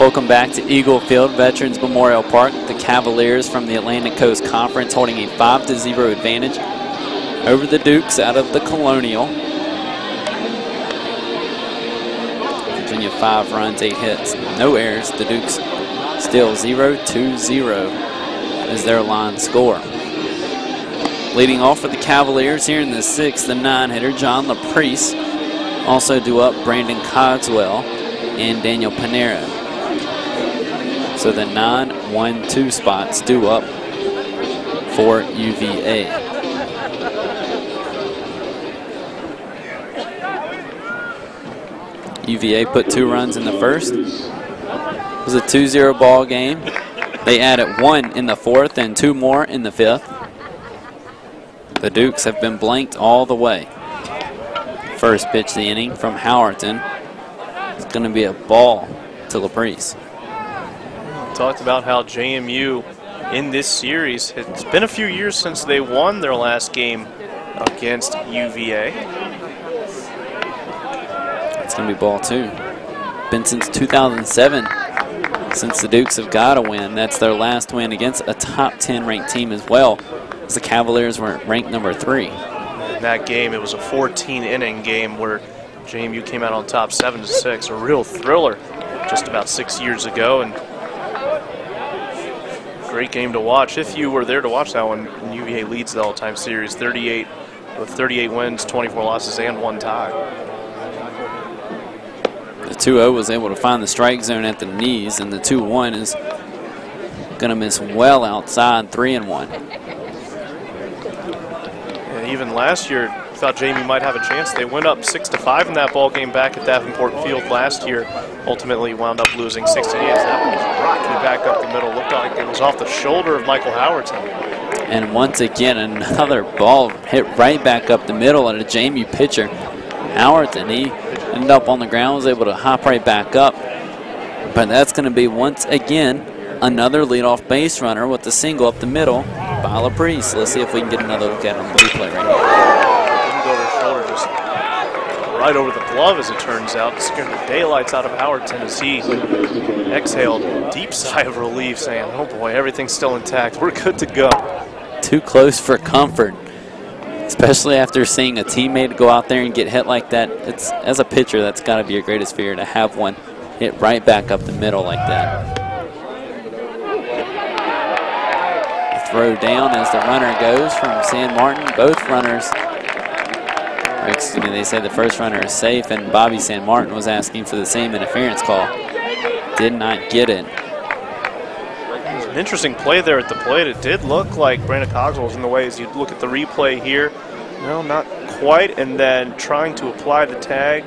Welcome back to Eagle Field, Veterans Memorial Park. The Cavaliers from the Atlantic Coast Conference holding a 5-0 advantage over the Dukes out of the Colonial. Virginia 5 runs, 8 hits, no errors. The Dukes still 0-2-0 is their line score. Leading off for the Cavaliers here in the 6th, the 9-hitter, John LaPrice. Also due up Brandon Cogswell and Daniel Panero. So the 9-1-2 spots due up for UVA. UVA put 2 runs in the first. It was a 2-0 ball game. They added 1 in the 4th and 2 more in the 5th. The Dukes have been blanked all the way. First pitch of the inning from Howerton. It's going to be a ball to LaPrice. Talked about how JMU in this series, it's been a few years since they won their last game against UVA. It's going to be ball 2. Been since 2007 since the Dukes have got a win. That's their last win against a top 10 ranked team as well, as the Cavaliers were ranked number 3. In that game, it was a 14-inning game where JMU came out on top 7-6, a real thriller just about 6 years ago, and great game to watch. If you were there to watch that one, UVA leads the all-time series 38 with 38 wins, 24 losses, and 1 tie. The 2-0 was able to find the strike zone at the knees, and the 2-1 is going to miss well outside, 3-1. And even last year, I thought JMU might have a chance. They went up 6-5 in that ball game back at Davenport Field last year. Ultimately wound up losing 6-8. That one was rocky back up the middle. Looked like it was off the shoulder of Michael Howerton. And once again, another ball hit right back up the middle at a JMU pitcher. Howerton, he ended up on the ground, was able to hop right back up. But that's going to be, once again, another leadoff base runner with the single up the middle by LaPrice. Let's see if we can get another look at it on the replay right now. Didn't go over his shoulder, just right over the glove, as it turns out. Scared the daylights out of Howerton as he exhaled a deep sigh of relief, saying, oh boy, everything's still intact. We're good to go. Too close for comfort, especially after seeing a teammate go out there and get hit like that. It's, as a pitcher, that's got to be your greatest fear, to have one hit right back up the middle like that. The throw down as the runner goes from San Martin. Both runners, or excuse me, they say the first runner is safe, and Bobby San Martin was asking for the same interference call. Did not get it. An interesting play there at the plate. It did look like Brandon Cogswell was in the way as you look at the replay here. No, not quite. And then trying to apply the tag.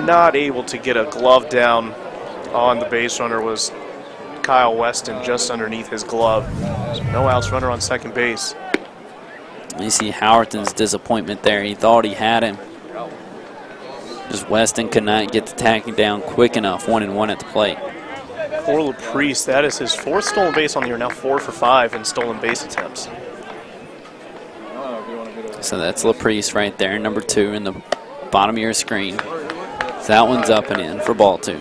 Not able to get a glove down on the base runner was Kyle Weston, just underneath his glove. So no outs, runner on second base. You see Howerton's disappointment there. He thought he had him. Just Weston could not get the tag down quick enough. 1-1 at the plate. For LaPrice, that is his 4th stolen base on the year, now 4 for 5 in stolen base attempts. So that's LaPrice right there, number 2 in the bottom of your screen. So that one's up and in for ball 2.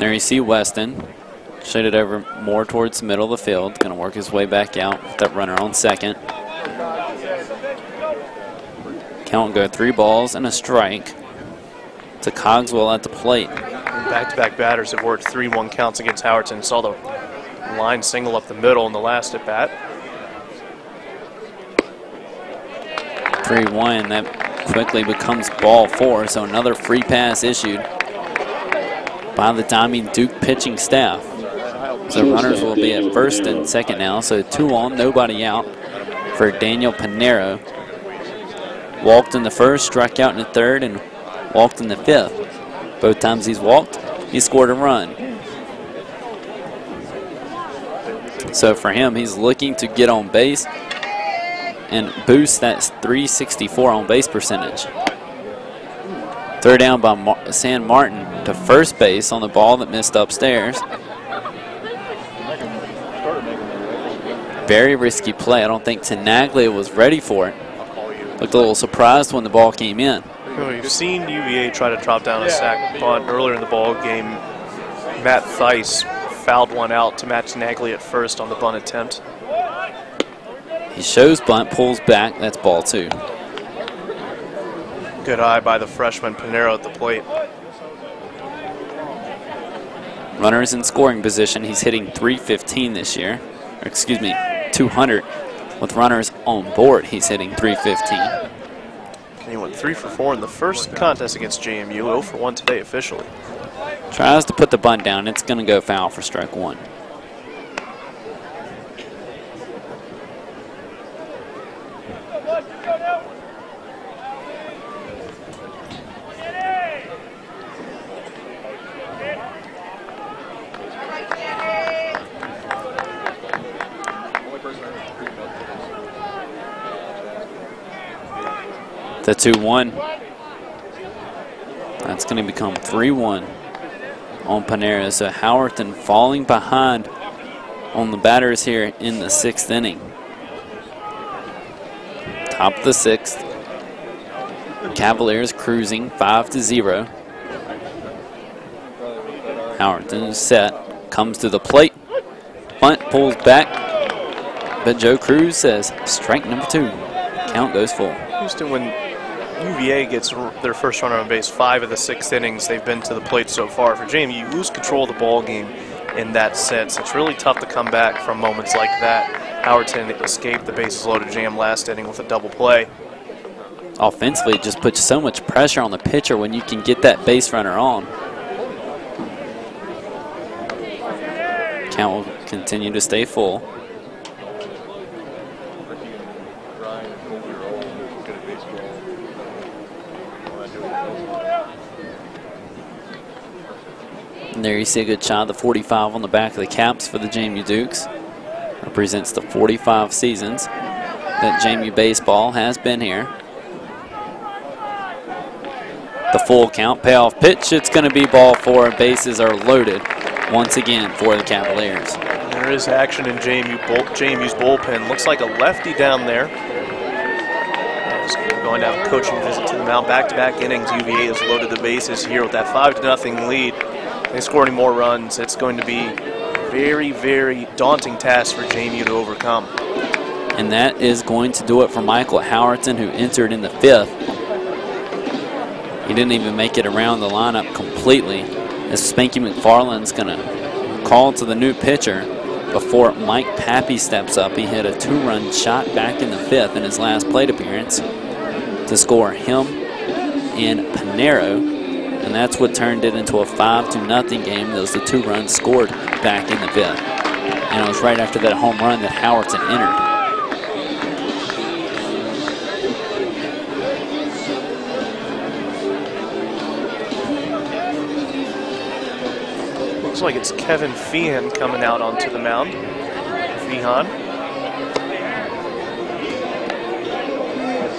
There you see Weston. Shaded over more towards the middle of the field. Going to work his way back out with that runner on second. Count go 3 balls and a strike to Cogswell at the plate. Back-to-back batters have worked 3-1 counts against Howerton. Saw the line single up the middle in the last at bat. 3-1. That quickly becomes ball 4. So another free pass issued by the Diamond Duke pitching staff. So runners will be at first and second now. So 2 on, nobody out for Daniel Panero. Walked in the first, struck out in the third, and walked in the 5th. Both times he's walked, he scored a run. So for him, he's looking to get on base and boost that .364 on base percentage. Throw down by San Martin to first base on the ball that missed upstairs. Very risky play. I don't think Tenaglia was ready for it. Looked a little surprised when the ball came in. We've seen UVA try to drop down a sack bunt earlier in the ball game. Matt Theis fouled one out to Matt Tenaglia at first on the bunt attempt. He shows bunt, pulls back. That's ball 2. Good eye by the freshman Pinero at the plate. Runners in scoring position. He's hitting .315 this year. Or excuse me, 200. With runners on board, he's hitting .315. He went 3 for 4 in the first contest against JMU. 0 for 1 today officially. Tries to put the bunt down. It's going to go foul for strike 1. The 2-1. That's going to become 3-1 on Panera. So Howerton falling behind on the batters here in the 6th inning. Top of the 6th. Cavaliers cruising 5-0. Howerton is set. Comes to the plate. Bunt pulls back. But Joe Cruz says strike number 2. Count goes full. Houston, when UVA gets their first runner on base 5 of the 6 innings they've been to the plate so far. For JMU, you lose control of the ball game in that sense. It's really tough to come back from moments like that. Howerton escaped the bases loaded jam last inning with a double play. Offensively, it just puts so much pressure on the pitcher when you can get that base runner on. Count will continue to stay full. And there you see a good shot of the 45 on the back of the caps for the JMU Dukes. Represents the 45 seasons that JMU Baseball has been here. The full count, payoff pitch, it's going to be ball 4. Bases are loaded once again for the Cavaliers. There is action in JMU's bullpen. Looks like a lefty down there. Going to have a coaching visit to the mound. Back-to-back innings, UVA has loaded the bases here with that 5-0 lead. They score any more runs, it's going to be a very, very daunting task for JMU to overcome. And that is going to do it for Michael Howerton, who entered in the 5th. He didn't even make it around the lineup completely, as Spanky McFarland's going to call to the new pitcher before Mike Pappy steps up. He hit a 2-run shot back in the 5th in his last plate appearance to score him and Pinero. And that's what turned it into a 5-0 game. Those are the 2 runs scored back in the 5th. And it was right after that home run that Howerton entered. Looks like it's Kevin Feehan coming out onto the mound. Feehan.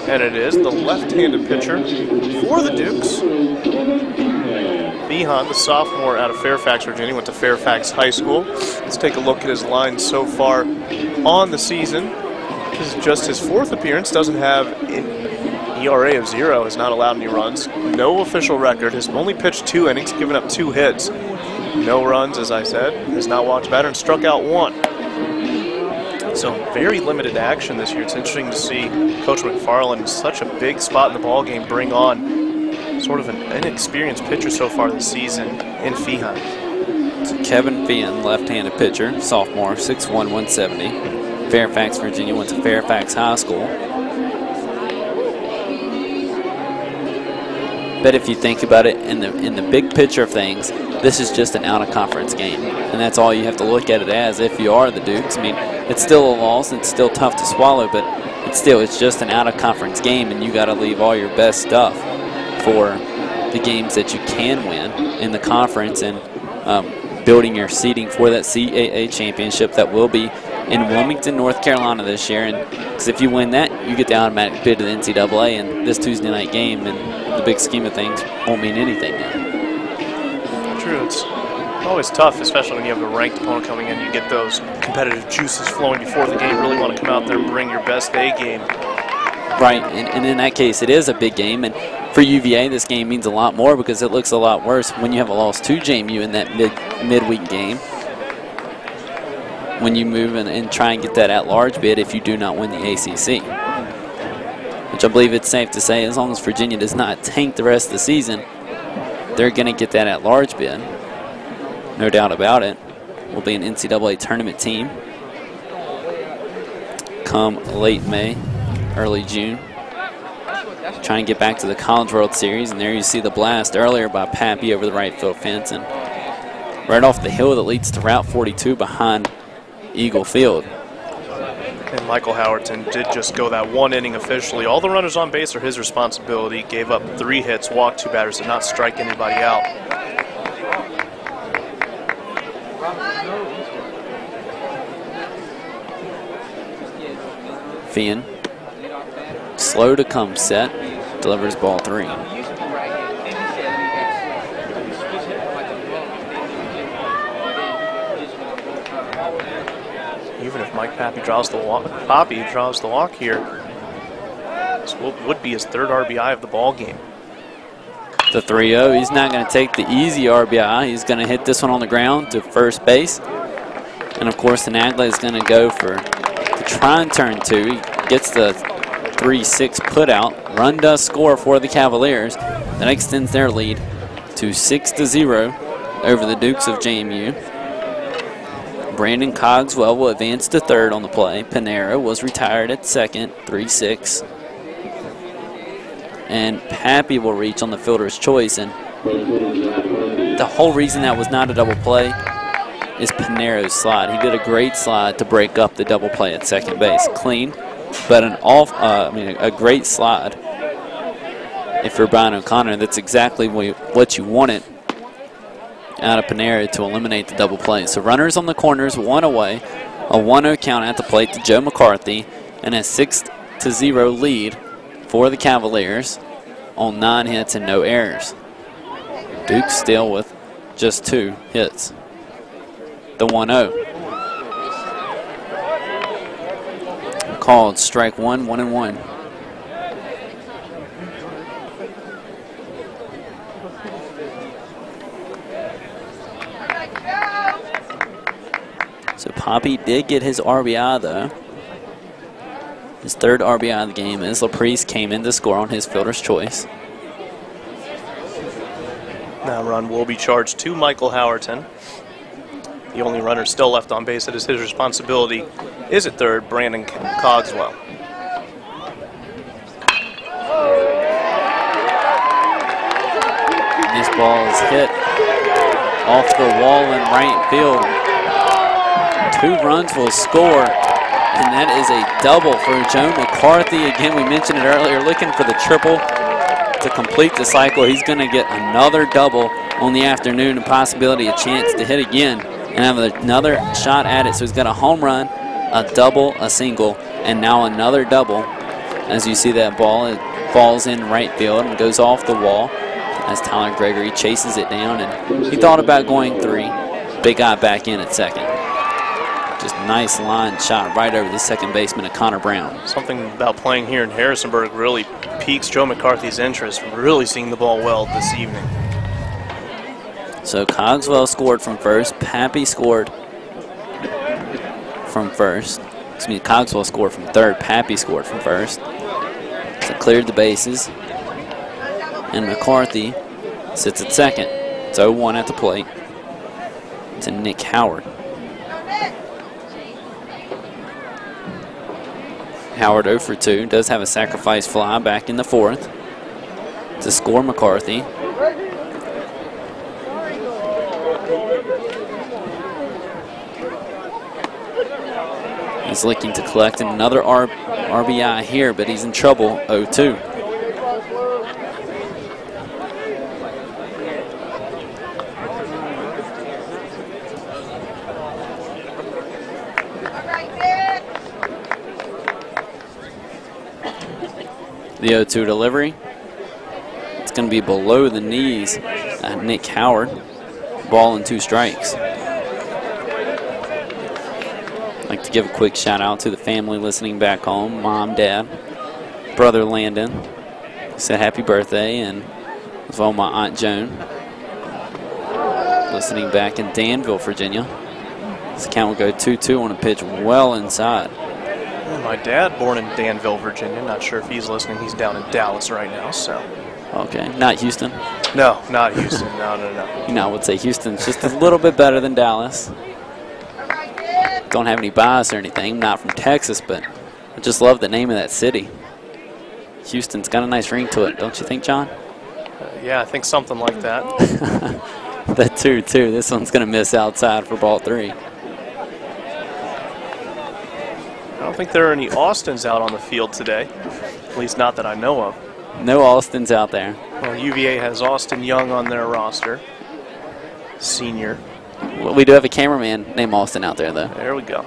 And it is the left-handed pitcher for the Dukes. Feehan, the sophomore out of Fairfax, Virginia, went to Fairfax High School. Let's take a look at his line so far on the season. This is just his 4th appearance. Doesn't have an ERA of 0. Has not allowed any runs. No official record. Has only pitched 2 innings, given up 2 hits. No runs, as I said. Has not walked a batter and struck out 1. So very limited action this year. It's interesting to see Coach McFarland in such a big spot in the ballgame bring on sort of an inexperienced pitcher so far this season in Feehan. So Kevin Feehan, left-handed pitcher, sophomore, 6'1", 170. Fairfax, Virginia, went to Fairfax High School. But if you think about it in the big picture of things, this is just an out-of-conference game. And that's all you have to look at it as if you are the Dukes. I mean, it's still a loss, and it's still tough to swallow, but it's just an out-of-conference game, and you got to leave all your best stuff for the games that you can win in the conference and building your seeding for that CAA championship that will be in Wilmington, North Carolina this year. And because if you win that, you get the automatic bid to the NCAA, and this Tuesday night game in the big scheme of things won't mean anything now. True. It's Always tough, especially when you have a ranked opponent coming in. You get those competitive juices flowing before the game. Really want to come out there and bring your best A game. Right, and in that case, it is a big game. And for UVA, this game means a lot more because it looks a lot worse when you have a loss to JMU in that midweek game. When you move and try and get that at-large bid if you do not win the ACC. Which I believe it's safe to say, as long as Virginia does not tank the rest of the season, they're going to get that at-large bid. No doubt about it. Will be an NCAA tournament team come late May, early June. Trying to get back to the College World Series, and there you see the blast earlier by Pappy over the right field fence, and right off the hill that leads to Route 42 behind Eagle Field. And Michael Howerton did just go that one inning officially. All the runners on base are his responsibility. Gave up 3 hits, walked 2 batters, did not strike anybody out. Fian, slow to come set, delivers ball 3. Even if Mike Pappy draws the walk here, this would be his 3rd RBI of the ball game. The 3-0, he's not going to take the easy RBI. He's going to hit this one on the ground to first base. And of course, the Nagla is going to go to try and turn 2. He gets the 3-6 put out. Run does score for the Cavaliers. That extends their lead to 6-0 over the Dukes of JMU. Brandon Cogswell will advance to 3rd on the play. Pinero was retired at 2nd, 3-6. And Pappy will reach on the fielder's choice. And the whole reason that was not a double play is Pinero's slide. He did a great slide to break up the double play at second base. Clean, but a great slide. If you're Brian O'Connor, that's exactly what you wanted out of Pinero to eliminate the double play. So runners on the corners, 1 away, a 1-0 count at the plate to Joe McCarthy, and a 6-0 lead for the Cavaliers on 9 hits and no errors. Duke still with just 2 hits. The 1-0. Called strike 1, 1-1. So Poppy did get his RBI though. His 3rd RBI of the game as LaPriest came in to score on his fielder's choice. That run will be charged to Michael Howerton. The only runner still left on base that is his responsibility is at 3rd, Brandon Cogswell. This ball is hit off the wall in right field. 2 runs will score, and that is a double for Joe McCarthy. Again, we mentioned it earlier, looking for the triple to complete the cycle. He's going to get another double on the afternoon, and possibility a chance to hit again and have another shot at it. So he's got a home run, a double, a single, and now another double. As you see that ball, it falls in right field and goes off the wall as Tyler Gregory chases it down, and he thought about going 3. Big Eye back in at 2nd. Just nice line shot right over the second baseman of Connor Brown. Something about playing here in Harrisonburg really piques Joe McCarthy's interest, really seeing the ball well this evening. So Cogswell scored from 1st. Pappy scored from 1st. Excuse me, Cogswell scored from 3rd. Pappy scored from 1st. So cleared the bases. And McCarthy sits at 2nd. It's 0-1 at the plate to Nick Howard. Howard 0 for 2, does have a sacrifice fly back in the 4th to score McCarthy. He's looking to collect another RBI here, but he's in trouble, 0-2. The 0-2 delivery. It's going to be below the knees. Nick Howard. ball and 2 strikes. I'd like to give a quick shout out to the family listening back home, Mom, Dad, brother Landon. He said happy birthday, and as well my Aunt Joan, listening back in Danville, Virginia. This count will go 2-2 on a pitch well inside. My dad, born in Danville, Virginia. Not sure if he's listening. He's down in Dallas right now, so. Okay, not Houston? No, not Houston. No. You know, I would say Houston's just a little bit better than Dallas. Don't have any bias or anything. I'm not from Texas, but I just love the name of that city. Houston's got a nice ring to it, don't you think, John? Yeah, I think something like that. That 2-2. This one's going to miss outside for ball 3. I don't think there are any Austins out on the field today, at least not that I know of. No Austins out there. Well, UVA has Austin Young on their roster, senior. Well, we do have a cameraman named Austin out there, though. There we go.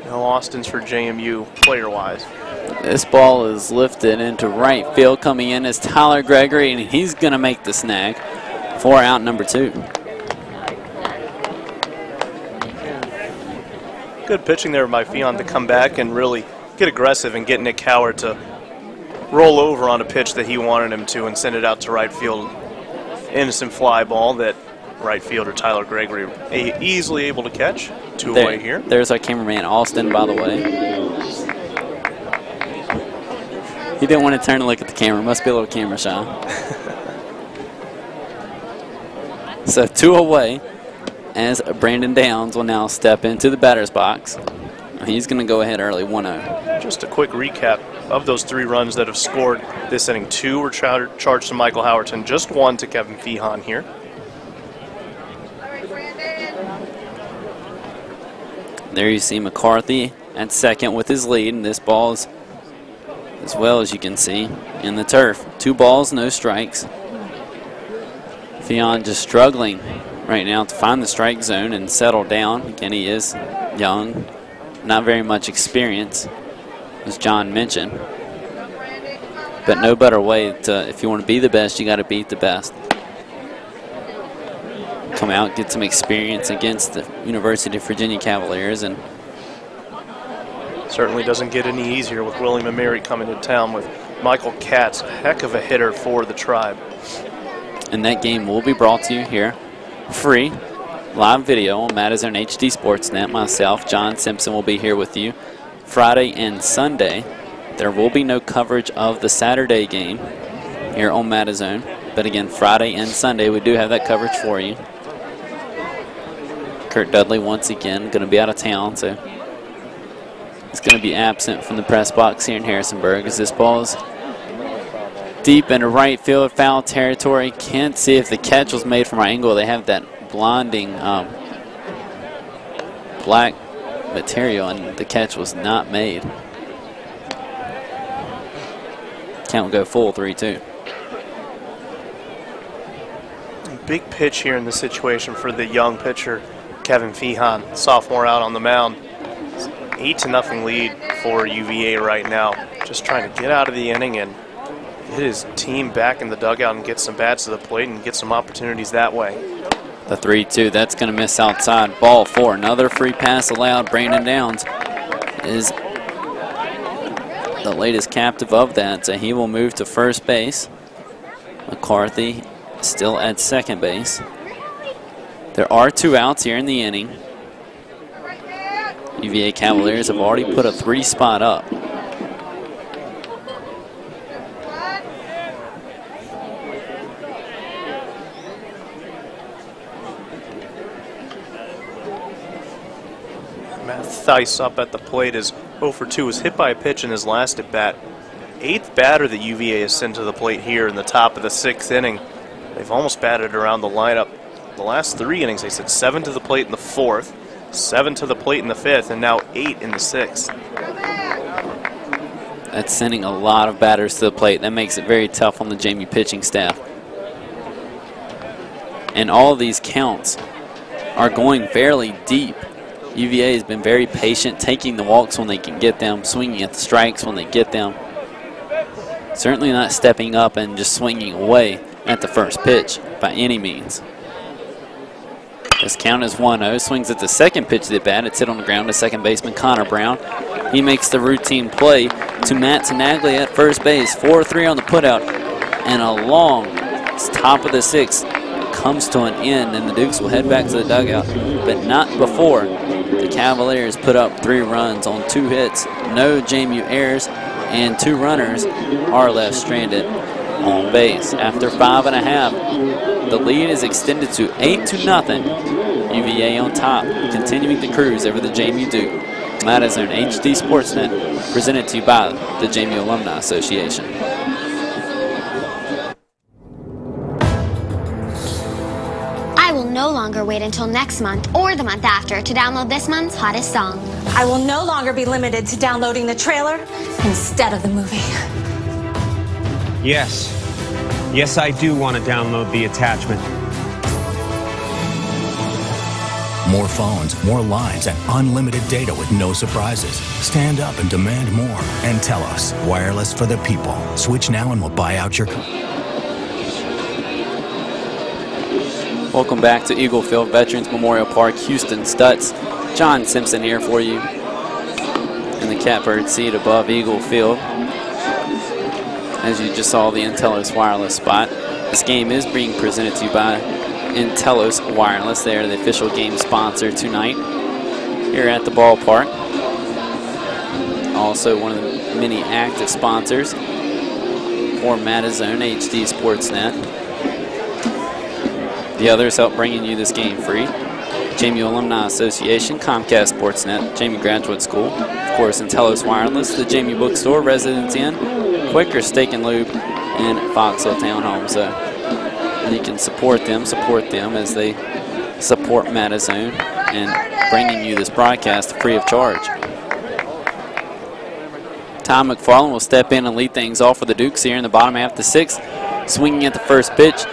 No Austins for JMU player-wise. This ball is lifted into right field. Coming in is Tyler Gregory, and he's going to make the snag for out number 2. Good pitching there by Fionn to come back and really get aggressive and get Nick Howard to roll over on a pitch that he wanted him to and send it out to right field. Innocent fly ball that right fielder Tyler Gregory easily able to catch. 2 away here. There's our cameraman Austin, by the way. He didn't want to turn and look at the camera. Must be a little camera shy. So 2 away as Brandon Downs will now step into the batter's box. He's going to go ahead early, 1-0. Just a quick recap of those 3 runs that have scored this inning. 2 were charged to Michael Howerton, just 1 to Kevin Feehan here. There you see McCarthy at second with his lead, and this ball is, as well as you can see, in the turf. 2 balls, no strikes. Fionn just struggling right now to find the strike zone and settle down. Again, he is young, not very much experience, as John mentioned. But no better way to, if you want to be the best, you got to beat the best. Come out, get some experience against the University of Virginia Cavaliers, and certainly doesn't get any easier with William & Mary coming to town with Michael Katz, a heck of a hitter for the Tribe. And that game will be brought to you here, free, live video on Madison HD Sportsnet. Myself, John Simpson, will be here with you Friday and Sunday. There will be no coverage of the Saturday game here on Madison, but again, Friday and Sunday, we do have that coverage for you. Kurt Dudley, once again, going to be out of town, so he's going to be absent from the press box here in Harrisonburg as this ball is deep into right field, foul territory. Can't see if the catch was made from our angle. They have that blinding black material, and the catch was not made. Count will go full, 3-2. Big pitch here in this situation for the young pitcher, Kevin Feehan, sophomore out on the mound. 8-0 lead for UVA right now. Just trying to get out of the inning and get his team back in the dugout and get some bats to the plate and get some opportunities that way. The 3-2, that's going to miss outside. Ball 4, another free pass allowed. Brandon Downs is the latest captive of that, so he will move to first base. McCarthy still at second base. There are 2 outs here in the inning. UVA Cavaliers have already put a 3 spot up. Matt Theis up at the plate is 0 for 2, was hit by a pitch in his last at bat. 8th batter that UVA has sent to the plate here in the top of the 6th inning. They've almost batted around the lineup. The last 3 innings, they said 7 to the plate in the 4th, 7 to the plate in the 5th, and now 8 in the 6th. That's sending a lot of batters to the plate. That makes it very tough on the JMU pitching staff. And all of these counts are going fairly deep. UVA has been very patient, taking the walks when they can get them, swinging at the strikes when they get them. Certainly not stepping up and just swinging away at the first pitch by any means. This count is 1-0. Swings at the second pitch of the bat. It's hit on the ground to second baseman Connor Brown. He makes the routine play to Matt Tenaglia at first base. 4-3 on the putout. And a long top of the sixth comes to an end, and the Dukes will head back to the dugout, but not before the Cavaliers put up 3 runs on 2 hits. No JMU errors, and 2 runners are left stranded on base. After 5.5, the lead is extended to 8-0. UVA on top, continuing to cruise over the JMU Duke. Madison HD Sportsnet, presented to you by the JMU Alumni Association. I will no longer wait until next month or the month after to download this month's hottest song. I will no longer be limited to downloading the trailer instead of the movie. Yes. Yes, I do want to download the attachment. More phones, more lines, and unlimited data with no surprises. Stand up and demand more. And tell us, wireless for the people. Switch now and we'll buy out your... Welcome back to Eagle Field, Veterans Memorial Park, Houston Stutz. John Simpson here for you in the catbird seat above Eagle Field. As you just saw the Intellos Wireless spot. This game is being presented to you by Intellos Wireless. They are the official game sponsor tonight here at the ballpark. Also one of the many active sponsors for Madison HD Sportsnet. The others help bringing you this game free. JMU Alumni Association, Comcast Sportsnet, JMU Graduate School, of course Intellos Wireless, the JMU Bookstore, Residence Inn, Quaker Steak and Lube, and Foxhill Townhome. So you can support them as they support Madison and bringing you this broadcast free of charge. Tom McFarland will step in and lead things off for the Dukes here in the bottom half of the sixth. Swinging at the first pitch.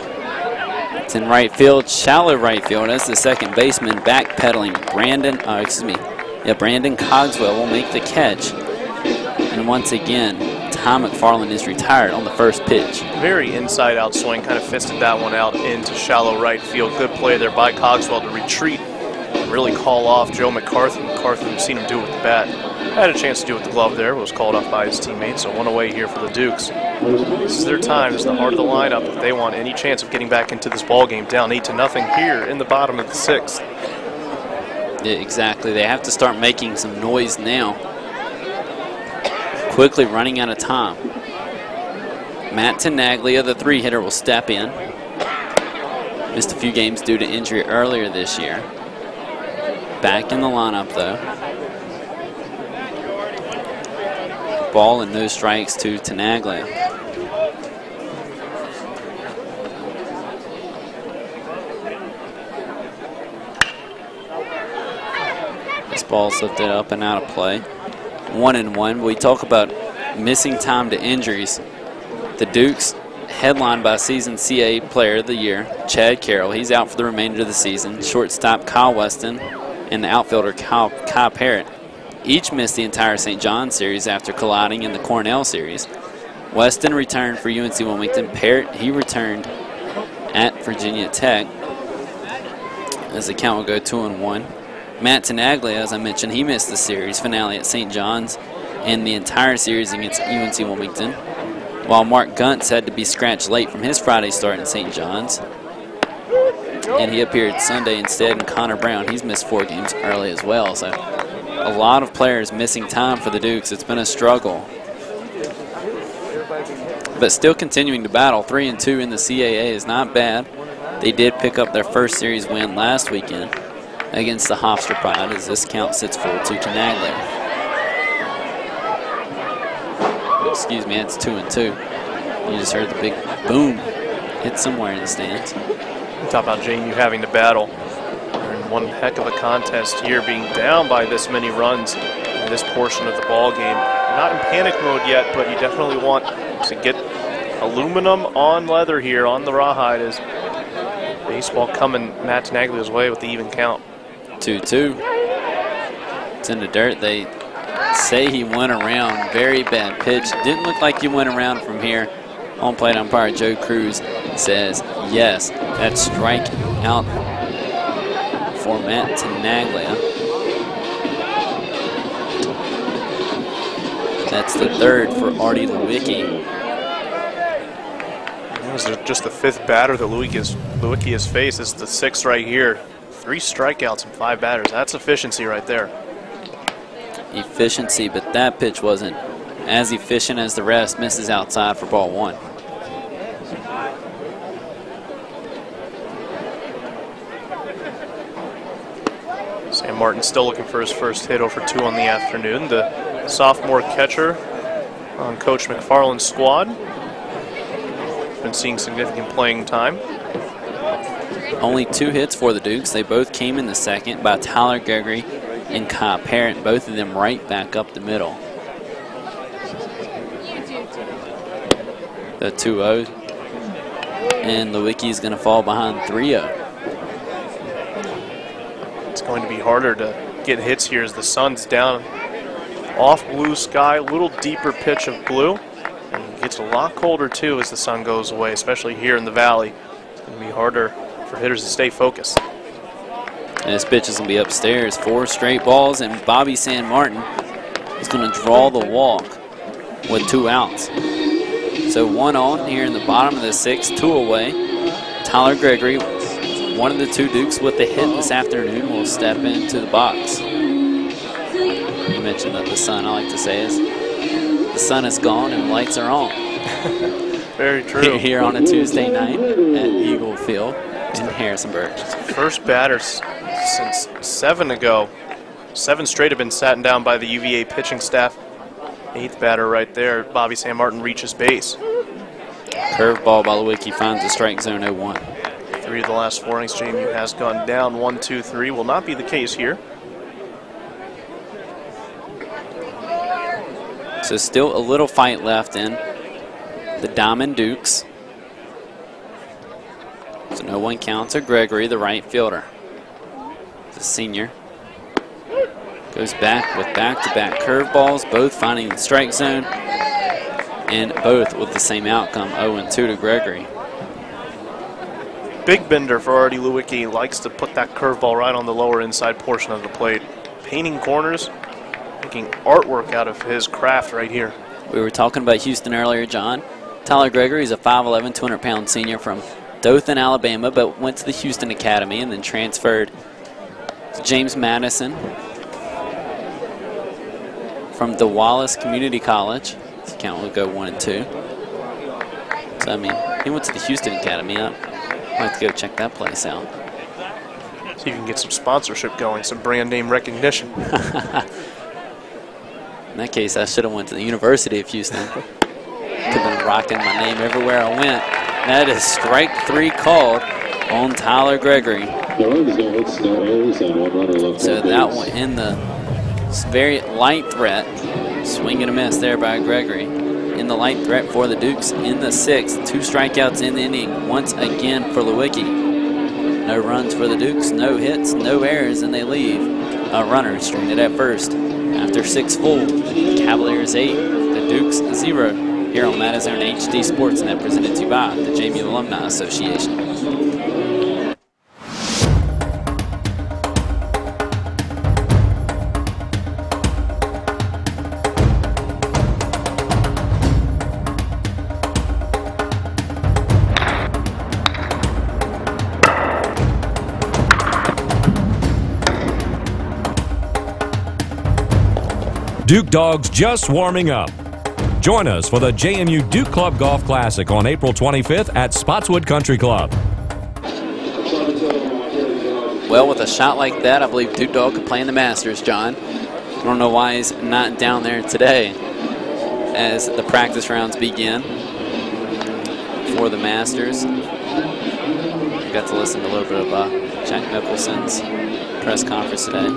It's in right field, shallow right field as the second baseman backpedaling. Brandon Cogswell will make the catch. And once again, Tom McFarland is retired on the first pitch. Very inside-out swing, kind of fisted that one out into shallow right field. Good play there by Cogswell to retreat and really call off Joe McCarthy. McCarthy, we've seen him do it with the bat. Had a chance to do it with the glove there, but was called off by his teammate, so one away here for the Dukes. This is their time. This is the heart of the lineup if they want any chance of getting back into this ball game. Down 8-0 here in the bottom of the sixth. Yeah, exactly. They have to start making some noise now. Quickly running out of time. Matt Tenaglia, the 3-hitter, will step in. Missed a few games due to injury earlier this year. Back in the lineup, though. Ball and no strikes to Tenaglia. This ball's lifted up and out of play. 1-1. We talk about missing time to injuries. The Dukes, headlined by season CA Player of the Year, Chad Carroll. He's out for the remainder of the season. Shortstop Kyle Weston and the outfielder Kyle Parrott. Each missed the entire St. John series after colliding in the Cornell series. Weston returned for UNC Wilmington. Parrott, he returned at Virginia Tech. As the count will go 2-1. Matt Tenaglia, as I mentioned, he missed the series finale at St. John's and the entire series against UNC Wilmington, while Mark Guntz had to be scratched late from his Friday start in St. John's. And he appeared Sunday instead, and Connor Brown, he's missed 4 games early as well. So a lot of players missing time for the Dukes. It's been a struggle. But still continuing to battle. 3-2 in the CAA is not bad. They did pick up their first series win last weekend against the Hofstra Pride as this count sits full to Tenaglia. Excuse me, it's 2-2. You just heard the big boom hit somewhere in the stands. Talk about JMU having to battle. They're in one heck of a contest here, being down by this many runs in this portion of the ball game. Not in panic mode yet, but you definitely want to get aluminum on leather here on the rawhide as baseball coming Matt Tenaglia's way with the even count. 2-2. It's in the dirt. They say he went around. Very bad pitch. Didn't look like he went around from here. On plate umpire Joe Cruz says yes. That's strike out for Matt Tenaglia. That's the third for Artie Lewicki. This is just the 5th batter that Lewicki has faced. This is the 6th right here. 3 strikeouts and 5 batters. That's efficiency right there. Efficiency, but that pitch wasn't as efficient as the rest. Misses outside for ball 1. Sam Martin still looking for his first hit over 2 on the afternoon. The sophomore catcher on Coach McFarland's squad. Been seeing significant playing time. Only 2 hits for the Dukes. They both came in the second by Tyler Gregory and Kyle Parrott, both of them right back up the middle. The 2-0. And Lewicki is going to fall behind 3-0. It's going to be harder to get hits here as the sun's down off blue sky, a little deeper pitch of blue. And it gets a lot colder too as the sun goes away, especially here in the valley. It's going to be harder for hitters to stay focused. And this pitch is going to be upstairs. 4 straight balls, and Bobby San Martin is going to draw the walk with 2 outs. So 1 on here in the bottom of the 6th, 2 away. Tyler Gregory, one of the 2 Dukes with the hit this afternoon, will step into the box. You mentioned that the sun, I like to say, is the sun is gone and the lights are on. Very true. Here on a Tuesday night at Eagle Field in Harrisonburg. First batter since 7 ago. 7 straight have been sat down by the UVA pitching staff. 8th batter right there. Bobby San Martin reaches base. Curveball by Lewicki finds the strike zone 0-1. 3 of the last 4 innings, JMU has gone down 1-2-3. Will not be the case here. So still a little fight left in the Diamond Dukes. So no one counts to Gregory, the right fielder. The senior goes back with back-to-back curveballs, both finding the strike zone, and both with the same outcome, 0-2 to Gregory. Big bender for Artie Lewicki. Likes to put that curveball right on the lower inside portion of the plate. Painting corners, making artwork out of his craft right here. We were talking about Houston earlier, John. Tyler Gregory is a 5'11", 200-pound senior from Dothan, Alabama, but went to the Houston Academy and then transferred to James Madison from the Wallace Community College. This account will go 1 and 2. So, I mean, he went to the Houston Academy. I'd like to go check that place out. See if you can get some sponsorship going, some brand name recognition. In that case, I should have went to the University of Houston. Could have been rocking my name everywhere I went. That is strike 3 called on Tyler Gregory. So that one in the very light threat. Swing and a miss there by Gregory. In the light threat for the Dukes in the 6th. 2 strikeouts in the inning once again for Lewicki. No runs for the Dukes, no hits, no errors, and they leave a runner stranded at first. After 6 full, Cavaliers 8, the Dukes 0. Here on Madison HD Sportsnet, presented to you by the JMU Alumni Association. Duke Dogs just warming up. Join us for the JMU Duke Club Golf Classic on April 25th at Spotswood Country Club. Well, with a shot like that, I believe Duke Dog could play in the Masters, John. I don't know why he's not down there today as the practice rounds begin for the Masters. I got to listen to a little bit of Jack Nicholson's press conference today.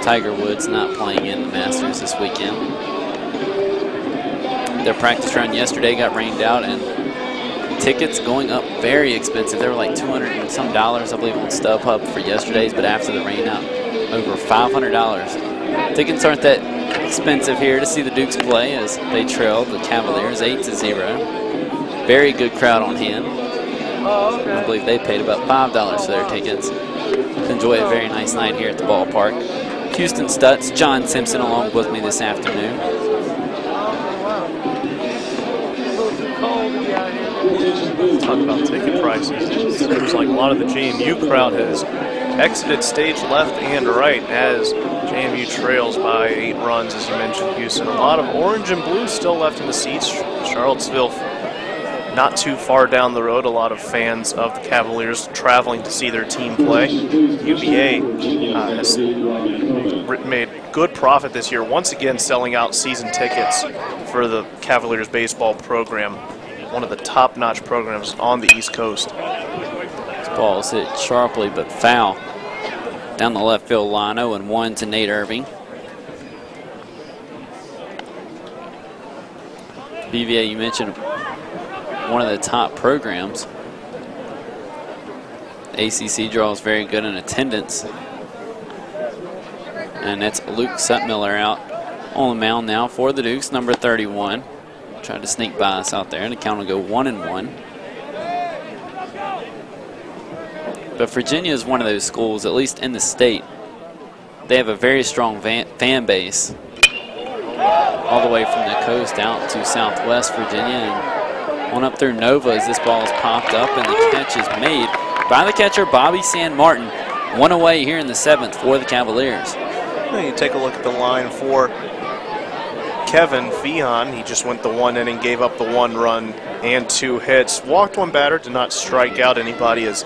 Tiger Woods not playing in the Masters this weekend. Their practice round yesterday got rained out, and tickets going up very expensive. They were like $200 and some, I believe, on StubHub for yesterday's, but after the rain out, over $500. Tickets aren't that expensive here to see the Dukes play as they trail the Cavaliers 8-0. Very good crowd on hand. I believe they paid about $5 for their tickets to enjoy a very nice night here at the ballpark. Houston Stutz, John Simpson along with me this afternoon. Talk about ticket prices. It seems like a lot of the JMU crowd has exited stage left and right as JMU trails by 8 runs, as you mentioned, Houston. A lot of orange and blue still left in the seats. Charlottesville not too far down the road. A lot of fans of the Cavaliers traveling to see their team play. UVA has made good profit this year, once again selling out season tickets for the Cavaliers baseball program. One of the top-notch programs on the East Coast. This ball is hit sharply but foul down the left field line. 0-1 to Nate Irving. UVA, you mentioned one of the top programs. ACC draws very good in attendance. And that's Luke Sutmiller out on the mound now for the Dukes, number 31. Tried to sneak by us out there, and the count will go 1-1. But Virginia is one of those schools, at least in the state, they have a very strong fan base all the way from the coast out to southwest Virginia and on up through Nova as this ball is popped up, and the catch is made by the catcher, Bobby San Martin. One away here in the 7th for the Cavaliers. You take a look at the line for Kevin Feehan. He just went the 1 inning, gave up the 1 run and 2 hits. Walked 1 batter, did not strike out anybody as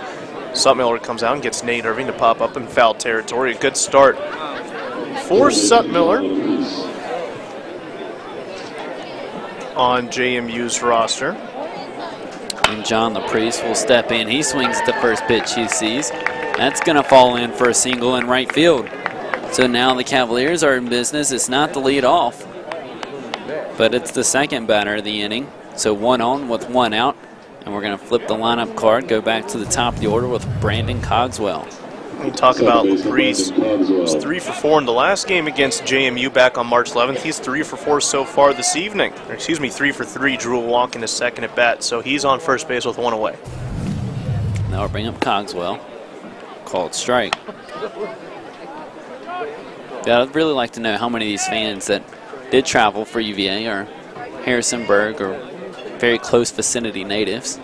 Sutmiller comes out and gets Nate Irving to pop up in foul territory. A good start for Sutmiller on JMU's roster. And John LaPriest will step in. He swings at the first pitch he sees. That's going to fall in for a single in right field. So now the Cavaliers are in business. It's not the lead off, but it's the second batter of the inning. So 1 on with 1 out, and we're going to flip the lineup card, go back to the top of the order with Brandon Cogswell. We talk about LaPriest. He was 3 for 4 in the last game against JMU back on March 11th. He's 3 for 4 so far this evening. Or excuse me, 3 for 3. Drew a walk in his second at bat, so he's on first base with 1 away. Now we'll bring up Cogswell. Called strike. Yeah, I'd really like to know how many of these fans that did travel for UVA are Harrisonburg or very close vicinity natives.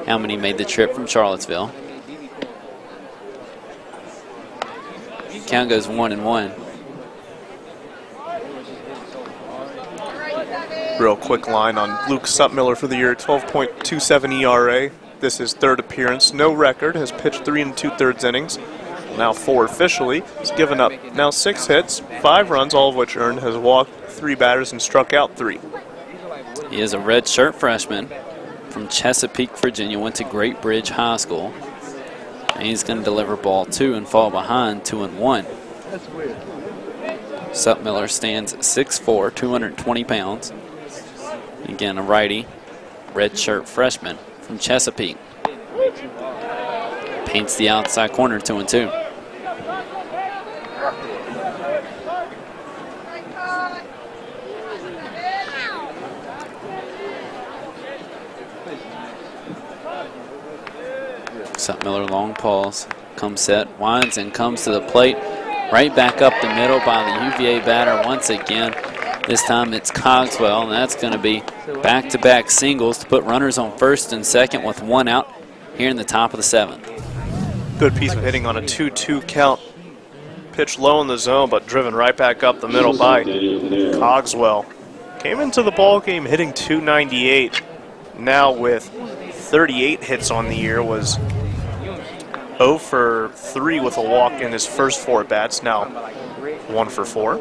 How many made the trip from Charlottesville? Count goes 1-1. Real quick line on Luke Sutmiller for the year, 12.27 ERA. This is 3rd appearance, no record, has pitched 3 2/3 innings. Now 4 officially. He's given up now 6 hits, 5 runs, all of which earned, has walked 3 batters and struck out 3. He is a redshirt freshman from Chesapeake, Virginia, went to Great Bridge High School. And he's going to deliver ball 2 and fall behind 2-1. Sutmiller stands at 6'4", 220 pounds. Again, a righty, redshirt freshman from Chesapeake. Paints the outside corner, 2-2. Sutmiller, long pause, comes set, winds and comes to the plate. Right back up the middle by the UVA batter once again. This time it's Cogswell, and that's going to be back-to-back singles to put runners on first and second with 1 out here in the top of the 7th. Good piece of hitting on a 2-2 count. Pitch low in the zone, but driven right back up the middle by Cogswell. Came into the ball game hitting .298. Now with 38 hits on the year, was 0 for 3 with a walk in his first 4 at-bats, now 1 for 4.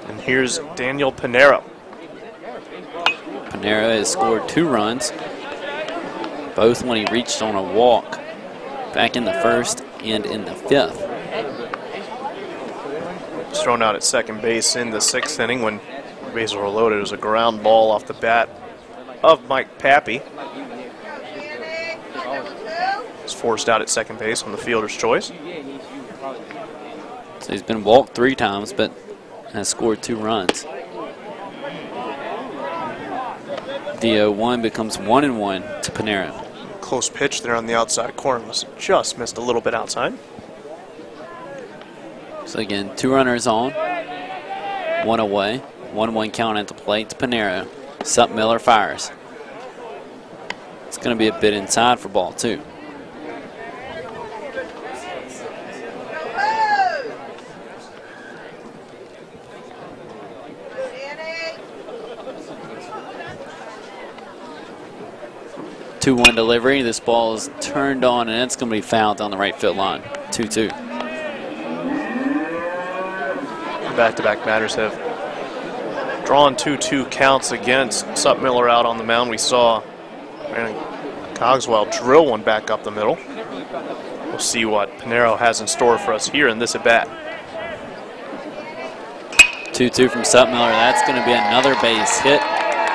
And here's Daniel Pinero. Pinero has scored 2 runs, both when he reached on a walk back in the 1st and in the 5th. Was thrown out at second base in the 6th inning when bases were loaded. It was a ground ball off the bat of Mike Pappy. Was forced out at second base on the fielder's choice. So he's been walked 3 times, but has scored 2 runs. The 0-1 becomes 1-1 to Panero. Close pitch there on the outside corner. Was just missed a little bit outside. So again, 2 runners on, 1 away, 1-1 count at the plate to Panero. Miller fires. It's going to be a bit inside for ball 2. Two-one delivery. This ball is turned on, and it's going to be fouled on the right field line. 2-2. Back-to-back batters have drawn 2-2 counts against Miller out on the mound. We saw Brandon Cogswell drill one back up the middle. We'll see what Panero has in store for us here in this at-bat. 2-2 from Miller. That's going to be another base hit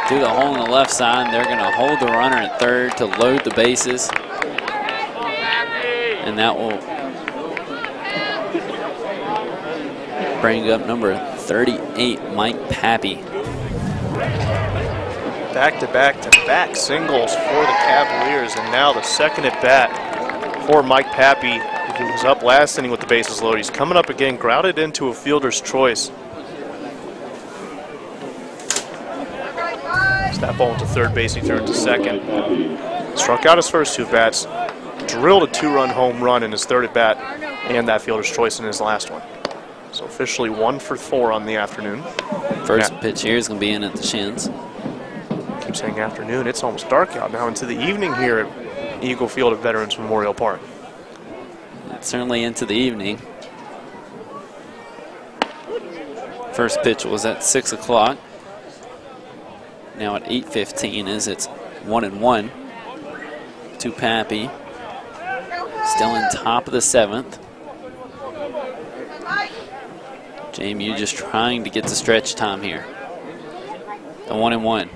through the hole on the left side. They're going to hold the runner at third to load the bases. And that will bring up number 38, Mike Pappy. Back-to-back-to-back singles for the Cavaliers, and now the second at-bat for Mike Pappy, who was up last inning with the bases loaded. He's coming up again, grounded into a fielder's choice. That ball into third base, he turned to second. Struck out his first 2 bats, drilled a 2-run home run in his third at-bat, and that fielder's choice in his last one. So officially 1 for 4 on the afternoon. First pitch here is going to be in at the shins. Keep saying afternoon, it's almost dark out now into the evening here at Eagle Field at Veterans Memorial Park. It's certainly into the evening. First pitch was at 6 o'clock. Now at 8:15 as it's 1-1 to Pappy. Still in top of the 7th. JMU just trying to get to stretch time here. The 1-1.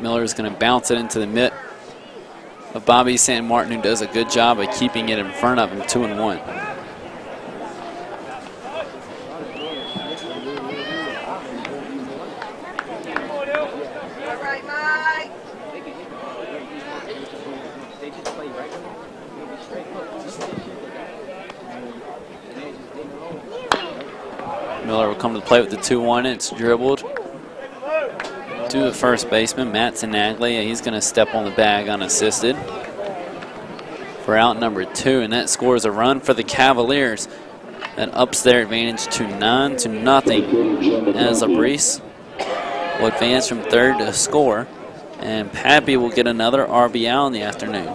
Miller is going to bounce it into the mitt of Bobby San Martin, who does a good job of keeping it in front of him. 2-1. Miller will come to the plate with the 2-1. It's dribbled to the first baseman, Matt Sinaglia. He's going to step on the bag unassisted for out number 2, and that scores a run for the Cavaliers. That ups their advantage to 9-0 as Abrice will advance from third to score, and Pappy will get another RBI in the afternoon.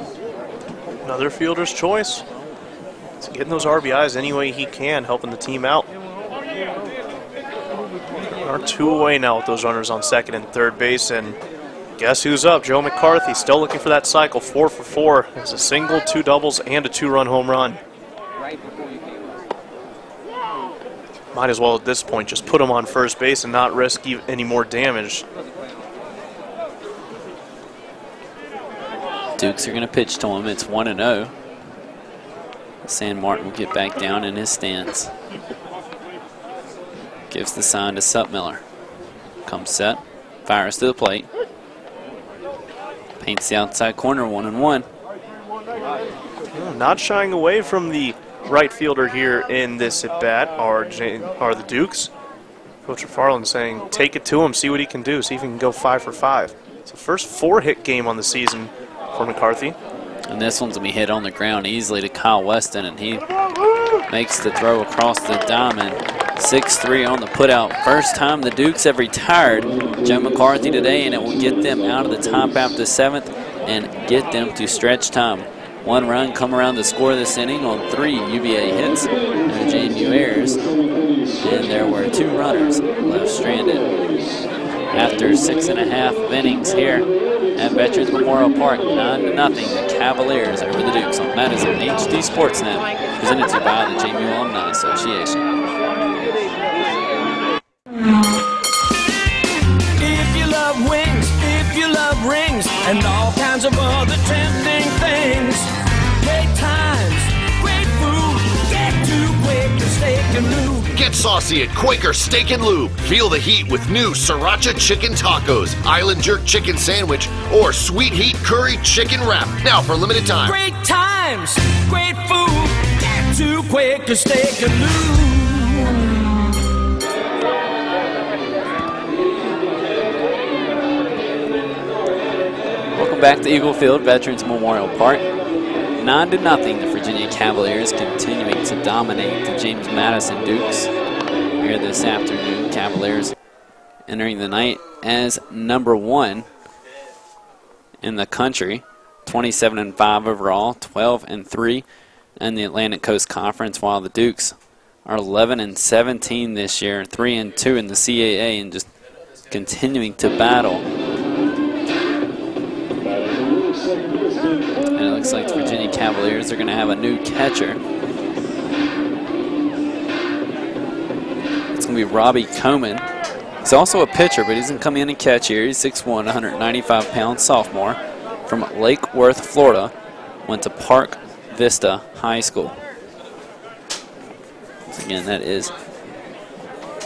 Another fielder's choice. He's getting those RBIs any way he can, helping the team out. Are 2 away now with those runners on second and third base, and guess who's up? Joe McCarthy still looking for that cycle. 4 for 4. It's a single, 2 doubles, and a 2-run home run. Might as well at this point just put him on first base and not risk any more damage. Dukes are going to pitch to him. It's 1-0. San Martin will get back down in his stance. Gives the sign to Miller. Comes set. Fires to the plate. Paints the outside corner. 1-1. Not shying away from the right fielder here in this at-bat are the Dukes. Coach McFarland saying, take it to him, see what he can do, see if he can go 5 for 5. It's the first 4-hit game on the season for McCarthy. And this one's going to be hit on the ground easily to Kyle Weston, and he makes the throw across the diamond. 6-3 on the putout. First time the Dukes have retired Joe McCarthy today, and it will get them out of the top half of the 7th and get them to stretch time. 1 run come around to score this inning on 3 UVA hits and the JMU errors. And there were 2 runners left stranded. After 6.5 innings here at Veterans Memorial Park, 9-0, the Cavaliers over the Dukes. And that is on HD Sportsnet, presented to you by the JMU Alumni Association. If you love wings, if you love rings, and all kinds of other tempting things, great times, great food, get to Quaker Steak and Lube. Get saucy at Quaker Steak and Lube. Feel the heat with new Sriracha Chicken Tacos, Island Jerk Chicken Sandwich, or Sweet Heat Curry Chicken Wrap. Now for a limited time. Great times, great food. Get to Quaker Steak and Lube. Welcome back to Eagle Field, Veterans Memorial Park. 9-0, the Virginia Cavaliers continuing to dominate the James Madison Dukes here this afternoon. Cavaliers entering the night as #1 in the country, 27-5 overall, 12-3 in the Atlantic Coast Conference, while the Dukes are 11-17 this year, 3-2 in the CAA, and just continuing to battle. And it looks like the Virginia Cavaliers are going to have a new catcher. It's going to be Robbie Coman. He's also a pitcher, but he doesn't come in and catch here. He's 6'1", 195-pound sophomore from Lake Worth, Florida. Went to Park Vista High School. Once again, that is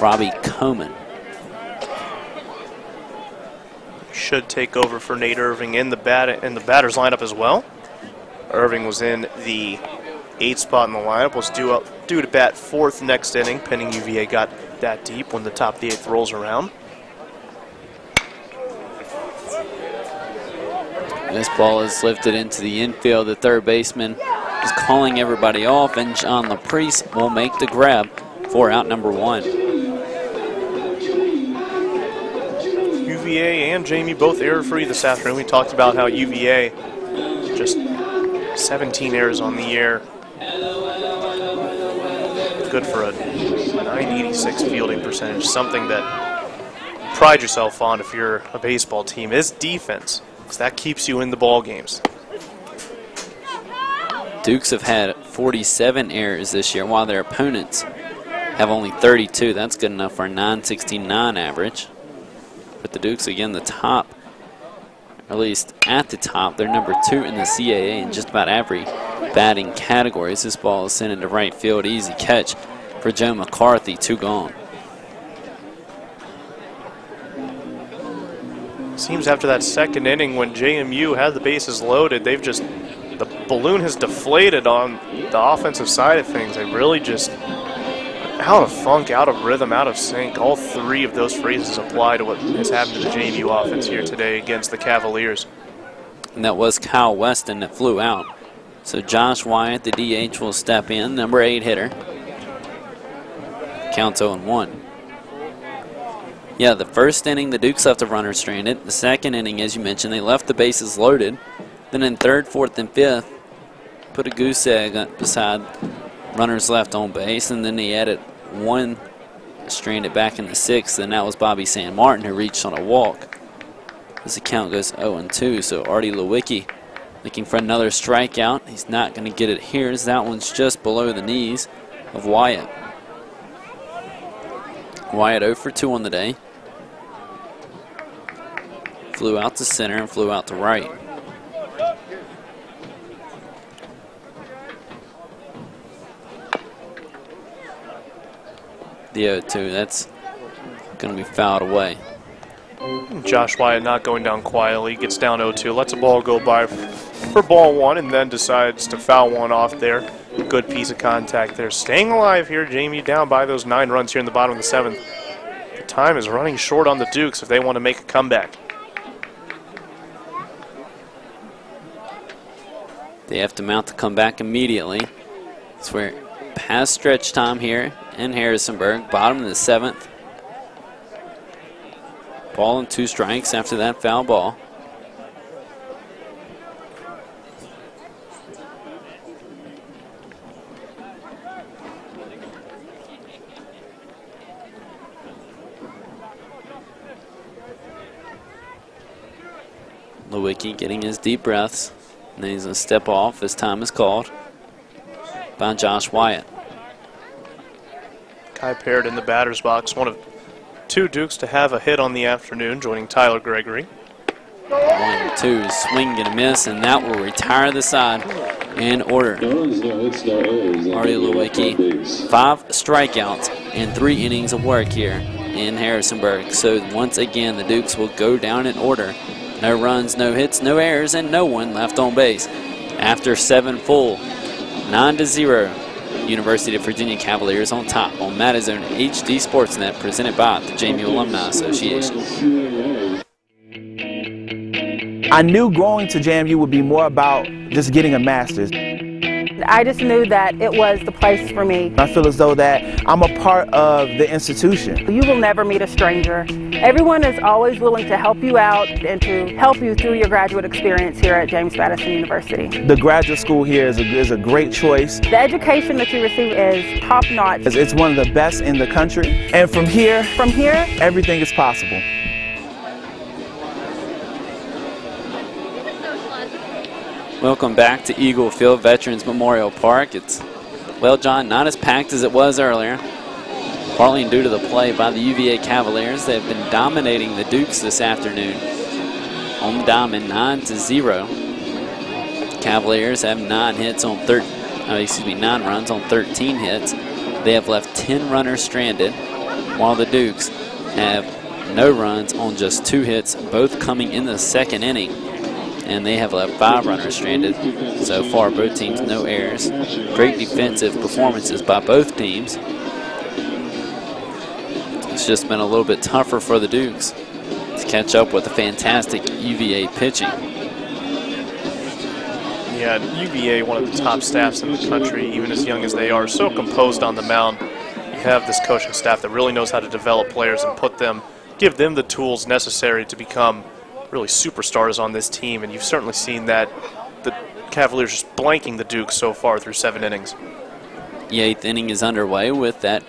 Robbie Coman. Should take over for Nate Irving in the batter's lineup as well. Irving was in the 8th spot in the lineup, was due to bat 4th next inning, pending UVA got that deep when the top of the 8th rolls around. This ball is lifted into the infield. The third baseman is calling everybody off, and John LaPriest will make the grab for out #1. UVA and JMU both error-free this afternoon. We talked about how UVA just 17 errors on the year. Good for a 986 fielding percentage. Something that you pride yourself on if you're a baseball team is defense, because that keeps you in the ball games. Dukes have had 47 errors this year, while their opponents have only 32. That's good enough for a 969 average. But the Dukes, again, the top, or at least at the top, they're #2 in the CAA in just about every batting category. As this ball is sent into right field, easy catch for Joe McCarthy, 2 gone. Seems after that second inning when JMU had the bases loaded, the balloon has deflated on the offensive side of things. They really just out of funk, out of rhythm, out of sync. All 3 of those phrases apply to what has happened to the JMU offense here today against the Cavaliers. And that was Kyle Weston that flew out. So Josh Wyatt, the DH, will step in, #8 hitter. Counts 0-1. Yeah, the first inning, the Dukes left a runner stranded. The second inning, as you mentioned, they left the bases loaded. Then in 3rd, 4th, and 5th, put a goose egg beside runners left on base, and then they added 1 stranded back in the 6th, and that was Bobby San Martin, who reached on a walk. As the count goes 0-2, so Artie Lewicki looking for another strikeout. He's not going to get it here, as that one's just below the knees of Wyatt. Wyatt 0 for 2 on the day. Flew out to center and flew out to right. The 0-2, that's going to be fouled away. Josh Wyatt not going down quietly, gets down 0-2, lets a ball go by for ball 1, and then decides to foul one off there. Good piece of contact there. Staying alive here, JMU down by those 9 runs here in the bottom of the 7th. The time is running short on the Dukes if they want to make a comeback. They have to mount the comeback immediately. It's where past stretch time here in Harrisonburg, bottom of the 7th. Ball and 2 strikes after that foul ball. Lewicki getting his deep breaths, and then he's going to step off as time is called by Josh Wyatt. Kai Parrott in the batter's box, one of 2 Dukes to have a hit on the afternoon, joining Tyler Gregory. 1-2, swing and a miss, and that will retire the side in order. Artie Lewicki, 5 strikeouts and 3 innings of work here in Harrisonburg. So once again, the Dukes will go down in order. No runs, no hits, no errors, and no one left on base. After 7 full, 9-0. University of Virginia Cavaliers on top on Madison HD Sportsnet, presented by the JMU Alumni Association. I knew going to JMU would be more about just getting a master's. I just knew that it was the place for me. I feel as though that I'm a part of the institution. You will never meet a stranger. Everyone is always willing to help you out and to help you through your graduate experience here at James Madison University. The graduate school here is a great choice. The education that you receive is top-notch. It's one of the best in the country. And from here, everything is possible. Welcome back to Eagle Field, Veterans Memorial Park. It's, well, John, not as packed as it was earlier. Partly due to the play by the UVA Cavaliers. They've been dominating the Dukes this afternoon. On the diamond, 9-0. Cavaliers have 9 runs on 13 hits. They have left 10 runners stranded, while the Dukes have no runs on just 2 hits, both coming in the second inning. And they have left 5 runners stranded. So far, both teams, no errors. Great defensive performances by both teams. It's just been a little bit tougher for the Dukes to catch up with the fantastic UVA pitching. Yeah, UVA, one of the top staffs in the country, even as young as they are, so composed on the mound. You have this coaching staff that really knows how to develop players and give them the tools necessary to become really superstars on this team, and you've certainly seen that. The Cavaliers just blanking the Dukes so far through 7 innings. The 8th inning is underway with that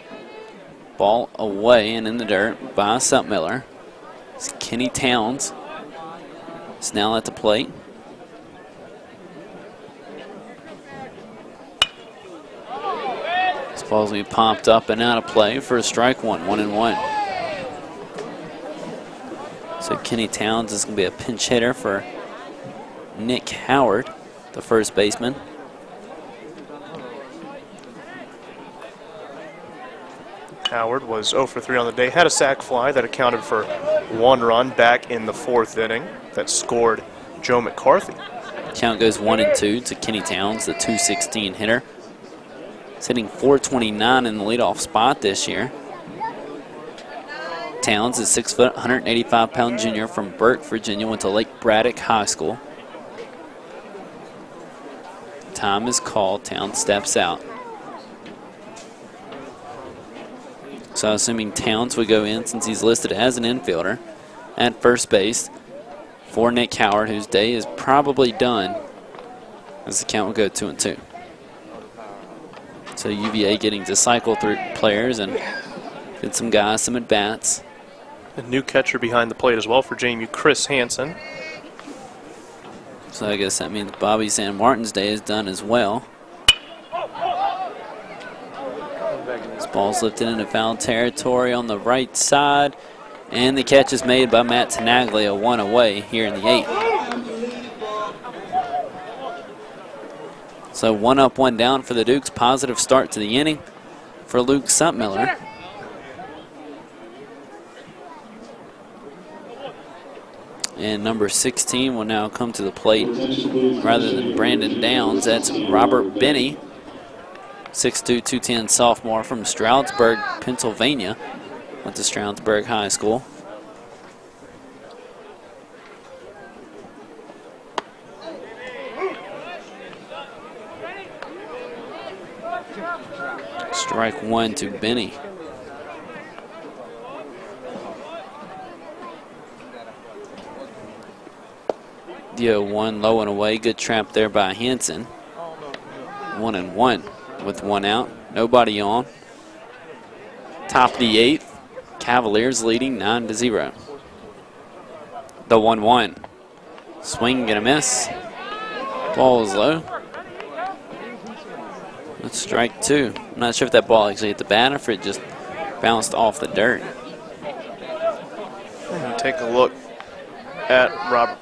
ball away and in the dirt by Suttmiller. It's Kenny Towns is now at the plate. This ball's going to be popped up and out of play for a strike one, 1-1. So Kenny Towns is going to be a pinch hitter for Nick Howard, the first baseman. Howard was 0 for 3 on the day, had a sac fly that accounted for 1 run back in the 4th inning that scored Joe McCarthy. Count goes 1-2 to Kenny Towns, the .216 hitter. He's hitting .429 in the leadoff spot this year. Towns is 6 foot, 185-pound junior from Burke, Virginia, went to Lake Braddock High School. Time is called. Towns steps out. So assuming Towns would go in, since he's listed as an infielder at first base for Nick Howard, whose day is probably done, as the count will go 2-2. So UVA getting to cycle through players and get some guys some at-bats. A new catcher behind the plate as well for JMU, Chris Hansen. So I guess that means Bobby San Martin's day is done as well. This ball's lifted into foul territory on the right side, and the catch is made by Matt Tenaglia, 1 away here in the 8th. So 1 up, 1 down for the Dukes. Positive start to the inning for Luke Suttmiller. And number 16 will now come to the plate rather than Brandon Downs. That's Robert Benny, 6'2", 210 sophomore from Stroudsburg, Pennsylvania. Went to Stroudsburg High School. Strike 1 to Benny. The 0-1 low and away. Good trap there by Hansen. 1-1 with 1 out. Nobody on. Top of the 8th. Cavaliers leading 9-0. The 1-1. Swing and a miss. Ball is low. That's strike 2. I'm not sure if that ball actually hit the bat or if it just bounced off the dirt. And take a look at Robert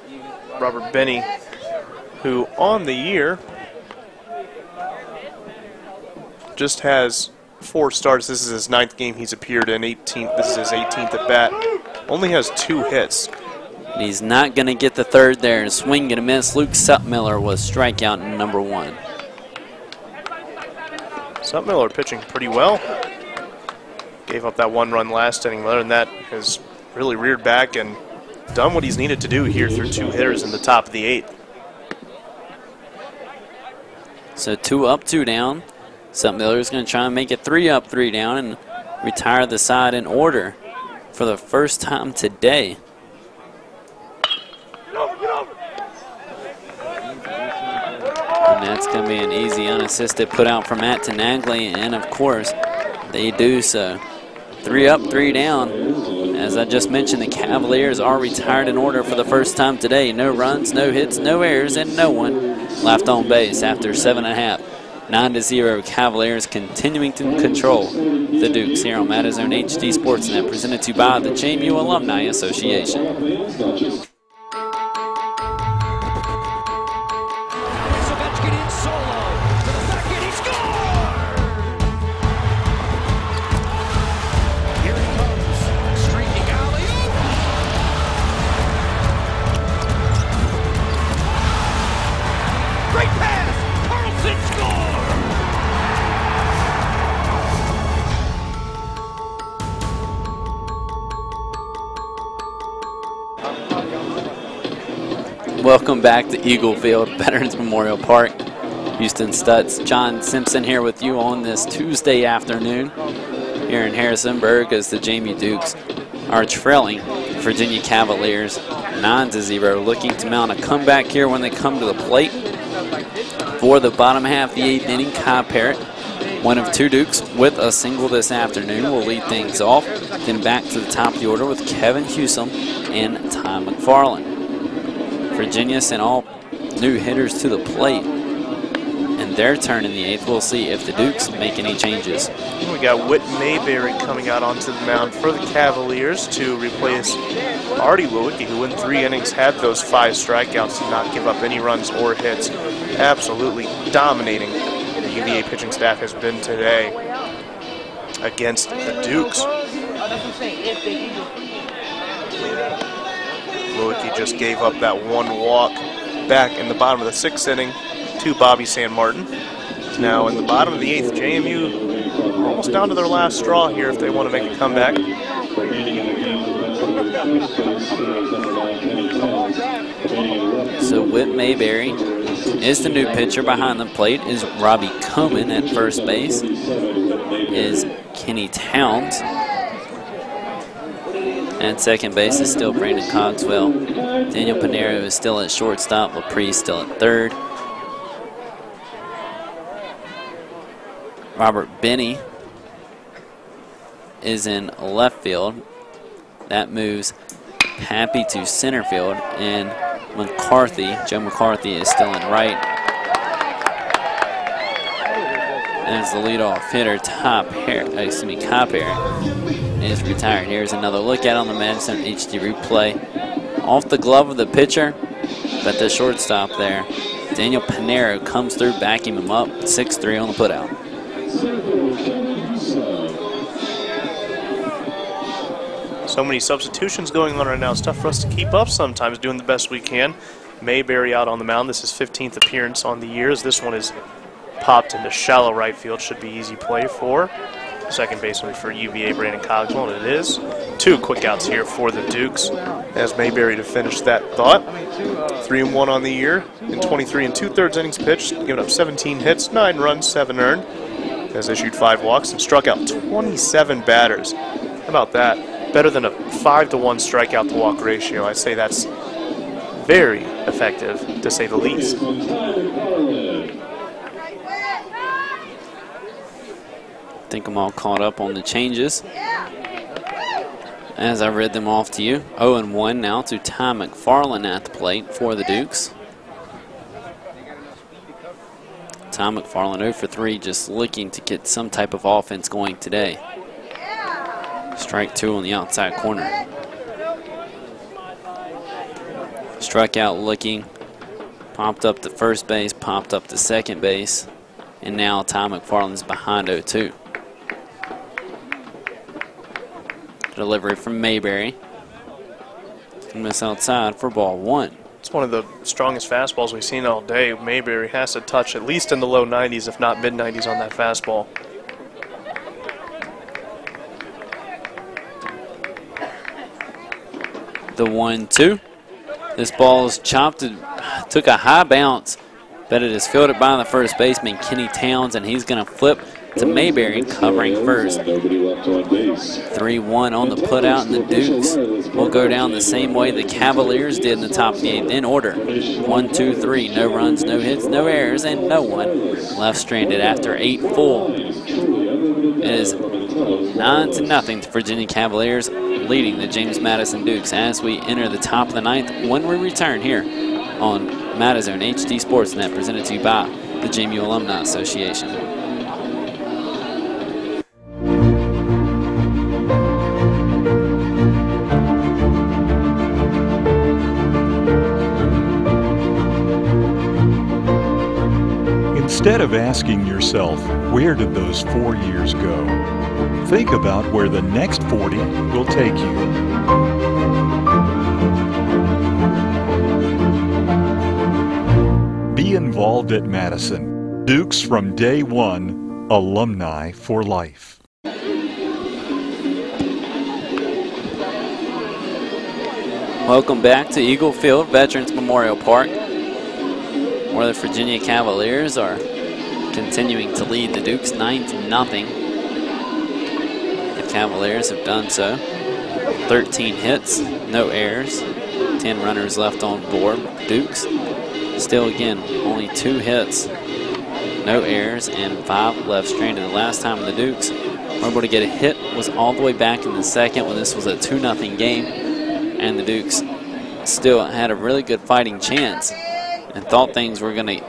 Benny, who on the year just has 4 starts. This is his 9th game he's appeared in. This is his 18th at bat. Only has 2 hits. He's not going to get the third there. Swing and a miss. Luke Sutmiller was strikeout number 1. Sutmiller pitching pretty well. Gave up that 1 run last inning. Other than that, has really reared back and done what he's needed to do here through 2 hitters in the top of the 8th. So 2 up, 2 down. Sutmiller's going to try and make it 3 up, 3 down and retire the side in order for the first time today. And that's going to be an easy unassisted put out from Matt Tenaglia, and of course they do so. 3 up, 3 down. As I just mentioned, the Cavaliers are retired in order for the first time today. No runs, no hits, no errors, and no one left on base after 7.5. 9-0 Cavaliers continuing to control the Dukes here on Madison HD Sportsnet, presented to you by the JMU Alumni Association. Welcome back to Eagle Field, Veterans Memorial Park. Houston Stutz, John Simpson here with you on this Tuesday afternoon here in Harrisonburg as the JMU Dukes are trailing Virginia Cavaliers 9-0, looking to mount a comeback here when they come to the plate. For the bottom half of the 8th inning, Kai Parrott, one of 2 Dukes with a single this afternoon, will lead things off. Then back to the top of the order with Kevin Hewsome and Ty McFarland. Virginia sent all new hitters to the plate, and their turn in the 8th. We'll see if the Dukes make any changes. We got Whit Mayberry coming out onto the mound for the Cavaliers to replace Artie Lewicki, who in 3 innings had those 5 strikeouts, did not give up any runs or hits. Absolutely dominating the UVA pitching staff has been today against the Dukes. Lewicki just gave up that 1 walk back in the bottom of the 6th inning to Bobby San Martin. Now in the bottom of the 8th, JMU almost down to their last straw here if they want to make a comeback. So Whit Mayberry is the new pitcher. Behind the plate is Robbie Coman at first base, is Kenny Towns. At second base is still Brandon Cogswell. Daniel Pinero is still at shortstop. Laprise still at third. Robert Benny is in left field. That moves Happy to center field, and McCarthy, Joe McCarthy, is still in right. As the leadoff hitter, Kai Parrott is retired. Here's another look at on the Madison HD replay. Off the glove of the pitcher, but the shortstop there, Daniel Pinero, comes through, backing him up, 6-3 on the putout. So many substitutions going on right now. It's tough for us to keep up sometimes, doing the best we can. Mayberry out on the mound. This is his 15th appearance on the year. This one is popped into shallow right field. Should be easy play for second baseman for UVA, Brandon Cogswell, and it is. 2 quick outs here for the Dukes as Mayberry to finish that thought. 3-1 on the year in 23 2/3 innings pitched, giving up 17 hits, 9 runs, 7 earned. Has issued 5 walks and struck out 27 batters. How about that? Better than a 5-to-1 strikeout to walk ratio. I'd say that's very effective, to say the least. I think I'm all caught up on the changes as I read them off to you. 0-1 now to Ty McFarland at the plate for the Dukes. Ty McFarland 0 for 3, just looking to get some type of offense going today. Strike 2 on the outside corner. Struck out looking, popped up to first base, popped up to second base, and now Ty McFarland's behind 0-2. delivery from Mayberry. Miss outside for ball 1. It's one of the strongest fastballs we've seen all day. Mayberry has to touch at least in the low 90s, if not mid-90s on that fastball. The 1-2. This ball is chopped. It took a high bounce, but it is fielded by the first baseman, Kenny Towns, and he's going to flip to Mayberry, covering first. 3-1 on the putout, and the Dukes will go down the same way the Cavaliers did in the top of the 8th, in order. 1, 2, 3, no runs, no hits, no errors, and no one left stranded after 8 full. It is 9-0 to Virginia Cavaliers, leading the James Madison Dukes as we enter the top of the 9th when we return here on Madison HD Sportsnet, presented to you by the JMU Alumni Association. Instead of asking yourself, where did those 4 years go? Think about where the next 40 will take you. Be involved at Madison. Dukes from day one, alumni for life. Welcome back to Eagle Field, Veterans Memorial Park, where the Virginia Cavaliers are continuing to lead the Dukes 9-0. The Cavaliers have done so. 13 hits, no errors, 10 runners left on board. Dukes still, again, only 2 hits, no errors, and 5 left stranded. The last time the Dukes were able to get a hit was all the way back in the 2nd when this was a 2-0 game, and the Dukes still had a really good fighting chance and thought things were going to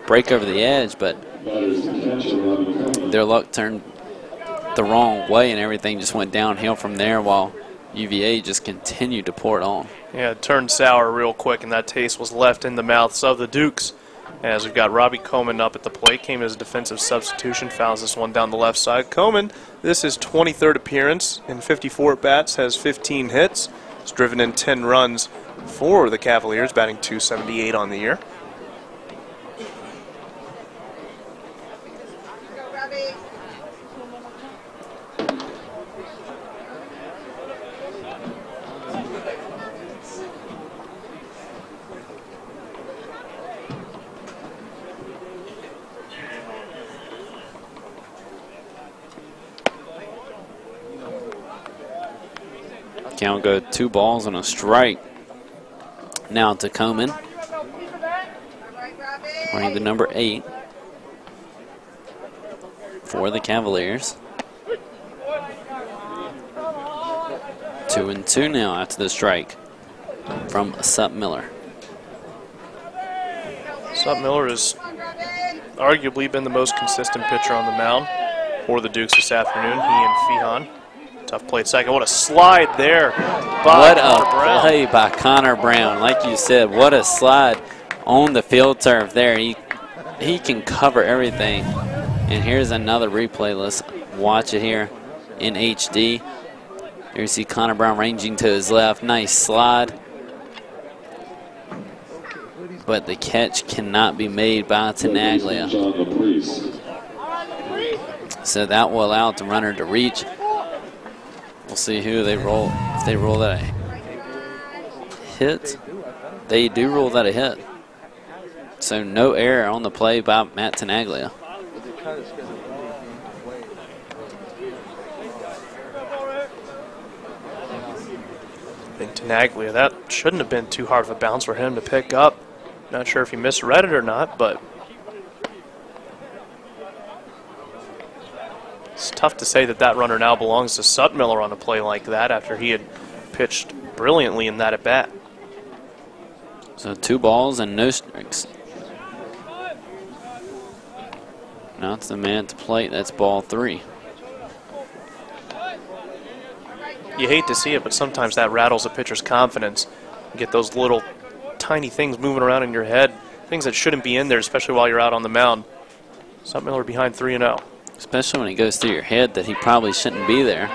break over the edge, but their luck turned the wrong way and everything just went downhill from there, while UVA just continued to pour it on. Yeah, it turned sour real quick, and that taste was left in the mouths of the Dukes. As we've got Robbie Coleman up at the plate, came as a defensive substitution, fouls this one down the left side. Coleman, this is 23rd appearance in 54 at-bats, has 15 hits. He's driven in 10 runs for the Cavaliers, batting .278 on the year. Count go 2 balls and a strike. Now to Coleman, wearing the number 8 for the Cavaliers. 2-2 now after the strike from Sup Miller. Sup Miller has arguably been the most consistent pitcher on the mound for the Dukes this afternoon, he and Fehan. Tough play at second. What a slide there by Connor Brown. Play by Connor Brown. Like you said, what a slide on the field turf there. He can cover everything. And here's another replay. Let's watch it here in HD. Here you see Connor Brown ranging to his left. Nice slide. But the catch cannot be made by Tenaglia. So that will allow the runner to reach. We'll see who they roll. If they roll that a hit, they do roll that a hit. So no error on the play by Matt Tenaglia. I think Tenaglia, that shouldn't have been too hard of a bounce for him to pick up. Not sure if he misread it or not, but it's tough to say that that runner now belongs to Sup Miller on a play like that after he had pitched brilliantly in that at-bat. So 2 balls and no strikes. Now it's the man at the plate. That's ball 3. You hate to see it, but sometimes that rattles a pitcher's confidence. You get those little tiny things moving around in your head, things that shouldn't be in there, especially while you're out on the mound. Sup Miller behind 3-0. Especially when it goes through your head that he probably shouldn't be there.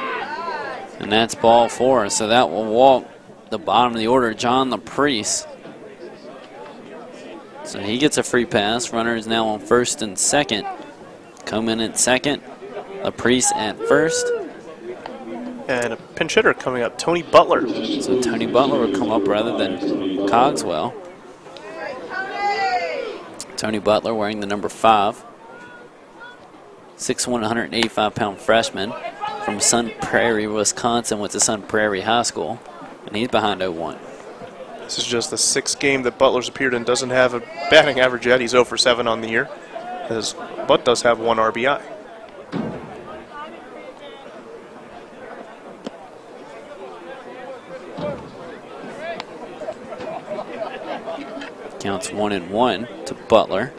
And that's ball 4, so that will walk the bottom of the order, John LaPriest. So he gets a free pass. Runner is now on first and second. Coleman at second, LaPriest at first. And a pinch hitter coming up, Tony Butler. So Tony Butler will come up rather than Cogswell. Tony Butler wearing the number 5. 6'1", 185-pound freshman from Sun Prairie, Wisconsin, went to Sun Prairie High School, and he's behind 0-1. This is just the 6th game that Butler's appeared in. Doesn't have a batting average yet. He's 0 for 7 on the year, but does have 1 RBI. Counts 1-1 to Butler.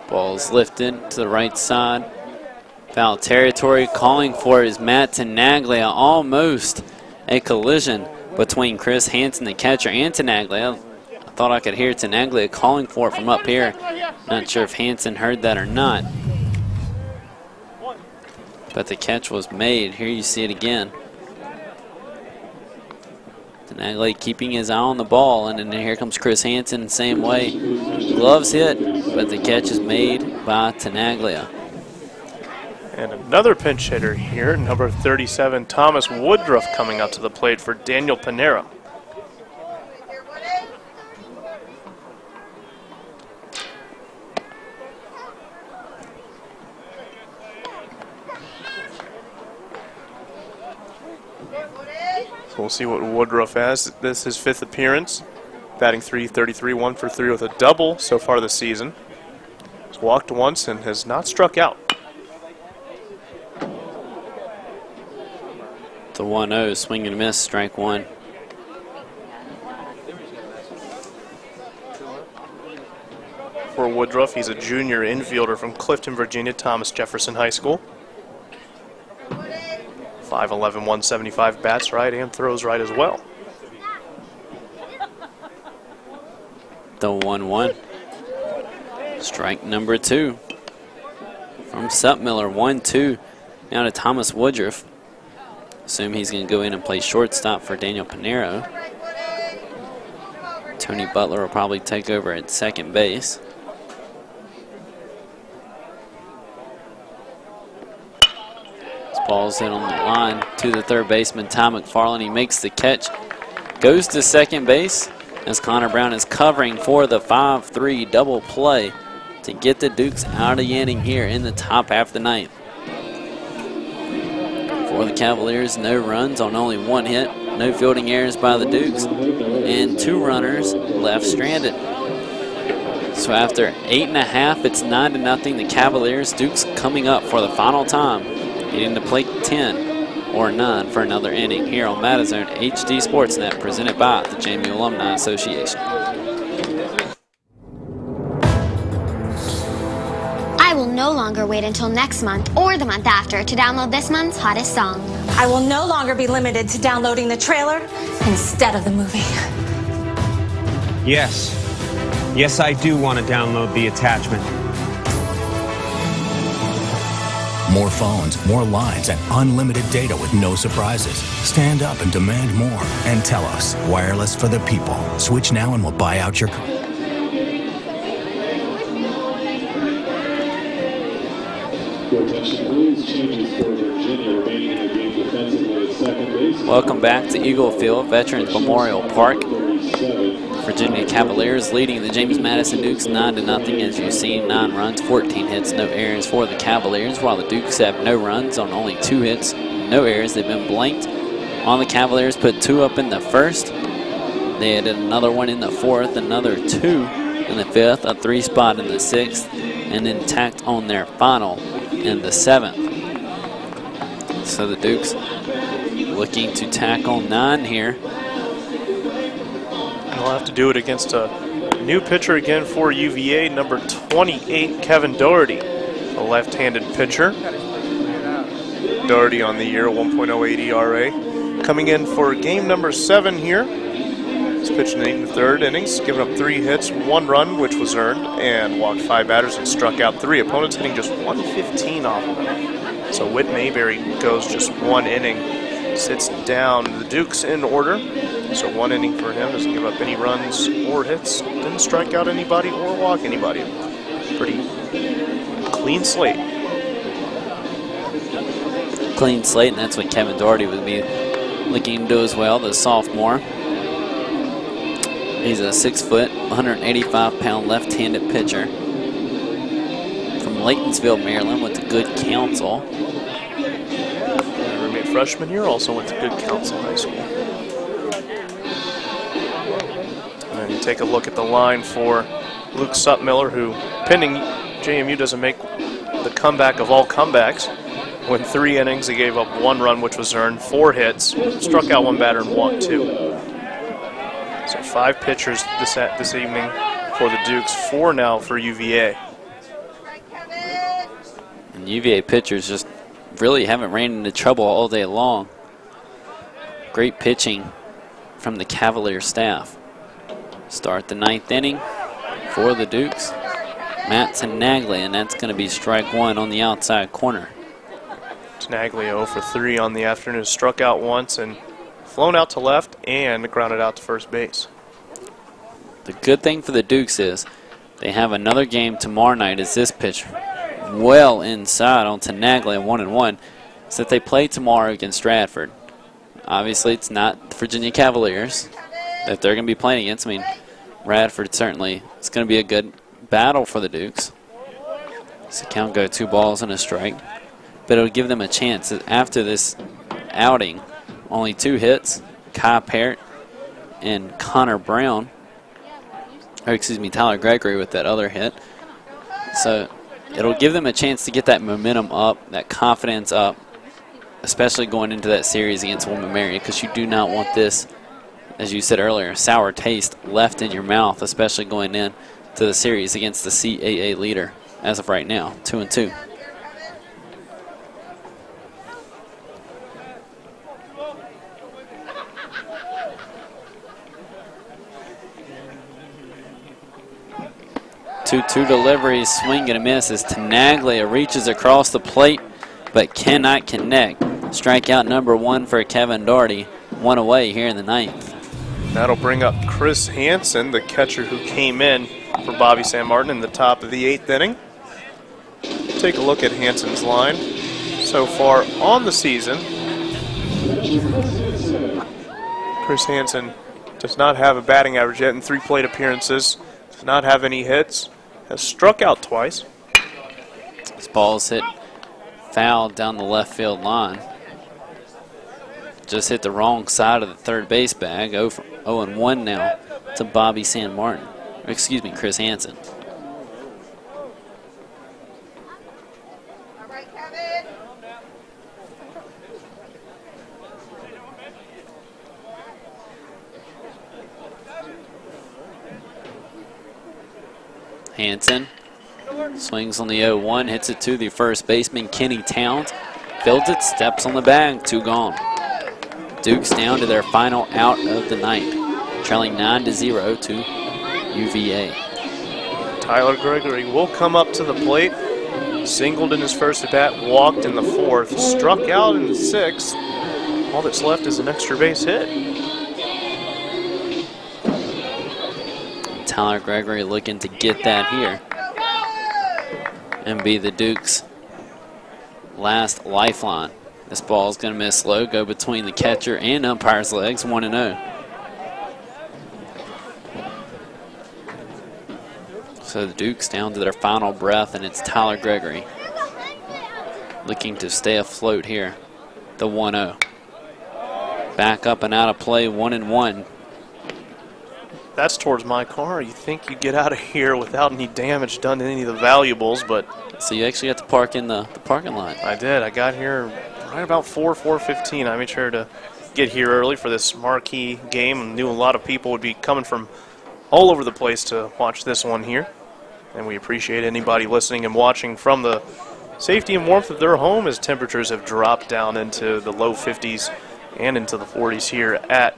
Ball's lifted to the right side. Foul territory. Calling for it is Matt Tenaglia. Almost a collision between Chris Hansen, the catcher, and Tenaglia. I thought I could hear Tenaglia calling for it from up here. Not sure if Hansen heard that or not. But the catch was made. Here you see it again. Tenaglia keeping his eye on the ball, and then here comes Chris Hansen, same way. Gloves hit, but the catch is made by Tenaglia. And another pinch hitter here, number 37, Thomas Woodruff, coming up to the plate for Daniel Panera. So we'll see what Woodruff has. This is his 5th appearance. Batting .333, 1 for 3 with a double so far this season. He's walked once and has not struck out. The 1-0, swing and miss, strike 1. For Woodruff, he's a junior infielder from Clifton, Virginia, Thomas Jefferson High School. 5'11", 175, bats right and throws right as well. The 1-1. Strike number 2 from Sutmiller. 1-2 now to Thomas Woodruff. Assume he's going to go in and play shortstop for Daniel Panero. Tony Butler will probably take over at second base. This ball's hit on the line to the third baseman, Ty McFarland. He makes the catch, goes to second base as Connor Brown is covering for the 5-3 double play to get the Dukes out of the inning here in the top half of the ninth. For the Cavaliers, no runs on only 1 hit, no fielding errors by the Dukes, and 2 runners left stranded. So after 8.5, it's 9-0. The Cavaliers, Dukes coming up for the final time, getting to plate 10 or 9 for another inning here on Madison HD Sportsnet, presented by the JMU Alumni Association. I will no longer wait until next month or the month after to download this month's hottest song. I will no longer be limited to downloading the trailer instead of the movie. Yes, I do want to download the attachment. More phones, more lines, and unlimited data with no surprises. Stand up and demand more. And tell us, wireless for the people. Switch now and we'll buy out your... Welcome back to Eagle Field, Veterans Memorial Park. Virginia Cavaliers leading the James Madison Dukes 9-0. As you've seen, 9 runs, 14 hits, no errors for the Cavaliers, while the Dukes have no runs on only 2 hits, no errors. They've been blanked. On the Cavaliers, put 2 up in the first. They added another 1 in the fourth, another 2 in the 5th, a 3 spot in the 6th, and then tacked on their final in the 7th. So the Dukes looking to tack on 9 here. They'll have to do it against a new pitcher again for UVA, number 28, Kevin Doherty, a left-handed pitcher. Doherty on the year, 1.08 ERA. Coming in for game number 7 here. He's pitching in the 3rd innings, giving up 3 hits, 1 run, which was earned, and walked 5 batters and struck out 3. Opponents hitting just 115 off of him. So Whit Mayberry goes just 1 inning, sits down. The Dukes in order. So 1 inning for him, doesn't give up any runs or hits, didn't strike out anybody or walk anybody. Pretty clean slate. Clean slate, and that's what Kevin Doherty would be looking to do as well, the sophomore. He's a 6-foot, 185-pound left-handed pitcher from Laytonsville, Maryland, went to Good Counsel. Roommate freshman here also went to Good Counsel High School. And you take a look at the line for Luke Suttmiller, who, pending JMU doesn't make the comeback of all comebacks, went 3 innings. He gave up 1 run, which was earned, 4 hits, struck out 1 batter and walked 2. So 5 pitchers this evening for the Dukes, 4 now for UVA. And UVA pitchers just really haven't ran into trouble all day long. Great pitching from the Cavalier staff. Start the 9th inning for the Dukes. Matt Tenaglia, and that's going to be strike 1 on the outside corner. Tenaglia 0 for 3 on the afternoon, struck out once and flown out to left and grounded out to first base. The good thing for the Dukes is they have another game tomorrow night as this pitch well inside on Tenaglia 1-1, is that they play tomorrow against Stratford. Obviously, it's not the Virginia Cavaliers that they're going to be playing against. I mean, Radford certainly is going to be a good battle for the Dukes. So count go 2 balls and a strike. But it'll give them a chance after this outing. Only 2 hits, Kai Parrott and Connor Brown. Or excuse me, Tyler Gregory with that other hit. So it'll give them a chance to get that momentum up, that confidence up, especially going into that series against William & Mary, because you do not want this, as you said earlier, sour taste left in your mouth, especially going in to the series against the CAA leader as of right now, 2-2. Two deliveries, swing and a miss as Tenaglia reaches across the plate but cannot connect. Strikeout number 1 for Kevin Doherty, 1 away here in the 9th. That'll bring up Chris Hansen, the catcher who came in for Bobby San Martin in the top of the 8th inning. Take a look at Hansen's line so far on the season. Chris Hansen does not have a batting average yet in 3 plate appearances, does not have any hits, has struck out twice. This ball's hit foul down the left field line. Just hit the wrong side of the third base bag. 0-1 now to Bobby San Martin. Or excuse me, Chris Hansen. Hansen swings on the 0-1, hits it to the first baseman, Kenny Towns. Fields it, steps on the bag, 2 gone. Dukes down to their final out of the 9th, trailing 9-0 to UVA. Tyler Gregory will come up to the plate. Singled in his first at bat, walked in the 4th, struck out in the 6th. All that's left is an extra base hit. Tyler Gregory looking to get that here and be the Dukes' last lifeline. This ball is going to miss low, go between the catcher and umpire's legs, 1-0. So the Dukes down to their final breath, and it's Tyler Gregory looking to stay afloat here, the 1-0. Back up and out of play, 1-1. That's towards my car. You think you'd get out of here without any damage done to any of the valuables, but... So you actually got to park in the parking lot. I did. I got here right about 4:15. I made sure to get here early for this marquee game. I knew a lot of people would be coming from all over the place to watch this one here. And we appreciate anybody listening and watching from the safety and warmth of their home as temperatures have dropped down into the low 50s and into the 40s here at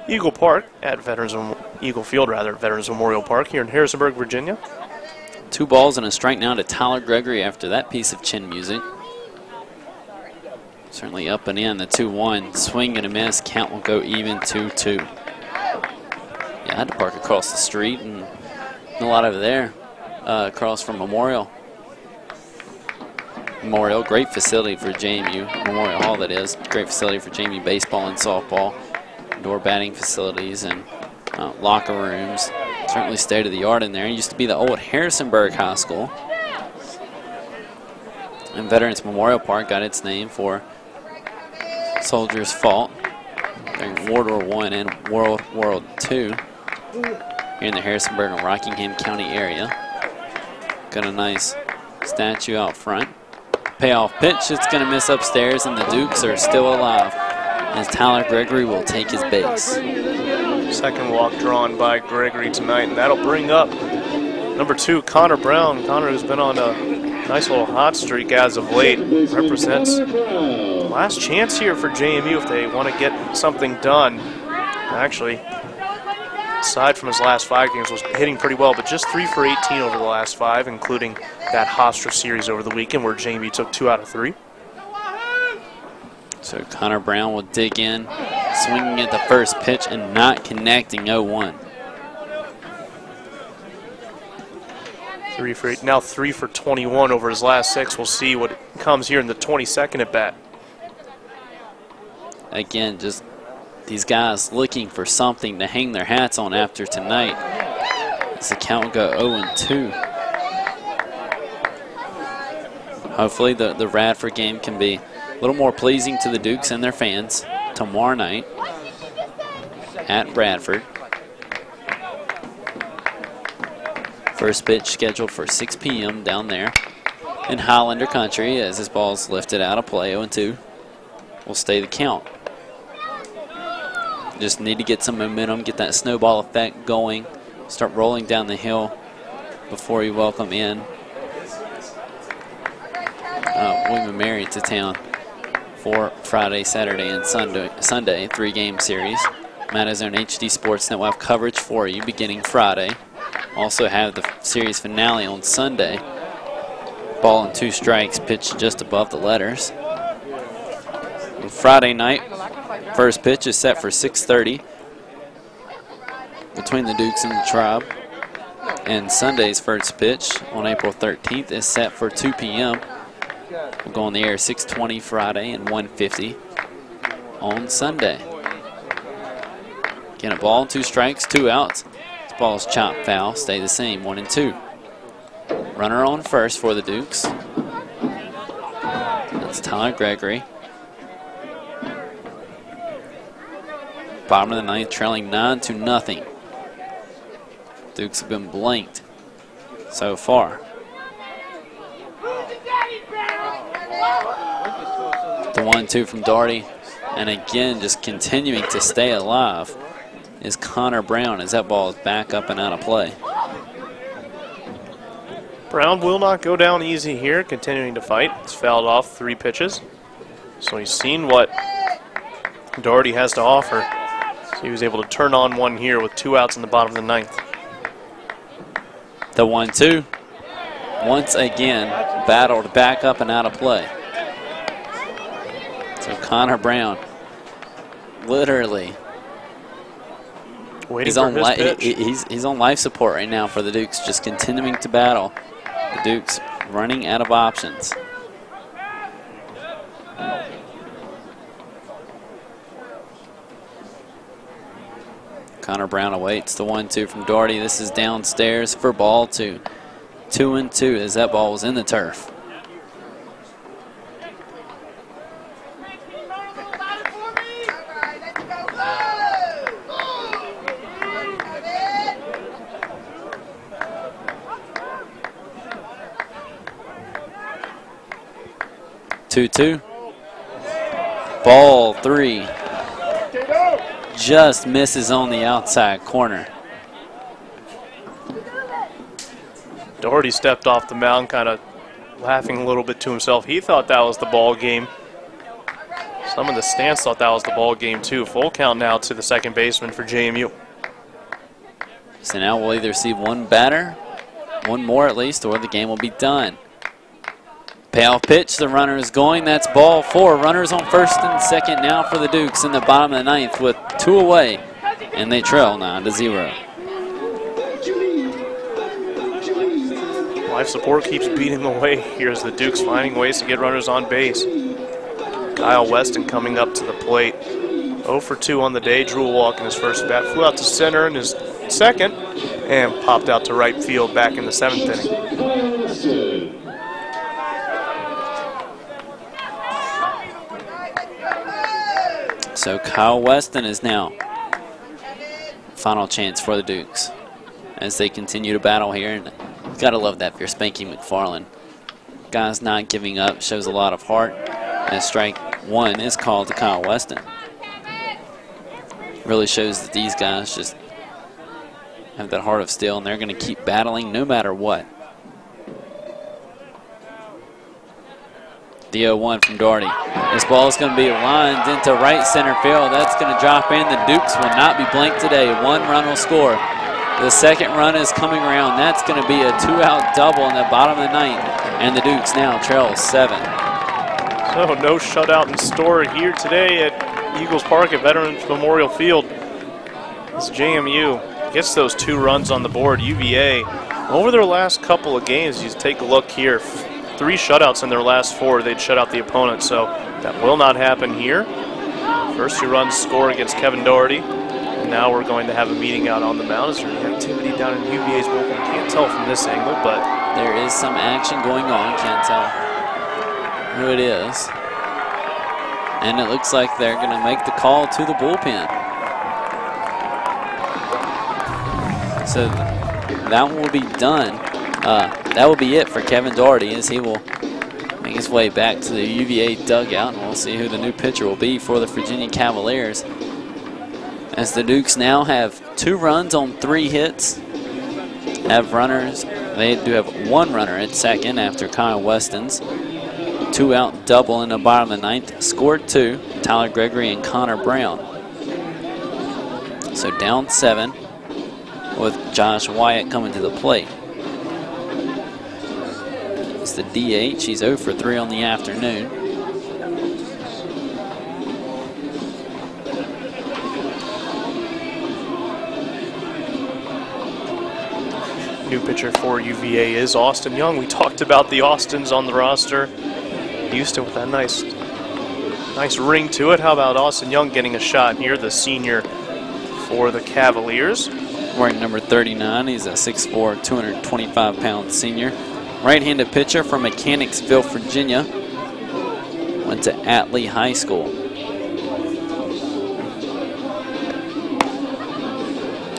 Eagle Park, at Eagle Field, Veterans Memorial Park here in Harrisonburg, Virginia. 2 balls and a strike now to Tyler Gregory after that piece of chin music. Certainly up and in, the 2-1. Swing and a miss. Count will go even 2-2. Yeah, I had to park across the street and a lot over there across from Memorial. Memorial, great facility for JMU. Memorial Hall, that is. Great facility for JMU baseball and softball. Indoor batting facilities and locker rooms. Certainly state of the art in there. It used to be the old Harrisonburg High School. And Veterans Memorial Park got its name for soldiers fought during World War I and World War II here in the Harrisonburg and Rockingham County area. Got a nice statue out front. Payoff pitch, it's going to miss upstairs, and the Dukes are still alive as Tyler Gregory will take his base. Second walk drawn by Gregory tonight, and that'll bring up number 2, Connor Brown. Connor, who's been on a nice little hot streak as of late, represents the last chance here for JMU if they want to get something done. Actually, aside from his last 5 games, was hitting pretty well, but just 3 for 18 over the last 5, including that Hofstra series over the weekend where JMU took 2 out of 3. So Connor Brown will dig in, swinging at the first pitch and not connecting. 0-1. 3 for 8, now 3 for 21 over his last 6. We'll see what comes here in the 22nd at bat. Again, just these guys looking for something to hang their hats on after tonight. As the count will go 0-2. Hopefully the Radford game can be a little more pleasing to the Dukes and their fans tomorrow night at Bradford. First pitch scheduled for 6 p.m. down there in Highlander country as this ball's lifted out of play. 0-2 will stay the count. Just need to get some momentum, get that snowball effect going, start rolling down the hill before you welcome in William & Mary to town for Friday, Saturday, and Sunday 3-game series. Madison HD Sportsnet will have coverage for you beginning Friday. Also have the series finale on Sunday. Ball and 2 strikes pitched just above the letters. And Friday night, first pitch is set for 6:30 between the Dukes and the Tribe. And Sunday's first pitch on April 13th is set for 2 p.m. We'll go on the air 6:20 Friday and 1:50 on Sunday. Again, a ball and 2 strikes, 2 outs. This ball's chopped foul, stay the same, 1-2. Runner on first for the Dukes. That's Tyler Gregory. Bottom of the 9th, trailing 9-0. Dukes have been blanked so far. The 1-2 from Daugherty, and again just continuing to stay alive is Connor Brown as that ball is back up and out of play. Brown will not go down easy here, continuing to fight. It's fouled off 3 pitches. So he's seen what Daugherty has to offer. So he was able to turn on one here with 2 outs in the bottom of the 9th. The 1-2, once again, battled back up and out of play. So Connor Brown, literally, he's on life support right now for the Dukes, just continuing to battle. The Dukes running out of options. Connor Brown awaits the 1-2 from Daugherty. This is downstairs for ball 2. 2-2 as that ball was in the turf. Two. Ball 3. Just misses on the outside corner. Daugherty stepped off the mound, kind of laughing a little bit to himself. He thought that was the ball game. Some of the stands thought that was the ball game too. Full count now to the second baseman for JMU. So now we'll either see one batter, one more at least, or the game will be done. Payoff pitch, the runner is going. That's ball 4. Runners on first and second now for the Dukes in the bottom of the ninth with 2 away, and they trail 9-0. Life support keeps beating away here as the Dukes finding ways to get runners on base. Kyle Weston coming up to the plate. 0 for 2 on the day. Drew a walk in his first bat. Flew out to center in his second and popped out to right field back in the 7th inning. So Kyle Weston is now final chance for the Dukes as they continue to battle here. And you've got to love that if you're Spanky McFarland. Guy's not giving up, shows a lot of heart. And strike 1 is called to Kyle Weston. Really shows that these guys just have that heart of steel, and they're going to keep battling no matter what. The 0-1 from Doherty. This ball is going to be lined into right center field. That's going to drop in. The Dukes will not be blanked today. 1 run will score. The second run is coming around. That's going to be a 2-out double in the bottom of the ninth, and the Dukes now trail 7. So no shutout in store here today at Eagles Park at Veterans Memorial Field. As JMU gets those 2 runs on the board. UVA, over their last couple of games, you take a look here, 3 shutouts in their last 4. They'd shut out the opponent, so that will not happen here. First 2 runs scored against Kevin Doherty. And now we're going to have a meeting out on the mound. Is there any activity down in UVA's bullpen? Can't tell from this angle, but there is some action going on. Can't tell who it is. And it looks like they're going to make the call to the bullpen. So that will be done. That will be it for Kevin Doherty as he will make his way back to the UVA dugout, and we'll see who the new pitcher will be for the Virginia Cavaliers. As the Dukes now have 2 runs on 3 hits, have runners. They do have 1 runner at second after Kyle Weston's 2-out double in the bottom of the ninth. Scored 2, Tyler Gregory and Connor Brown. So down 7 with Josh Wyatt coming to the plate. It's the DH. He's 0 for 3 on the afternoon. new pitcher for UVA is Austin Young. We talked about the Austins on the roster. Houston with that nice ring to it. How about Austin Young getting a shot here, the senior for the Cavaliers? Wearing number 39, he's a 6'4", 225-pound senior. Right-handed pitcher from Mechanicsville, Virginia. Went to Atlee High School.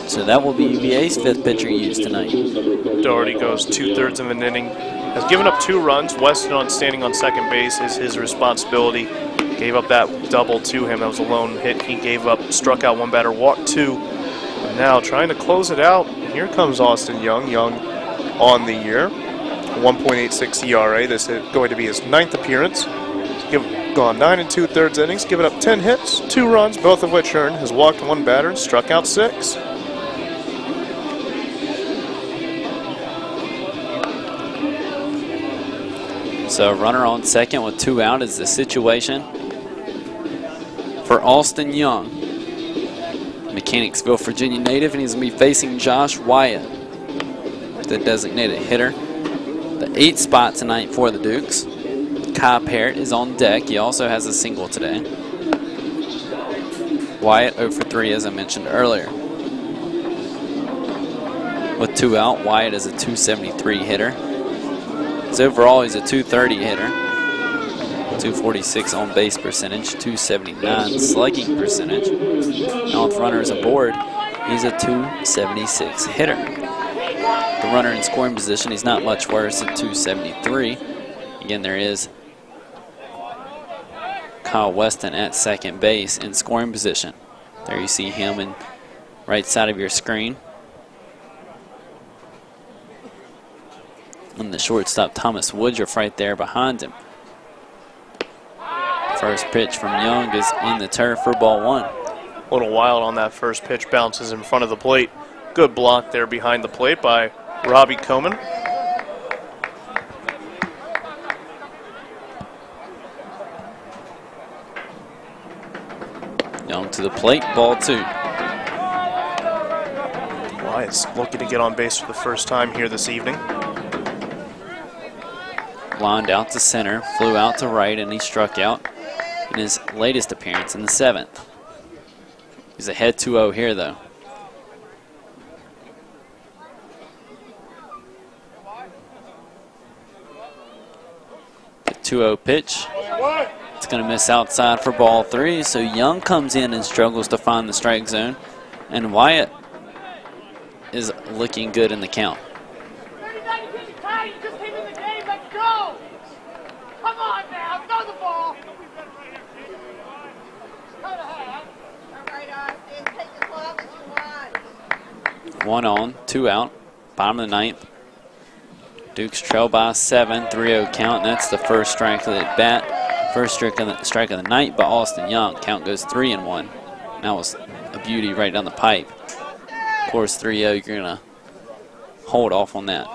So that will be UVA's 5th pitcher used tonight. Doherty goes 2/3 of an inning. Has given up 2 runs. Weston standing on second base is his responsibility. Gave up that double to him. That was a lone hit he gave up. Struck out 1 batter, walked 2. And now trying to close it out. Here comes Austin Young. Young on the year. 1.86 ERA. This is going to be his 9th appearance. Gone 9 2/3 innings. Given up 10 hits, 2 runs, both of which earned. Has walked 1 batter and struck out 6. So runner on second with 2 out is the situation for Austin Young. Mechanicsville, Virginia native, and he's going to be facing Josh Wyatt, the designated hitter. The 8th spot tonight for the Dukes. Kai Parrott is on deck. He also has a single today. Wyatt 0 for 3, as I mentioned earlier. With 2 out, Wyatt is a 273 hitter. So overall, he's a 230 hitter, 246 on base percentage, 279 slugging percentage. Now with runners aboard, he's a 276 hitter. The runner in scoring position, he's not much worse at 273. Again, there is Kyle Weston at second base in scoring position. There you see him in right side of your screen. And the shortstop, Thomas Woodruff, right there behind him. First pitch from Young is in the turf for ball one. A little wild on that first pitch, bounces in front of the plate. Good block there behind the plate by Robbie Coman. Young to the plate, ball two. Wyatt's looking to get on base for the first time here this evening. Lined out to center, flew out to right, and he struck out in his latest appearance in the 7th. He's ahead 2-0 here, though. The 2-0 pitch. It's going to miss outside for ball three, so Young comes in and struggles to find the strike zone, and Wyatt is looking good in the count. One on, 2 out, bottom of the 9th. Dukes trail by 7, 3-0 count, and that's the first strike of the bat, first strike of the night by Austin Young. Count goes 3-1. That was a beauty right down the pipe. Of course, 3-0, you're gonna hold off on that.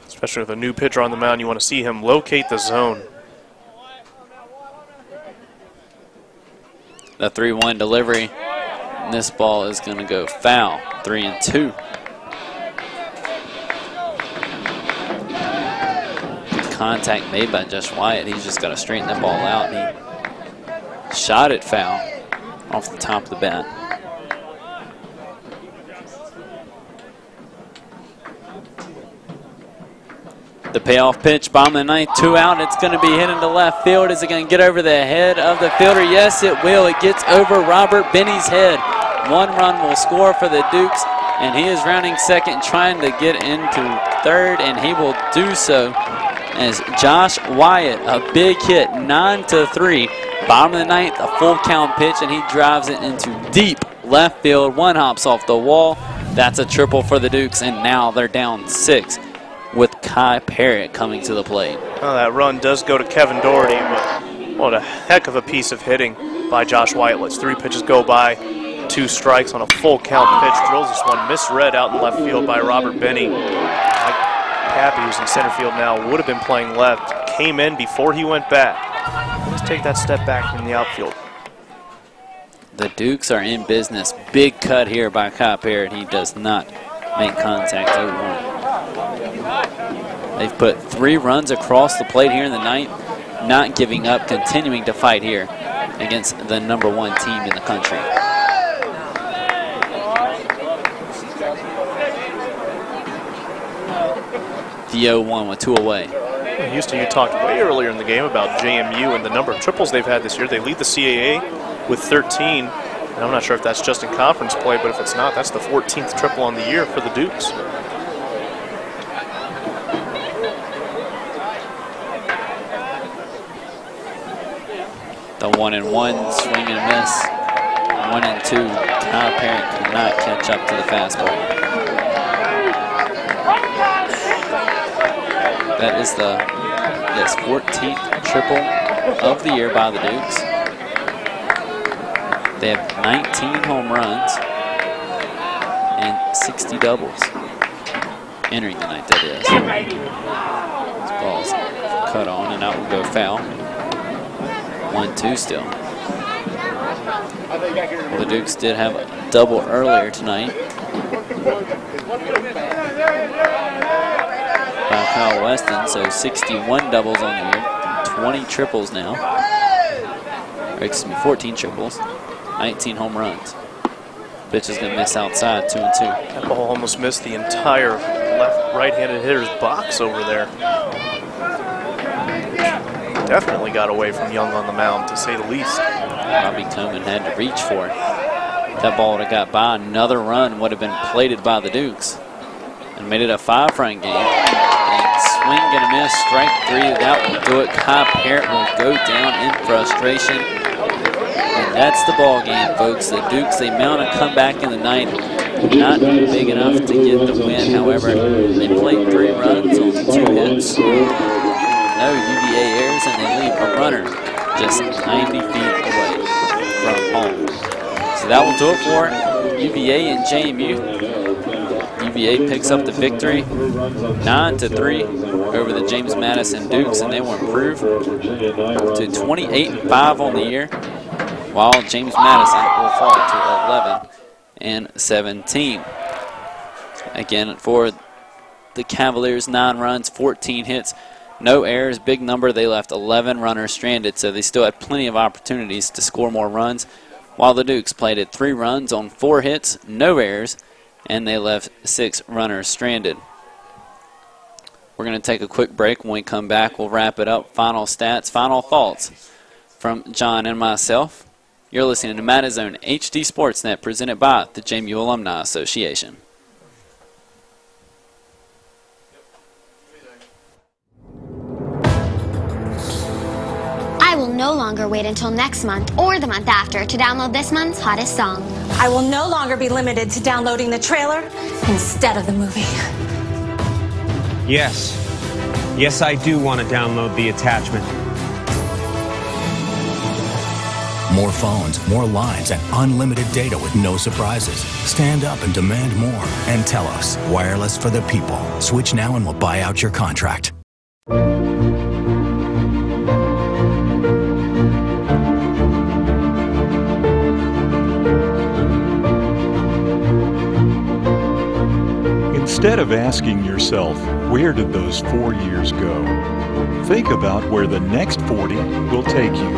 Especially with a new pitcher on the mound, you want to see him locate the zone. The 3-1 delivery, and this ball is gonna go foul, 3-2. Contact made by Josh Wyatt. He's just got to straighten that ball out. He shot it foul off the top of the bat. The payoff pitch, bottom of the 9th, 2 out. It's going to be hit into left field. Is it going to get over the head of the fielder? Yes, it will. It gets over Robert Benny's head. 1 run will score for the Dukes, and he is rounding second, trying to get into third, and he will do so. As Josh Wyatt, a big hit, 9-3, bottom of the 9th, a full count pitch, and he drives it into deep left field. 1 hops off the wall. That's a triple for the Dukes, and now they're down 6 with Kai Parrott coming to the plate. Well, that run does go to Kevin Doherty, but what a heck of a piece of hitting by Josh Wyatt. Lets 3 pitches go by, 2 strikes on a full count pitch. Drills this one, misread out in left field by Robert Benny. Cappy, who's in center field now, would have been playing left, came in before he went back. Let's take that step back in the outfield. The Dukes are in business. Big cut here by Kai Parrott. He does not make contact over one. They've put 3 runs across the plate here in the 9th, not giving up, continuing to fight here against the #1 team in the country. The 0-1 with 2 away. Houston, you talked way earlier in the game about JMU and the number of triples they've had this year. They lead the CAA with 13. And I'm not sure if that's just in conference play, but if it's not, that's the 14th triple on the year for the Dukes. The 1-1 swing and miss. 1-2. Kyle Parrott could not catch up to the fastball. That is the 14th triple of the year by the Dukes. They have 19 home runs and 60 doubles entering the night, that is. This ball's cut on and out will go foul. 1-2 still. Well, the Dukes did have a double earlier tonight by Kyle Weston, so 61 doubles on the year, 20 triples now. Or excuse me, 14 triples, 19 home runs. Pitch is going to miss outside, 2-2. That ball almost missed the entire right-handed hitter's box over there. Definitely got away from Young on the mound, to say the least. Robbie Coman had to reach for it. If that ball would have got by, another run would have been plated by the Dukes and made it a 5-run game. And swing and a miss, strike 3. That will do it. Kai Parrott will go down in frustration. And that's the ball game, folks. The Dukes, they mount a comeback in the 9th. Not big enough to get the win, however. They played 3 runs on 2 hits. No UVA errors, and they leave a runner just 90 feet away from home. So that will do it for UVA and JMU. UVA picks up the victory 9-3 over the James Madison Dukes, and they will improve to 28-5 on the year, while James Madison will fall to 11-17. Again, for the Cavaliers, 9 runs, 14 hits, no errors, big number. They left 11 runners stranded, so they still had plenty of opportunities to score more runs, while the Dukes played at 3 runs on 4 hits, no errors, and they left 6 runners stranded. We're going to take a quick break. When we come back, we'll wrap it up. Final stats, final thoughts from John and myself. You're listening to Madison HD Sportsnet, presented by the JMU Alumni Association. I will no longer wait until next month or the month after to download this month's hottest song. I will no longer be limited to downloading the trailer instead of the movie. Yes. Yes, I do want to download the attachment. More phones, more lines, and unlimited data with no surprises. Stand up and demand more. And tell us, wireless for the people. Switch now and we'll buy out your contract. Instead of asking yourself, where did those 4 years go? Think about where the next 40 will take you.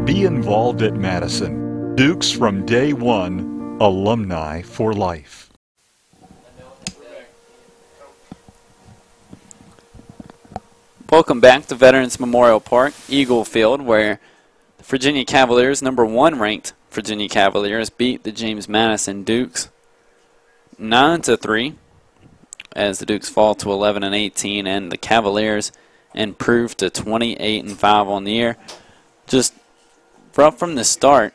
Be involved at Madison. Dukes from day one, alumni for life. Welcome back to Veterans Memorial Park, Eagle Field, where the Virginia Cavaliers, #1 ranked Virginia Cavaliers, beat the James Madison Dukes 9-3 as the Dukes fall to 11-18, and the Cavaliers improve to 28-5 on the year. Just rough from the start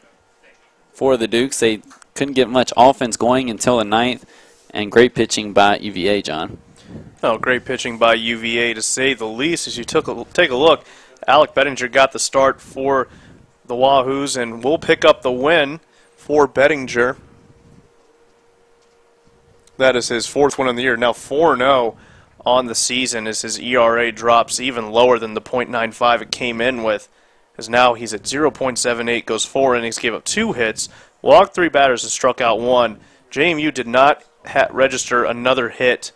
for the Dukes. They couldn't get much offense going until the 9th, and great pitching by UVA, John. Oh, great pitching by UVA, to say the least. As you take a look, Alec Bettinger got the start for the Wahoos, and will pick up the win for Bettinger. That is his 4th win of the year. Now 4-0 on the season as his ERA drops even lower than the .95 it came in with. As now he's at 0.78, goes 4 innings, gave up 2 hits, walked 3 batters and struck out 1. JMU did not register another hit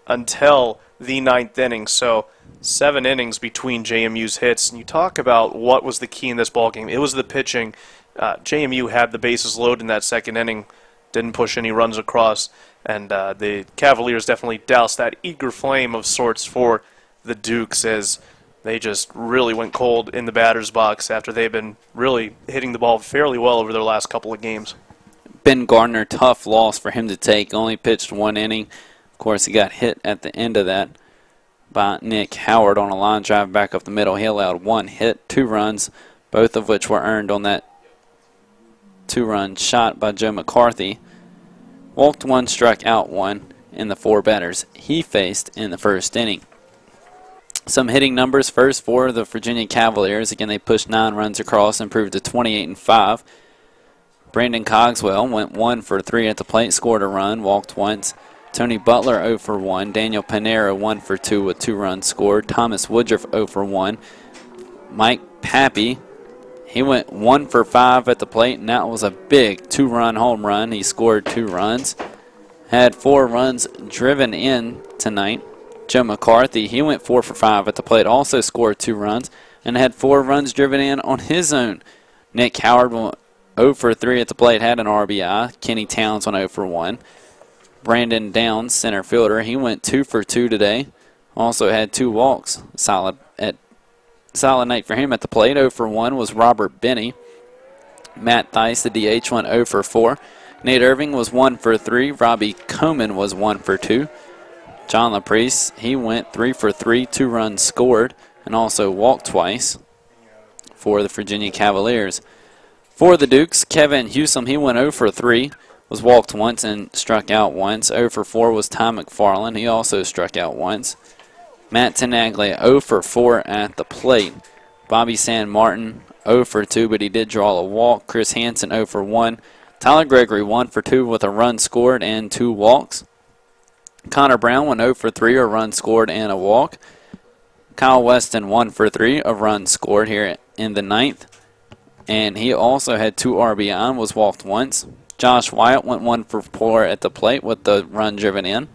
until the 9th inning, so 7 innings between JMU's hits. And you talk about what was the key in this ballgame. It was the pitching. JMU had the bases loaded in that 2nd inning, didn't push any runs across, and the Cavaliers definitely doused that eager flame of sorts for the Dukes as they just really went cold in the batter's box after they've been really hitting the ball fairly well over their last couple of games. Ben Gardner, tough loss for him to take. Only pitched 1 inning. Of course, he got hit at the end of that by Nick Howard on a line drive back up the middle. He allowed 1 hit, 2 runs, both of which were earned on that 2-run shot by Joe McCarthy. Walked 1, struck out 1 in the 4 batters he faced in the 1st inning. Some hitting numbers first for the Virginia Cavaliers. Again, they pushed 9 runs across, improved to 28-5. Brandon Cogswell went 1 for 3 at the plate, scored a run, walked once. Tony Butler 0 for 1. Daniel Panera 1 for 2 with 2 runs scored. Thomas Woodruff 0 for 1. Mike Pappy, he went 1 for 5 at the plate, and that was a big 2-run home run. He scored 2 runs. Had 4 runs driven in tonight. Joe McCarthy, he went 4 for 5 at the plate, also scored 2 runs, and had 4 runs driven in on his own. Nick Howard went 0 for 3 at the plate, had an RBI. Kenny Towns went 0 for 1. Brandon Downs, center fielder, he went 2 for 2 today. Also had 2 walks. Solid night for him at the plate. 0 for 1 was Robert Benny. Matt Thice, the DH, went 0 for 4. Nate Irving was 1 for 3. Robbie Coman was 1 for 2. John LaPriest, he went 3 for 3, 2 runs scored, and also walked twice for the Virginia Cavaliers. For the Dukes, Kevin Hewsome, he went 0 for 3. was walked once and struck out once. 0 for 4 was Ty McFarland. He also struck out once. Matt Tenaglia 0 for 4 at the plate. Bobby San Martin 0 for 2, but he did draw a walk. Chris Hansen 0 for 1. Tyler Gregory 1 for 2 with a run scored and 2 walks. Connor Brown went 0 for 3, a run scored and a walk. Kyle Weston 1 for 3, a run scored here in the 9th. And he also had 2 RBI and was walked once. Josh Wyatt went 1 for 4 at the plate with the run driven in.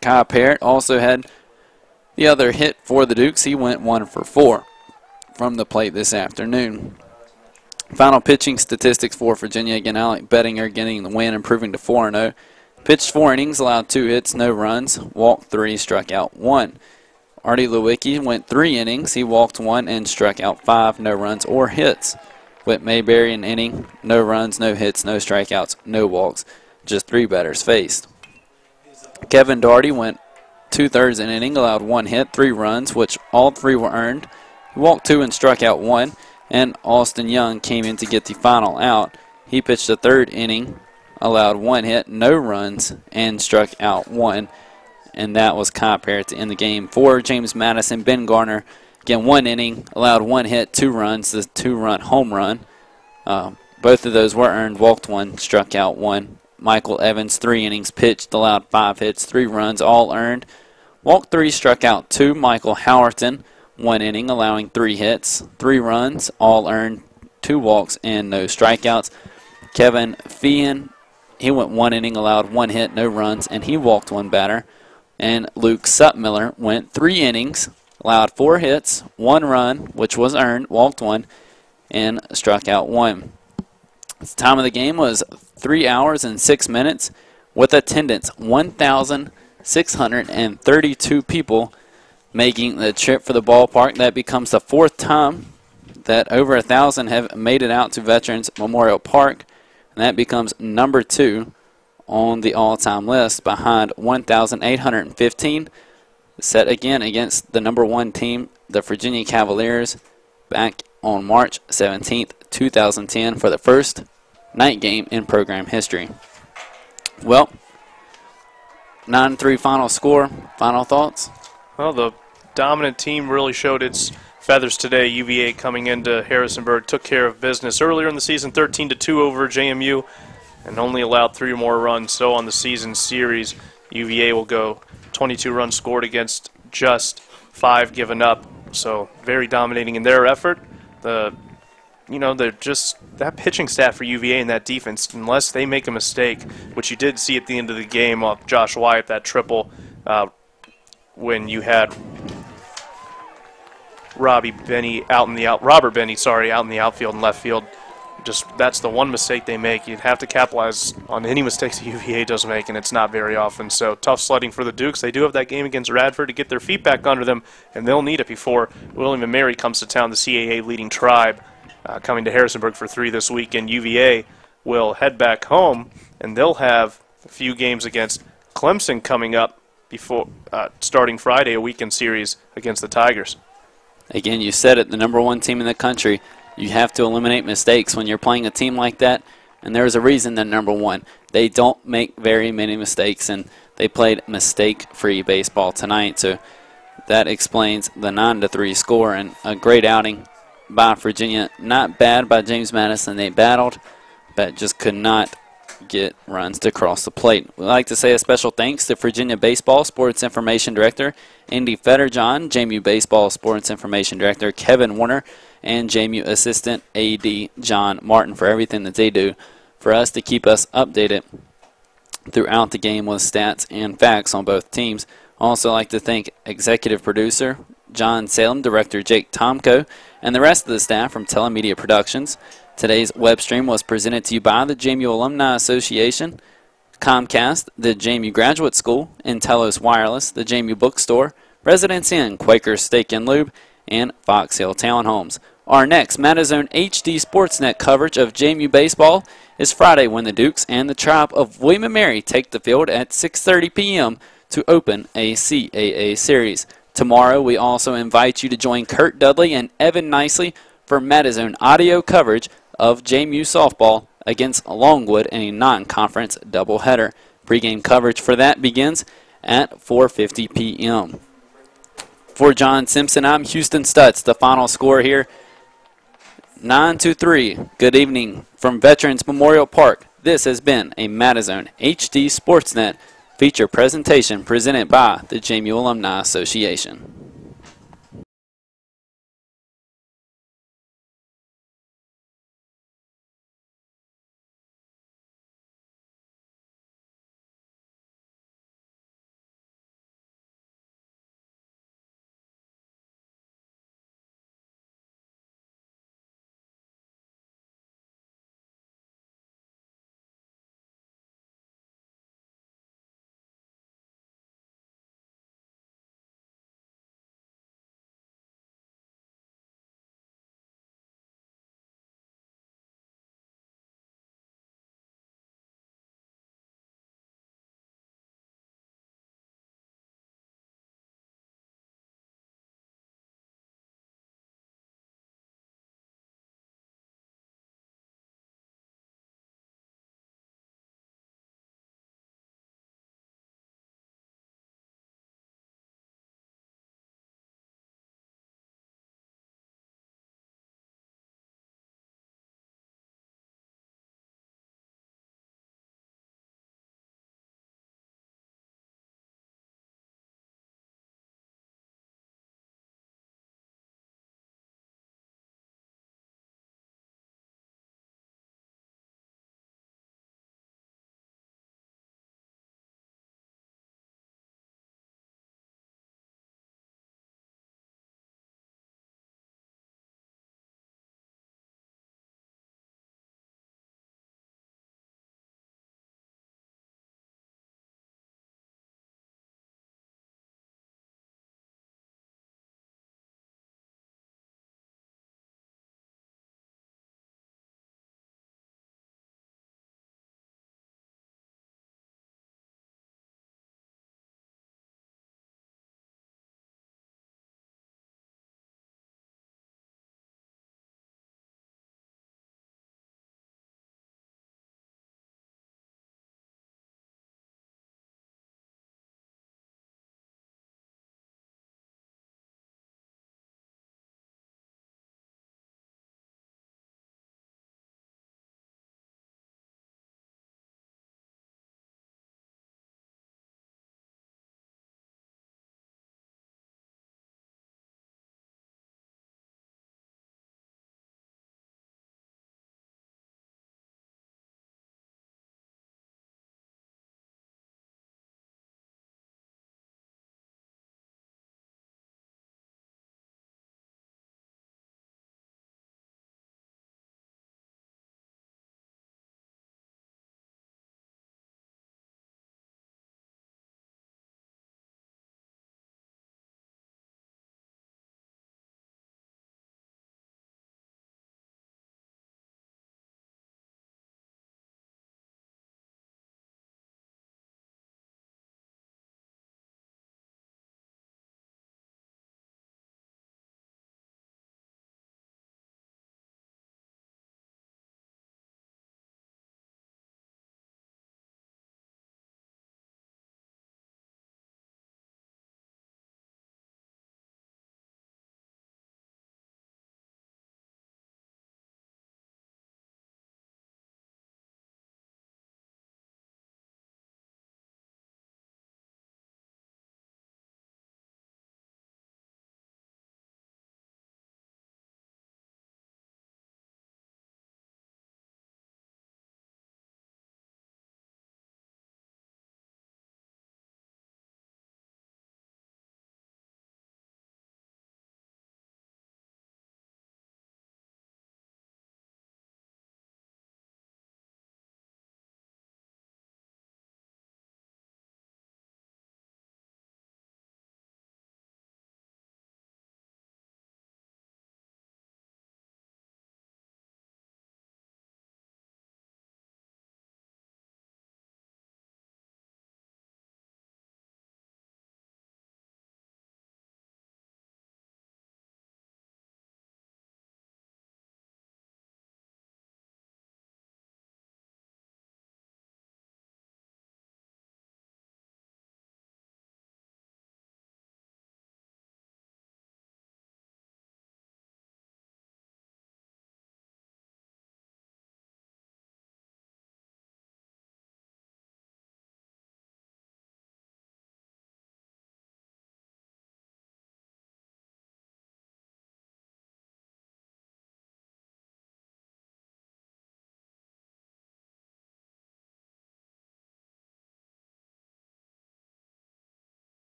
Kyle Parrott also had the other hit for the Dukes. He went 1 for 4 from the plate this afternoon. Final pitching statistics for Virginia. Again, Alec Bettinger getting the win, improving to 4-0. Pitched 4 innings, allowed 2 hits, no runs, walked 3, struck out 1. Artie Lewicki went 3 innings. He walked 1 and struck out 5, no runs or hits. Whit Mayberry an inning, no runs, no hits, no strikeouts, no walks, just 3 batters faced. Kevin Doherty went 2/3 an inning, allowed 1 hit, 3 runs, which all 3 were earned. He walked 2 and struck out 1, and Austin Young came in to get the final out. He pitched the 3rd inning, allowed 1 hit, no runs, and struck out 1. And that was Kyle Parrott to end the game. For James Madison, Ben Garner, again, 1 inning, allowed 1 hit, 2 runs, the 2-run home run. Both of those were earned, walked 1, struck out 1. Michael Evans, 3 innings, pitched, allowed 5 hits, 3 runs, all earned. Walked 3, struck out 2. Michael Howerton, 1 inning, allowing 3 hits, 3 runs, all earned, 2 walks, and no strikeouts. Kevin Feehan, he went 1 inning, allowed 1 hit, no runs, and he walked 1 batter. And Luke Sutmiller went 3 innings, allowed 4 hits, 1 run, which was earned, walked 1, and struck out 1. The time of the game was 3 hours and 6 minutes with attendance 1,632 people making the trip for the ballpark. That becomes the 4th time that over 1,000 have made it out to Veterans Memorial Park, and that becomes number 2 on the all-time list behind 1,815, set again against the number 1 team, the Virginia Cavaliers, back on March 17th, 2010 for the first night game in program history. Well, 9-3 final score. Final thoughts? Well, the dominant team really showed its feathers today. UVA coming into Harrisonburg took care of business earlier in the season, 13-2 over JMU, and only allowed 3 more runs. So on the season series, UVA will go 22 runs scored against just 5 given up. So very dominating in their effort. They're just that pitching staff for UVA and that defense, unless they make a mistake, which you did see at the end of the game off Josh Wyatt, that triple, when you had Robert Benny out in the outfield and left field. Just that's the one mistake they make. You'd have to capitalize on any mistakes the UVA does make, and it's not very often. So tough sledding for the Dukes. They do have that game against Radford to get their feet back under them, and they'll need it before William & Mary comes to town, the CAA leading tribe, coming to Harrisonburg for 3 this week. And UVA will head back home, and they'll have a few games against Clemson coming up before starting Friday, a weekend series against the Tigers. Again, you said it, the number 1 team in the country. You have to eliminate mistakes when you're playing a team like that, and there's a reason they're number 1. They don't make very many mistakes, and they played mistake-free baseball tonight, so that explains the 9-3 score, and a great outing by Virginia. Not bad by James Madison. They battled, but just could not get runs to cross the plate. We'd like to say a special thanks to Virginia Baseball Sports Information Director Andy Fetterjohn, JMU Baseball Sports Information Director Kevin Warner, and JMU Assistant AD John Martin for everything that they do for us to keep us updated throughout the game with stats and facts on both teams. Also like to thank Executive Producer John Salem, Director Jake Tomko, and the rest of the staff from Telemedia Productions. Today's web stream was presented to you by the JMU Alumni Association, Comcast, the JMU Graduate School, Intellos Wireless, the JMU Bookstore, Residence Inn, Quaker Steak and Lube, and Fox Hill Townhomes. Our next Matazone HD Sportsnet coverage of JMU Baseball is Friday when the Dukes and the Tribe of William & Mary take the field at 6:30 p.m. to open a CAA series. Tomorrow we also invite you to join Kurt Dudley and Evan Nicely for Matazone audio coverage of JMU softball against Longwood in a non-conference doubleheader. Pre-game coverage for that begins at 4:50 p.m. For John Simpson, I'm Houston Stutz. The final score here, 9-3. Good evening from Veterans Memorial Park. This has been a Matazone HD Sportsnet feature presentation presented by the JMU Alumni Association.